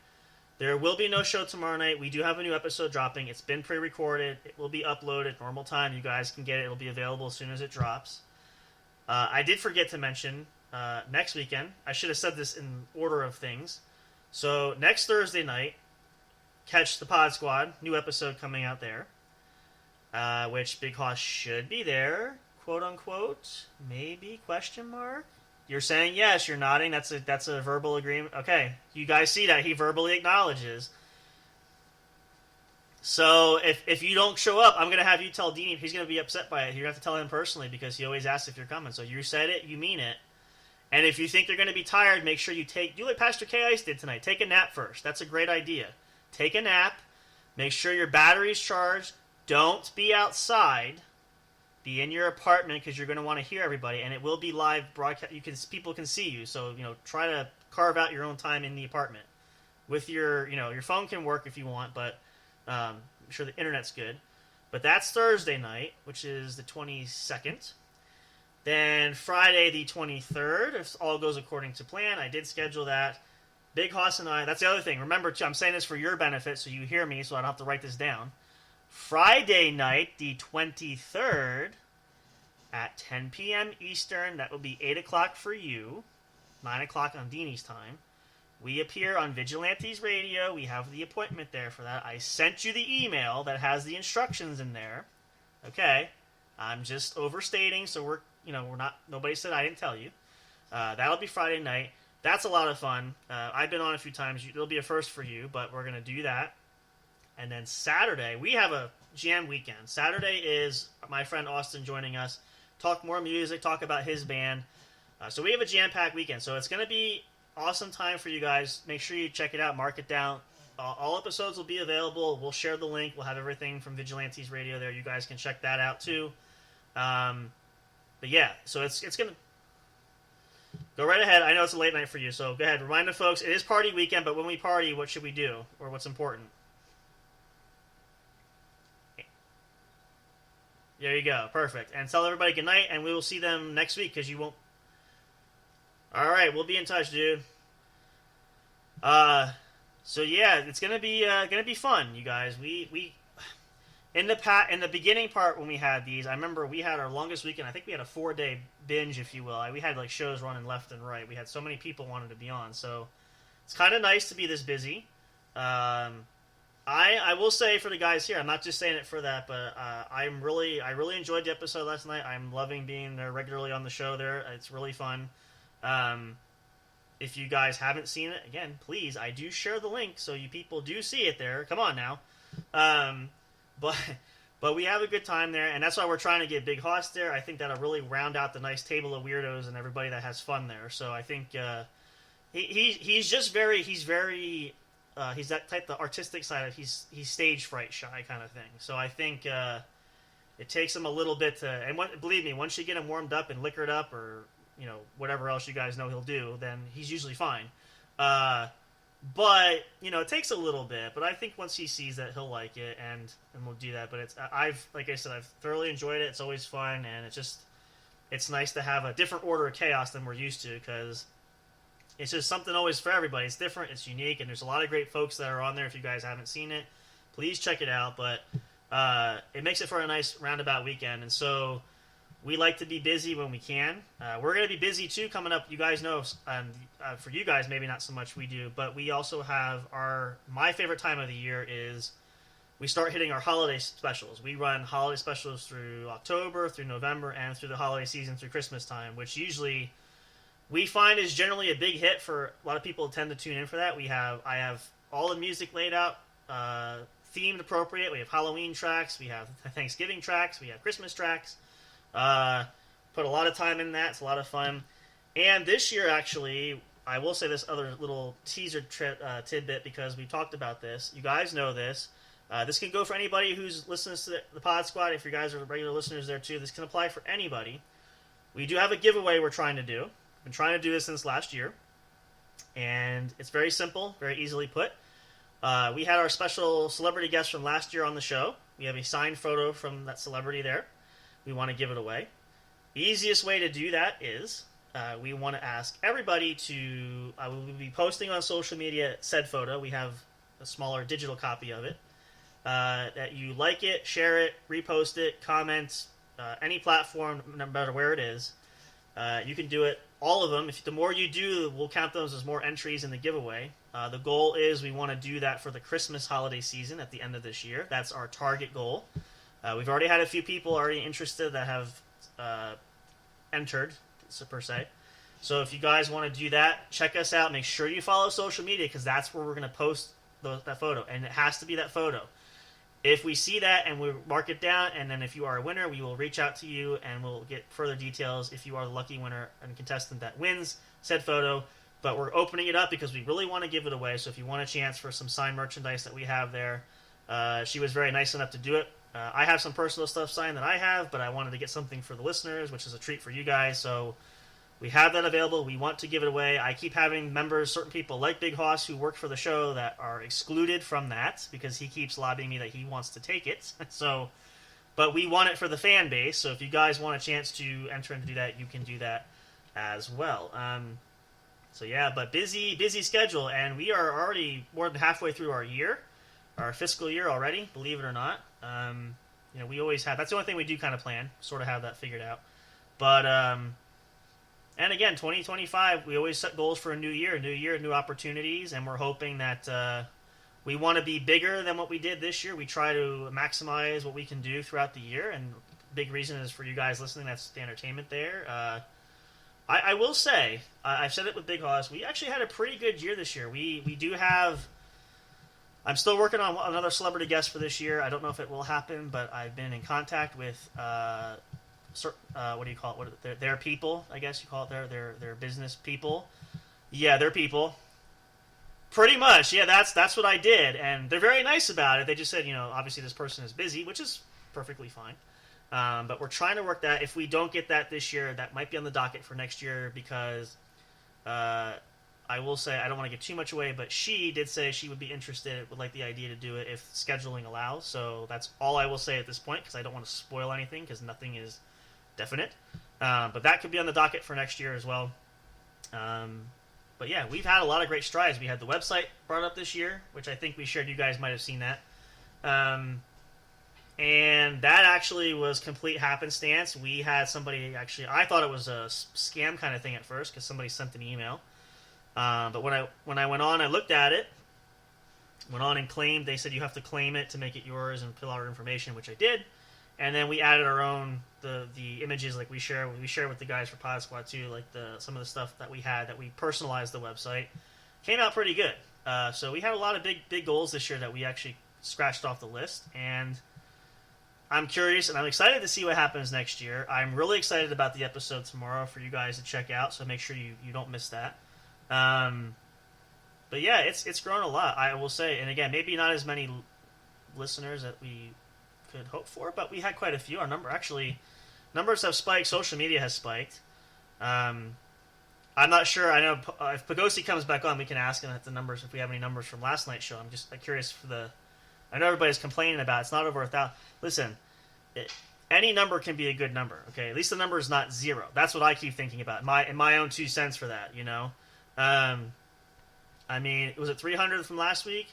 Speaker 2: There will be no show tomorrow night. We do have a new episode dropping. It's been pre-recorded. It will be uploaded normal time. You guys can get it. It'll be available as soon as it drops. I did forget to mention next weekend. I should have said this in order of things. So next Thursday night, catch the Pod Squad. New episode coming out there. Which Big Hoss should be there, quote unquote. Maybe, question mark. You're saying yes, you're nodding. That's a verbal agreement. Okay, you guys see that. He verbally acknowledges. So if you don't show up, I'm going to have you tell Dean. He's going to be upset by it. You're going to have to tell him personally because he always asks if you're coming. So you said it, you mean it. And if you think you're going to be tired, make sure you do like Pastor K. Ice did tonight. Take a nap first. That's a great idea. Take a nap. Make sure your battery's charged. Don't be outside. Be in your apartment because you're going to want to hear everybody, and it will be live broadcast. People can see you, so try to carve out your own time in the apartment. With your phone can work if you want, but I'm sure the internet's good. But that's Thursday night, which is the 22nd. Then Friday the 23rd, if all goes according to plan. I did schedule that. Big Hoss and I. That's the other thing. Remember, I'm saying this for your benefit, so you hear me, so I don't have to write this down. Friday night, the 23rd, at 10 p.m. Eastern. That will be 8 o'clock for you, 9 o'clock on Deanie's time. We appear on Vigilantes Radio. We have the appointment there for that. I sent you the email that has the instructions in there. Okay, I'm just overstating, so we're not. Nobody said I didn't tell you. That'll be Friday night. That's a lot of fun. I've been on a few times. It'll be a first for you, but we're gonna do that. And then Saturday, we have a jam weekend. Saturday is my friend Austin joining us. Talk more music, talk about his band. So we have a jam-packed weekend. So it's going to be awesome time for you guys. Make sure you check it out, mark it down. All episodes will be available. We'll share the link. We'll have everything from Vigilantes Radio there. You guys can check that out too. But yeah, so it's going to go right ahead. I know it's a late night for you, so go ahead. Remind the folks, it is party weekend, but when we party, what should we do? Or what's important? There you go. Perfect. And tell everybody good night, and we will see them next week because you won't. All right, we'll be in touch, dude. So yeah, it's gonna be fun, you guys. We in the beginning part when we had these, I remember we had our longest weekend. I think we had a 4-day binge, if you will. We had like shows running left and right. We had so many people wanted to be on, so it's kind of nice to be this busy. I will say for the guys here, I'm not just saying it for that, but I really enjoyed the episode last night. I'm loving being there regularly on the show there. It's really fun. If you guys haven't seen it, again, please, I do share the link so you people do see it there. Come on now. But we have a good time there, and that's why we're trying to get Big Hoss there. I think that'll really round out the nice table of weirdos and everybody that has fun there. So I think he's that type, the artistic side of he's stage fright shy kind of thing. So I think it takes him a little bit to, and believe me, once you get him warmed up and liquored up, or whatever else you guys know he'll do, then he's usually fine. But it takes a little bit. But I think once he sees that, he'll like it, and we'll do that. But like I said, I've thoroughly enjoyed it. It's always fun, and it's nice to have a different order of chaos than we're used to, because it's just something always for everybody. It's different, it's unique, and there's a lot of great folks that are on there. If you guys haven't seen it, please check it out. But it makes it for a nice roundabout weekend, and so we like to be busy when we can. We're going to be busy too coming up. You guys know, for you guys maybe not so much we do, but we also have my favorite time of the year is we start hitting our holiday specials. We run holiday specials through October, through November, and through the holiday season through Christmas time, which usually we find is generally a big hit for a lot of people. Tend to tune in for that. I have all the music laid out, themed appropriate. We have Halloween tracks, we have Thanksgiving tracks, we have Christmas tracks. Put a lot of time in that. It's a lot of fun. And this year, actually, I will say this other little teaser tidbit because we talked about this. You guys know this. This can go for anybody who's listening to the Pod Squad. If you guys are regular listeners there too, this can apply for anybody. We do have a giveaway we're trying to do. We've been trying to do this since last year. And it's very simple, very easily put. We had our special celebrity guest from last year on the show. We have a signed photo from that celebrity there. We want to give it away. The easiest way to do that is we want to ask everybody to... we will be posting on social media said photo. We have a smaller digital copy of it. That you like it, share it, repost it, comment, any platform, no matter where it is. You can do it, all of them. The more you do, we'll count those as more entries in the giveaway. The goal is we want to do that for the Christmas holiday season at the end of this year. That's our target goal. We've already had a few people already interested that have entered, per se. So if you guys want to do that, check us out. Make sure you follow social media because that's where we're going to post that photo. And it has to be that photo. If we see that and we mark it down, and then if you are a winner, we will reach out to you and we'll get further details if you are the lucky winner and contestant that wins said photo. But we're opening it up because we really want to give it away. So if you want a chance for some signed merchandise that we have there, she was very nice enough to do it. I have some personal stuff signed that I have, but I wanted to get something for the listeners, which is a treat for you guys. So we have that available. We want to give it away. I keep having members, certain people like Big Hoss who work for the show that are excluded from that because he keeps lobbying me that he wants to take it. So, but we want it for the fan base. So if you guys want a chance to enter and do that, you can do that as well. So yeah, but busy schedule, and we are already more than halfway through our fiscal year already. Believe it or not. We always have. That's the only thing we do kind of plan. Sort of have that figured out, but. And again, 2025, we always set goals for a new year, new opportunities, and we're hoping that we want to be bigger than what we did this year. We try to maximize what we can do throughout the year, and big reason is for you guys listening, that's the entertainment there. I will say, I've said it with Big Hoss, we actually had a pretty good year this year. We do have... I'm still working on another celebrity guest for this year. I don't know if it will happen, but I've been in contact with... what do you call it? Their people, I guess you call it their business people. Yeah, their people. Pretty much, yeah. That's what I did, and they're very nice about it. They just said, obviously this person is busy, which is perfectly fine. But we're trying to work that. If we don't get that this year, that might be on the docket for next year because I will say I don't want to give too much away, but she did say she would be interested, would like the idea to do it if scheduling allows. So that's all I will say at this point because I don't want to spoil anything because nothing is definite, but that could be on the docket for next year as well. But yeah, we've had a lot of great strides. We had the website brought up this year, which I think we shared. You guys might have seen that, and that actually was complete happenstance. We had somebody I thought it was a scam kind of thing at first because somebody sent an email, but when I went on, I looked at it, went on and claimed. They said you have to claim it to make it yours and fill out our information, which I did. And then we added our own the images like we share with the guys for Pod Squad too, like some of the stuff that we had that we personalized the website. Came out pretty good. So we had a lot of big goals this year that we actually scratched off the list, and I'm curious and I'm excited to see what happens next year. I'm really excited about the episode tomorrow for you guys to check out, so make sure you don't miss that. But yeah, it's grown a lot, I will say, and again, maybe not as many listeners that we could hope for, but we had quite a few. Our numbers have spiked. Social media has spiked. I'm not sure. I know if Pagosi comes back on, we can ask him the numbers if we have any numbers from last night's show. I'm just curious I know everybody's complaining about it's not over 1,000. Listen, any number can be a good number. Okay, at least the number is not 0. That's what I keep thinking about. In my own 2 cents for that. I mean, was it 300 from last week?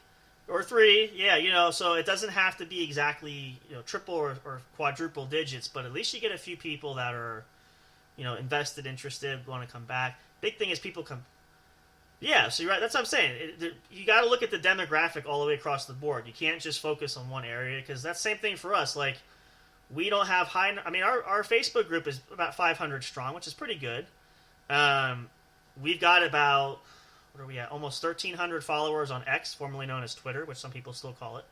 Speaker 2: Or 3, yeah, so it doesn't have to be exactly, triple or quadruple digits, but at least you get a few people that are, invested, interested, want to come back. Big thing is people come. Yeah, so you're right. That's what I'm saying. You got to look at the demographic all the way across the board. You can't just focus on one area because that's the same thing for us. Like, we don't have our Facebook group is about 500 strong, which is pretty good. We've got about... What are we at? Almost 1,300 followers on X, formerly known as Twitter, which some people still call it.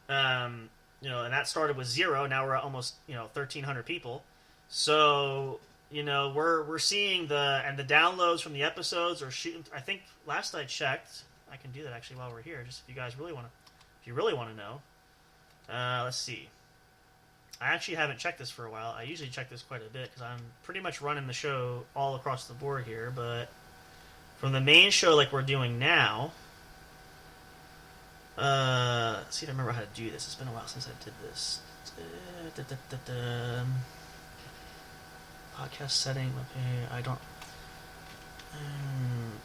Speaker 2: And that started with 0. Now we're at almost 1,300 people. So we're seeing the downloads from the episodes are shooting. I think last I checked, I can do that actually while we're here. Just if you guys really want to, if you really want to know. Let's see. I actually haven't checked this for a while. I usually check this quite a bit because I'm pretty much running the show all across the board here. But from the main show like we're doing now, let's see if I remember how to do this. It's been a while since I did this. Podcast setting. Okay, I don't.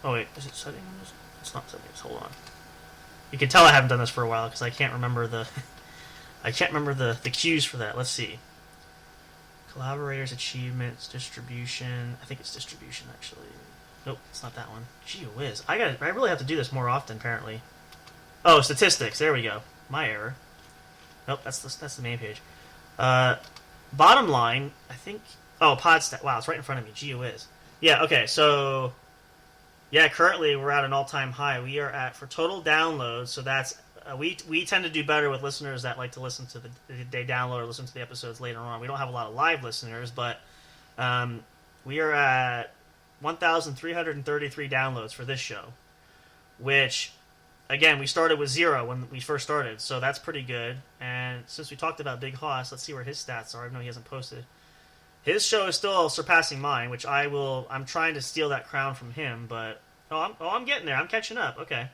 Speaker 2: Oh wait, is it settings? It's not settings. Hold on. You can tell I haven't done this for a while because I can't remember the. I can't remember the cues for that. Let's see. Collaborators, achievements, distribution. I think it's distribution actually. Nope, it's not that one. Gee whiz, I really have to do this more often apparently. Oh, statistics. There we go. My error. Nope, that's the main page. Bottom line, I think. Oh, Podstat. Wow, it's right in front of me. Gee whiz. Yeah. Okay. So, yeah. Currently, we're at an all-time high. We are at for total downloads. So that's we tend to do better with listeners that like to listen to they download or listen to the episodes later on. We don't have a lot of live listeners, but we are at 1,333 downloads for this show, which. Again, we started with 0 when we first started, so that's pretty good. And since we talked about Big Hoss, let's see where his stats are. I know he hasn't posted. His show is still surpassing mine, which I'm trying to steal that crown from him, but I'm getting there. I'm catching up. Okay.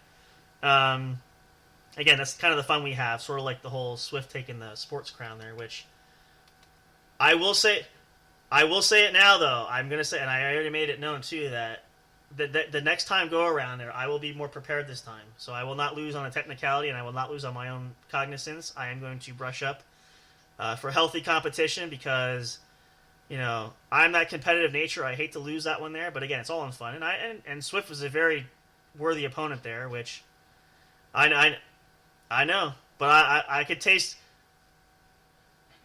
Speaker 2: Again, that's kind of the fun we have, sort of like the whole Swift taking the sports crown there. Which I will say it now though. I'm gonna say, and I already made it known too that. The next time go around there, I will be more prepared this time. So I will not lose on a technicality, and I will not lose on my own cognizance. I am going to brush up for healthy competition because, I'm that competitive nature. I hate to lose that one there, but again, it's all in fun. And Swift was a very worthy opponent there, which I know, but I could taste.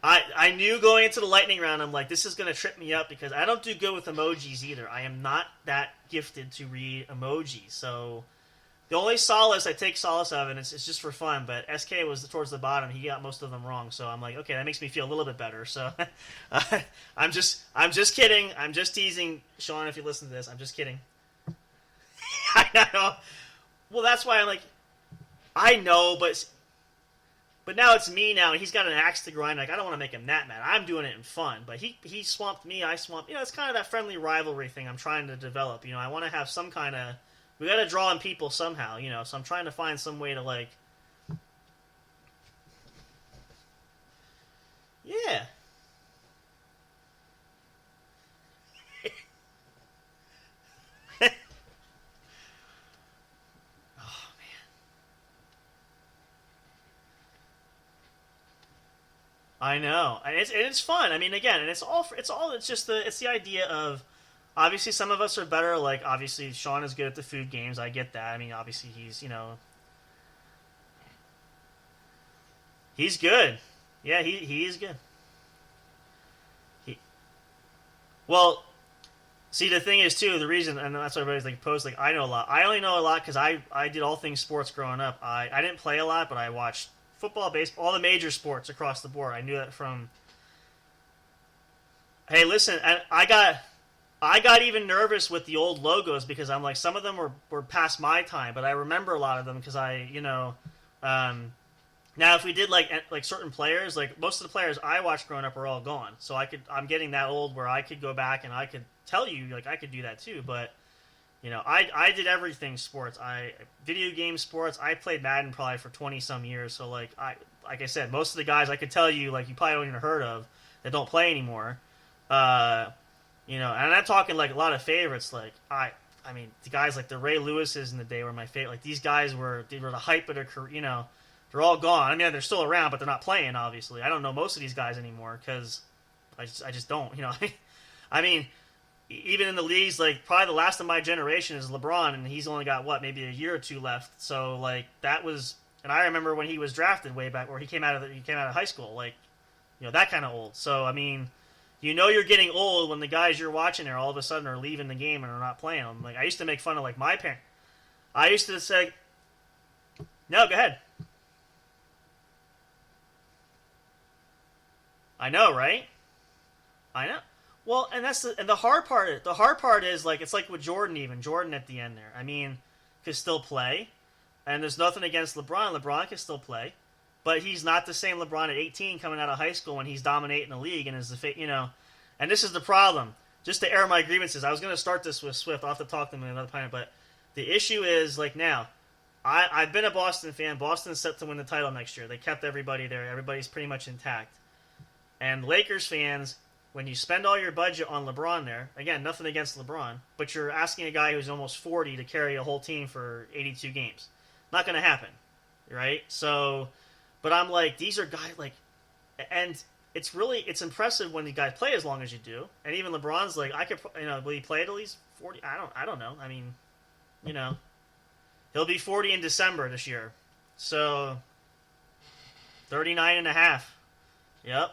Speaker 2: I knew going into the lightning round, I'm like, this is going to trip me up because I don't do good with emojis either. I am not that gifted to read emojis. So the only solace I take solace of, and it's just for fun, but SK was towards the bottom. He got most of them wrong. So I'm like, okay, that makes me feel a little bit better. So I'm just kidding. I'm just teasing. Sean, if you listen to this, I'm just kidding. I know. Well, that's why I'm like, I know, but now it's me now, and he's got an axe to grind. Like, I don't want to make him that mad. I'm doing it in fun. But he swamped me, I swamped... it's kind of that friendly rivalry thing I'm trying to develop. I want to have some kind of... We got to draw in people somehow, So I'm trying to find some way to, like... Yeah. I know, and it's fun. I mean, again, and it's just the idea of obviously some of us are better. Like obviously Sean is good at the food games. I get that. I mean, obviously he's good. Yeah, he is good. Well, see the thing is too the reason, and that's why everybody's like posts like I know a lot. I only know a lot because I did all things sports growing up. I didn't play a lot, but I watched. Football, baseball, all the major sports across the board. I knew that from. Hey, listen, I got even nervous with the old logos because I'm like some of them were past my time, but I remember a lot of them because now if we did like certain players, like most of the players I watched growing up are all gone, so I'm getting that old where I could go back and I could tell you like I could do that too, but. I did everything sports. Video game sports. I played Madden probably for 20 some years. So like I said, most of the guys I could tell you like you probably don't even heard of that don't play anymore. And I'm talking like a lot of favorites. Like I mean the guys like the Ray Lewises in the day were my favorite. Like these guys were the hype of their career. They're all gone. I mean they're still around, but they're not playing. Obviously, I don't know most of these guys anymore because I just don't. I mean. Even in the leagues, like probably the last of my generation is LeBron, and he's only got maybe a year or two left. So like that was, and I remember when he was drafted way back, where he came out of high school, like that kind of old. So I mean, you're getting old when the guys you're watching there all of a sudden are leaving the game and are not playing them. Like I used to make fun of like my parents. I used to say, no, go ahead. I know, right? I know. Well, and the hard part. The hard part is like it's like with Jordan. Even Jordan at the end there. I mean, can still play, and there's nothing against LeBron. LeBron can still play, but he's not the same LeBron at 18 coming out of high school when he's dominating the league and is the And this is the problem. Just to air my grievances, I was going to start this with Swift. I'll have to talk to him another time, but the issue is like now. I've been a Boston fan. Boston's set to win the title next year. They kept everybody there. Everybody's pretty much intact. And Lakers fans, when you spend all your budget on LeBron there, again, nothing against LeBron, but you're asking a guy who's almost 40 to carry a whole team for 82 games. Not going to happen, right? So, but I'm like, these are guys like, and it's impressive when the guys play as long as you do. And even LeBron's like, will he play at least 40? I don't know. I mean, he'll be 40 in December this year. So, 39 and a half. Yep.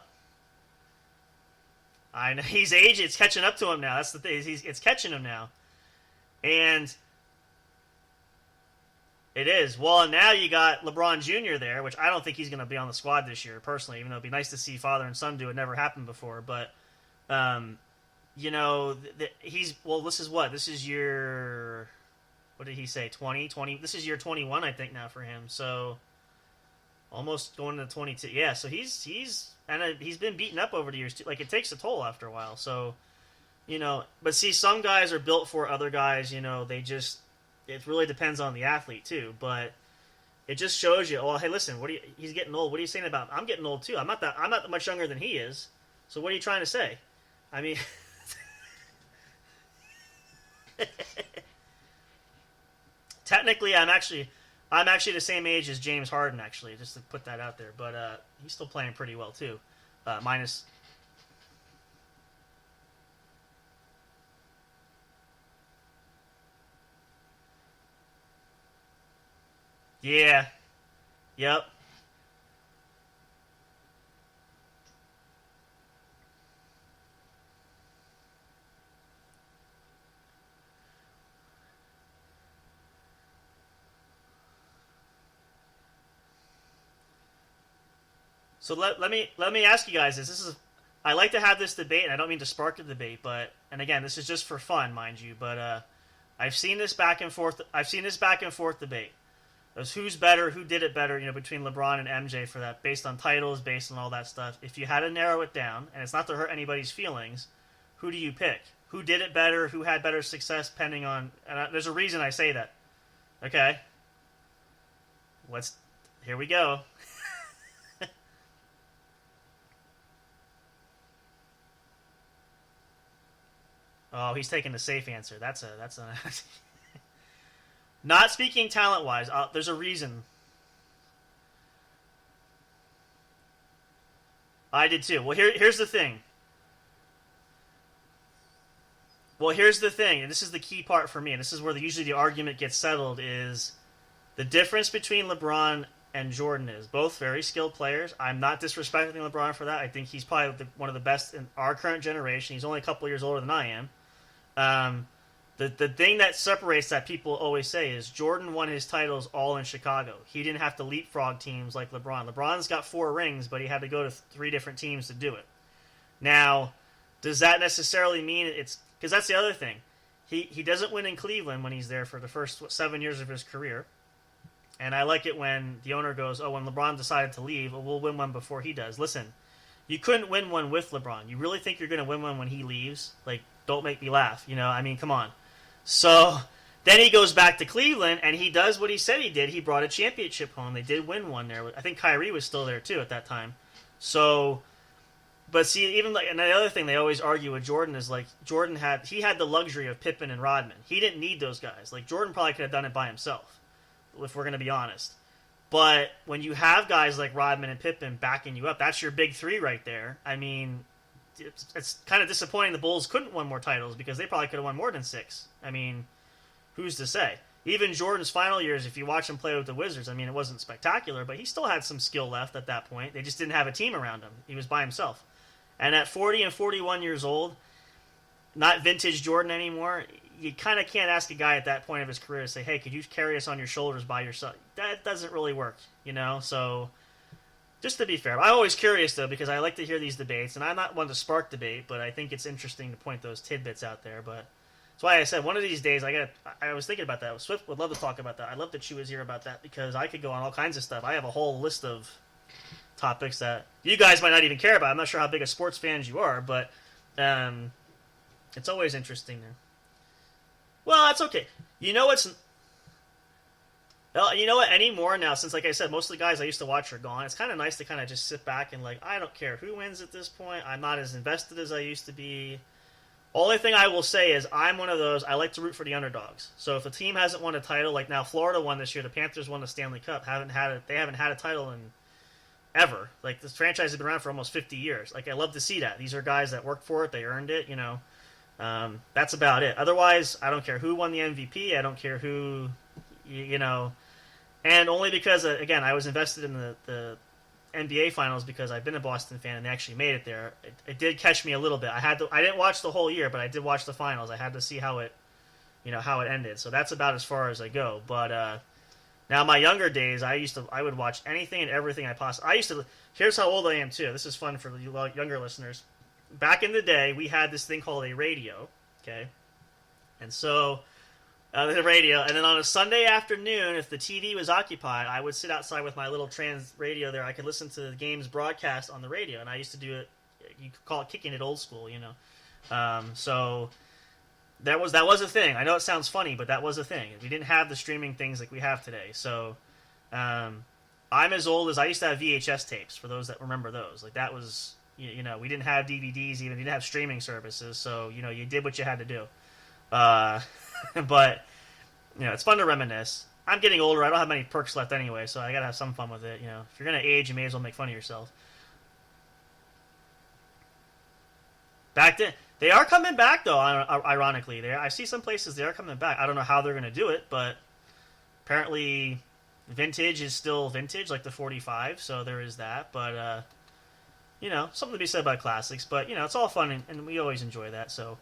Speaker 2: I know he's aging. It's catching up to him now. That's the thing. It's catching him now. And it is. Well, and now you got LeBron Jr. there, which I don't think he's going to be on the squad this year, personally, even though it'd be nice to see father and son do it. Never happened before. But, this is what? This is your... What did he say? 20? This is year 21, I think, now for him. So, almost going to 22. Yeah, so he's been beaten up over the years, too. Like, it takes a toll after a while. So, but see, some guys are built for other guys, it really depends on the athlete, too. But it just shows you, hey, listen, he's getting old. What are you saying about him? I'm getting old, too. I'm not that much younger than he is. So what are you trying to say? I mean... Technically, I'm actually the same age as James Harden, actually, just to put that out there. But he's still playing pretty well, too. Minus... Yeah. Yep. So let me ask you guys this. I like to have this debate, and I don't mean to spark a debate, and again, this is just for fun, mind you, but I've seen this back and forth debate. There's who's better, who did it better, between LeBron and MJ for that, based on titles, based on all that stuff. If you had to narrow it down, and it's not to hurt anybody's feelings, who do you pick? Who did it better? Who had better success? Pending on, there's a reason I say that. Okay. Here we go. Oh, he's taking the safe answer. That's a not speaking talent-wise. There's a reason. I did too. Well, here's the thing. And this is the key part for me, and this is where usually the argument gets settled, is the difference between LeBron and Jordan is both very skilled players. I'm not disrespecting LeBron for that. I think he's probably one of the best in our current generation. He's only a couple years older than I am. The thing that separates that people always say is Jordan won his titles all in Chicago. He didn't have to leapfrog teams like LeBron. LeBron's got 4 rings, but he had to go to 3 different teams to do it. Now, does that necessarily mean it's... Because that's the other thing. He doesn't win in Cleveland when he's there for the first 7 years of his career. And I like it when the owner goes, when LeBron decided to leave, we'll win one before he does. Listen, you couldn't win one with LeBron. You really think you're going to win one when he leaves? Like, don't make me laugh. Come on. So then he goes back to Cleveland, and he does what he said he did. He brought a championship home. They did win one there. I think Kyrie was still there, too, at that time. So, but see, even and the other thing they always argue with Jordan is, Jordan had the luxury of Pippen and Rodman. He didn't need those guys. Jordan probably could have done it by himself, if we're going to be honest. But when you have guys like Rodman and Pippen backing you up, that's your big 3 right there. I mean... It's kind of disappointing the Bulls couldn't win more titles because they probably could have won more than 6. I mean, who's to say? Even Jordan's final years, if you watch him play with the Wizards, I mean, it wasn't spectacular, but he still had some skill left at that point. They just didn't have a team around him. He was by himself. And at 40 and 41 years old, not vintage Jordan anymore, you kind of can't ask a guy at that point of his career to say, hey, could you carry us on your shoulders by yourself? That doesn't really work, So... Just to be fair, I'm always curious though because I like to hear these debates, and I'm not one to spark debate, but I think it's interesting to point those tidbits out there. But that's why I said one of these days I was thinking about that. Swift would love to talk about that. I'd love that she was here about that because I could go on all kinds of stuff. I have a whole list of topics that you guys might not even care about. I'm not sure how big a sports fans you are, but it's always interesting there. Well, that's okay. Well, you know what? Anymore now, since like I said, most of the guys I used to watch are gone. It's kind of nice to kind of just sit back and like, I don't care who wins at this point. I'm not as invested as I used to be. Only thing I will say is I'm one of those. I like to root for the underdogs. So if a team hasn't won a title, like now Florida won this year, the Panthers won the Stanley Cup. They haven't had a title in ever. Like this franchise has been around for almost 50 years. Like I love to see that. These are guys that worked for it. They earned it. You know, that's about it. Otherwise, I don't care who won the MVP. I don't care who, you know. And only because, again, I was invested in the NBA Finals because I've been a Boston fan and they actually made it there. It did catch me a little bit. I didn't watch the whole year, but I did watch the finals. I had to see how it ended. So that's about as far as I go. But now my younger days, I would watch anything and everything I possibly. Here's how old I am too. This is fun for you younger listeners. Back in the day, we had this thing called a radio. Okay, and so. The radio, and then on a Sunday afternoon, if the TV was occupied, I would sit outside with my little trans radio there. I could listen to the game's broadcast on the radio, and I used to do it. You could call it kicking it old school, you know. So that was a thing. I know it sounds funny, but that was a thing. We didn't have the streaming things like we have today. So I'm as old as I used to have VHS tapes. For those that remember those, like that was you know we didn't have DVDs even. We didn't have streaming services, so you know you did what you had to do. But, you know, it's fun to reminisce. I'm getting older. I don't have many perks left anyway, so I gotta have some fun with it. You know, if you're gonna age, you may as well make fun of yourself. Back then, they are coming back though. Ironically, I see some places they are coming back. I don't know how they're gonna do it, but apparently, vintage is still vintage, like the 45. So there is that. But you know, something to be said about classics. But you know, it's all fun, and we always enjoy that. So.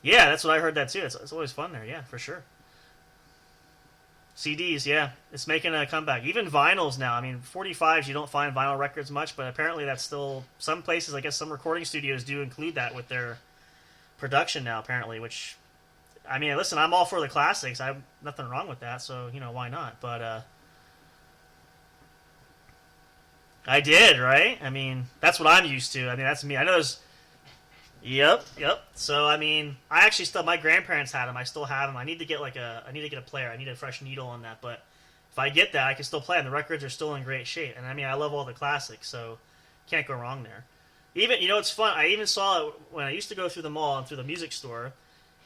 Speaker 2: Yeah, that's what I heard that too. It's always fun there, yeah, for sure. CDs, yeah, it's making a comeback. Even vinyls now. I mean, 45s, you don't find vinyl records much, but apparently that's still some places. I guess some recording studios do include that with their production now. Apparently, which, I mean, listen, I'm all for the classics. I have nothing wrong with that, so you know why not? But I did, right? I mean, that's what I'm used to. I mean, that's me. I know there's. Yep. So I mean, I actually still my grandparents had them. I still have them. I need to get a player. I need a fresh needle on that. But if I get that, I can still play them. The records are still in great shape. And I mean, I love all the classics, so can't go wrong there. Even it's fun. I even saw it when I used to go through the mall and through the music store.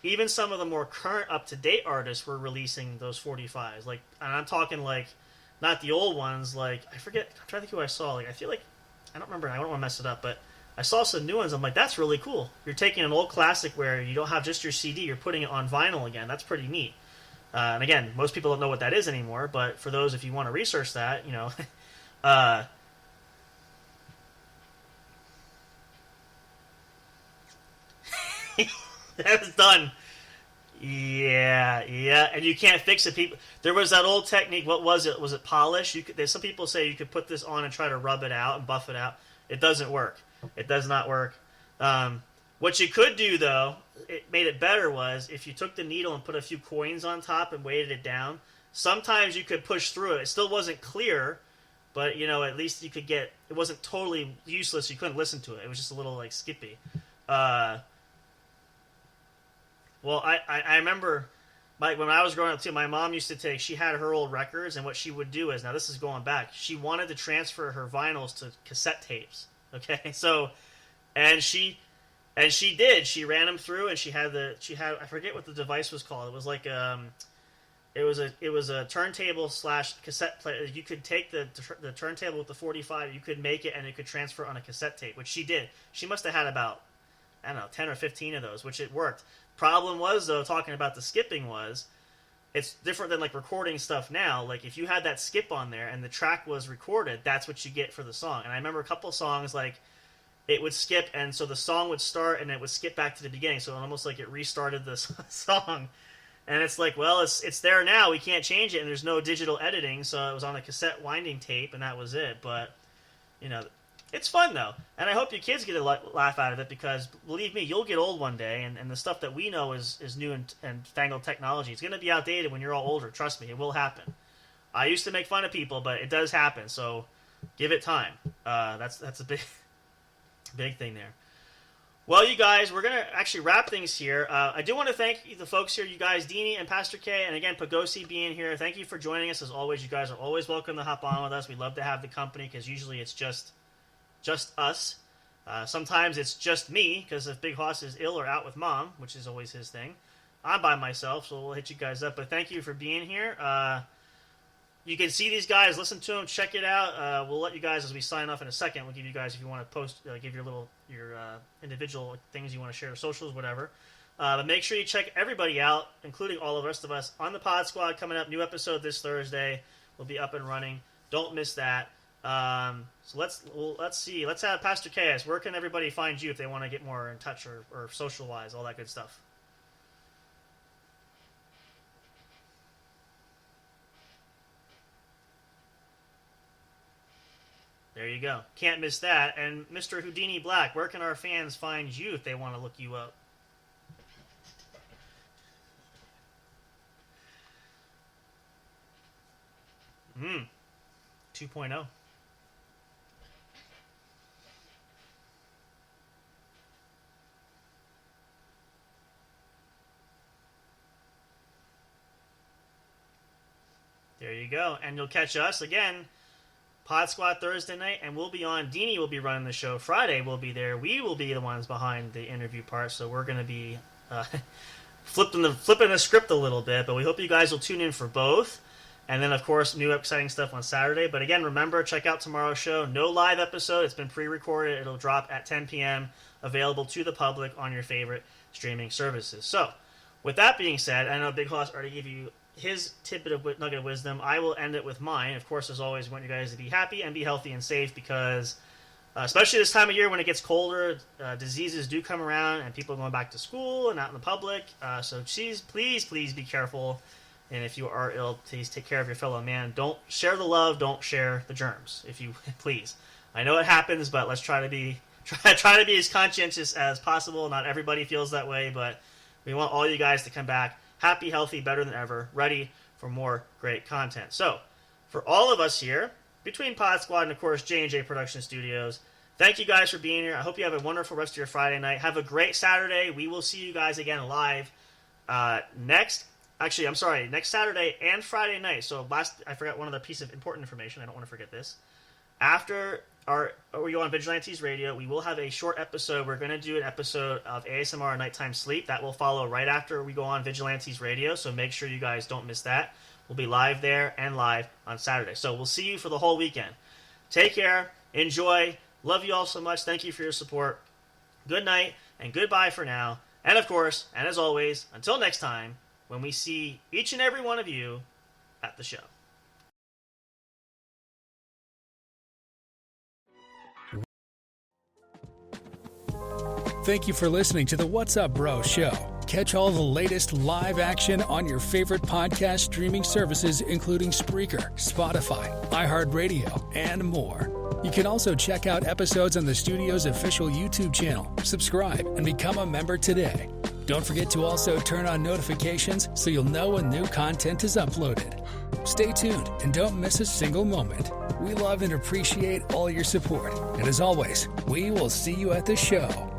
Speaker 2: Even some of the more current, up to date artists were releasing those 45s. Like, and I'm talking like not the old ones. Like I forget. I'm trying to think who I saw. Like I feel like I don't remember. I don't want to mess it up, but. I saw some new ones. I'm like, that's really cool. You're taking an old classic where you don't have just your CD. You're putting it on vinyl again. That's pretty neat. And again, most people don't know what that is anymore. But for those, if you want to research that, you know, that was done. Yeah, and you can't fix it. People, there was that old technique. What was it? Was it polish? There's some people say you could put this on and try to rub it out and buff it out. It doesn't work. It does not work. What you could do, though, it made it better, was if you took the needle and put a few coins on top and weighted it down, sometimes you could push through it. It still wasn't clear, but, you know, at least you could get... It wasn't totally useless. You couldn't listen to it. It was just a little, like, skippy. Well, I remember... when I was growing up, too, my mom used to take... She had her old records, and what she would do is... Now, this is going back. She wanted to transfer her vinyls to cassette tapes. Okay, so, and she did. She ran them through, and she had I forget what the device was called. It was like it was a turntable / cassette player. You could take the turntable with the 45. You could make it, and it could transfer on a cassette tape, which she did. She must have had about 10 or 15 of those, which it worked. Problem was though, talking about the skipping was. It's different than like recording stuff now. Like if you had that skip on there and the track was recorded, that's what you get for the song. And I remember a couple of songs like it would skip, and so the song would start and it would skip back to the beginning. So almost like it restarted the song. And it's like, well, it's there now. We can't change it, and there's no digital editing, so it was on a cassette winding tape, and that was it. But, you know, it's fun, though. And I hope your kids get a laugh out of it, because, believe me, you'll get old one day, and the stuff that we know is new and fangled technology. It's going to be outdated when you're all older. Trust me, it will happen. I used to make fun of people, but it does happen, so give it time. That's a big thing there. Well, you guys, we're going to actually wrap things here. I do want to thank the folks here, you guys, Deanie and Pastor K, and again, Pagosi being here. Thank you for joining us. As always, you guys are always welcome to hop on with us. We love to have the company, because usually it's just us. Sometimes it's just me, because if Big Hoss is ill or out with Mom, which is always his thing. I'm by myself, so we'll hit you guys up. But thank you for being here. You can see these guys, listen to them, check it out. We'll let you guys, as we sign off in a second, we'll give you guys, if you want to post, give your individual things you want to share, socials, whatever. But make sure you check everybody out, including all the rest of us, on the Pod Squad coming up. New episode this Thursday. We'll be up and running. Don't miss that. So let's see. Let's have Pastor Chaos. Where can everybody find you if they want to get more in touch or social-wise, all that good stuff? There you go. Can't miss that. And Mr. Houdini Black, where can our fans find you if they want to look you up? Hmm. 2.0. There you go. And you'll catch us again, Pod Squad Thursday night, and we'll be on. Deanie will be running the show. Friday we'll be there. We will be the ones behind the interview part, so we're going to be flipping the script a little bit, but we hope you guys will tune in for both. And then, of course, new exciting stuff on Saturday. But again, remember, check out tomorrow's show. No live episode. It's been pre-recorded. It'll drop at 10 p.m., available to the public on your favorite streaming services. So, with that being said, I know Big Hoss already gave you his tidbit of nugget of wisdom. I will end it with mine. Of course, as always, we want you guys to be happy and be healthy and safe, because especially this time of year when it gets colder, diseases do come around, and people are going back to school and out in the public. So please be careful. And if you are ill, please take care of your fellow man. Don't share the love. Don't share the germs, if you please. I know it happens, but let's try to be as conscientious as possible. Not everybody feels that way, but we want all you guys to come back happy, healthy, better than ever, ready for more great content. So, for all of us here, between Pod Squad and, of course, J&J Production Studios, thank you guys for being here. I hope you have a wonderful rest of your Friday night. Have a great Saturday. We will see you guys again live next Saturday and Friday night. So, I forgot one other piece of important information. I don't want to forget this. After we go on Vigilantes Radio, we will have a short episode. We're going to do an episode of ASMR Nighttime Sleep. That will follow right after we go on Vigilantes Radio, so make sure you guys don't miss that. We'll be live there and live on Saturday. So we'll see you for the whole weekend. Take care. Enjoy. Love you all so much. Thank you for your support. Good night and goodbye for now. And of course, and as always, until next time, when we see each and every one of you at the show.
Speaker 1: Thank you for listening to the What's Up Bro show. Catch all the latest live action on your favorite podcast streaming services, including Spreaker, Spotify, iHeartRadio, and more. You can also check out episodes on the studio's official YouTube channel. Subscribe and become a member today. Don't forget to also turn on notifications so you'll know when new content is uploaded. Stay tuned and don't miss a single moment. We love and appreciate all your support. And as always, we will see you at the show.